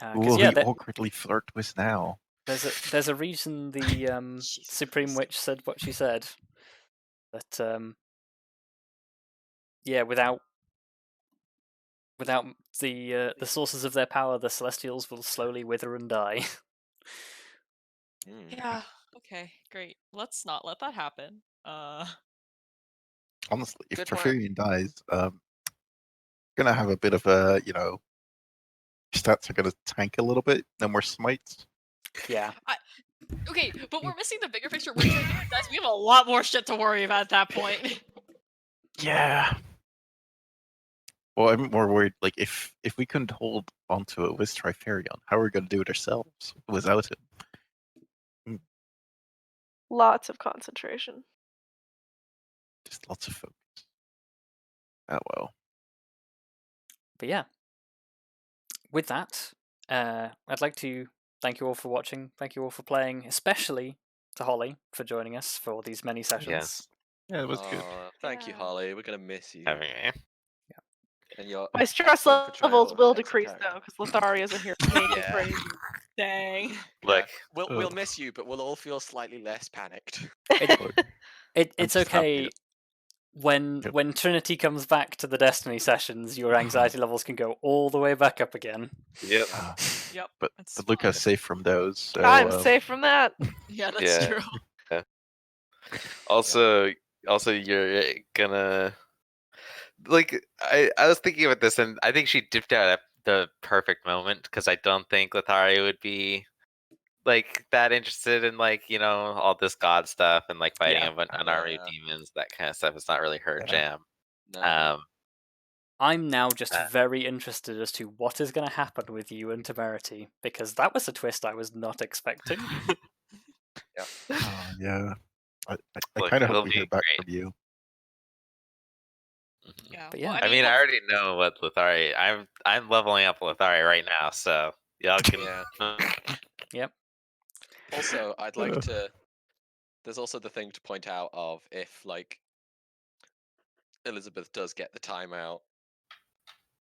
Who 'Cause will yeah, he awkwardly flirt with now? there's a reason the Jesus Supreme Christ. Witch said what she said. That yeah, without the sources of their power, the Celestials will slowly wither and die. Yeah. Okay. Great. Let's not let that happen. Honestly, if Good plan. Porphyrion dies, gonna have a bit of a stats are gonna tank a little bit. No more smites. Yeah. Okay, but we're missing the bigger picture. Guys, we have a lot more shit to worry about at that point. Yeah. Well, I'm more worried. Like, if we couldn't hold onto it with Triferion, how are we gonna do it ourselves without him? Lots of concentration. Just lots of focus. Oh well. But yeah. With that, I'd like to thank you all for watching. Thank you all for playing, especially to Holly for joining us for these many sessions. Yes. Yeah, it was good. Thank you, Yeah. Holly. We're gonna miss you. Having me. And your My stress excellent portrayal levels of will Exit decrease character. though, because Lithari isn't here to make it Yeah. crazy. Dang. Look, We'll miss you, but we'll all feel slightly less panicked. It's just happy okay. When Trinity comes back to the Destiny sessions, your anxiety levels can go all the way back up again. yep. Yep. But That's Luka's fine. safe from those. So, I'm safe from that. Yeah, that's Yeah. true. Also, you're gonna like. I was thinking about this, and I think she dipped out at the perfect moment because I don't think Lithari would be like that interested in all this god stuff and like fighting Yeah. an army of Yeah. demons. That kind of stuff is not really her Yeah. jam. No. I'm now just Uh. very interested as to what is going to happen with you and Temerity, because that was a twist I was not expecting. Yeah. I Look, kind of hope it'll we be hear back great. from you. Mhm. Yeah. But Well, yeah. I mean, I already know what Lithari. I'm leveling up Lithari right now, so y'all can. Yeah. Yep. Also, I'd like to. There's also the thing to point out of if like Elizabeth does get the timeout,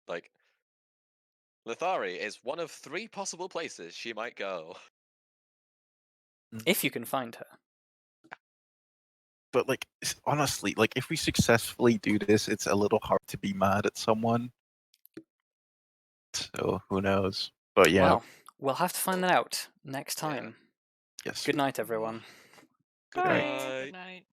like Lithari is one of 3 possible places she might go. If you can find her. But like, honestly, like if we successfully do this, it's a little hard to be mad at someone. So who knows? But yeah. Well, we'll have to find that out next Yeah. time. Yes. Good night, everyone. Good Bye. night. Good night.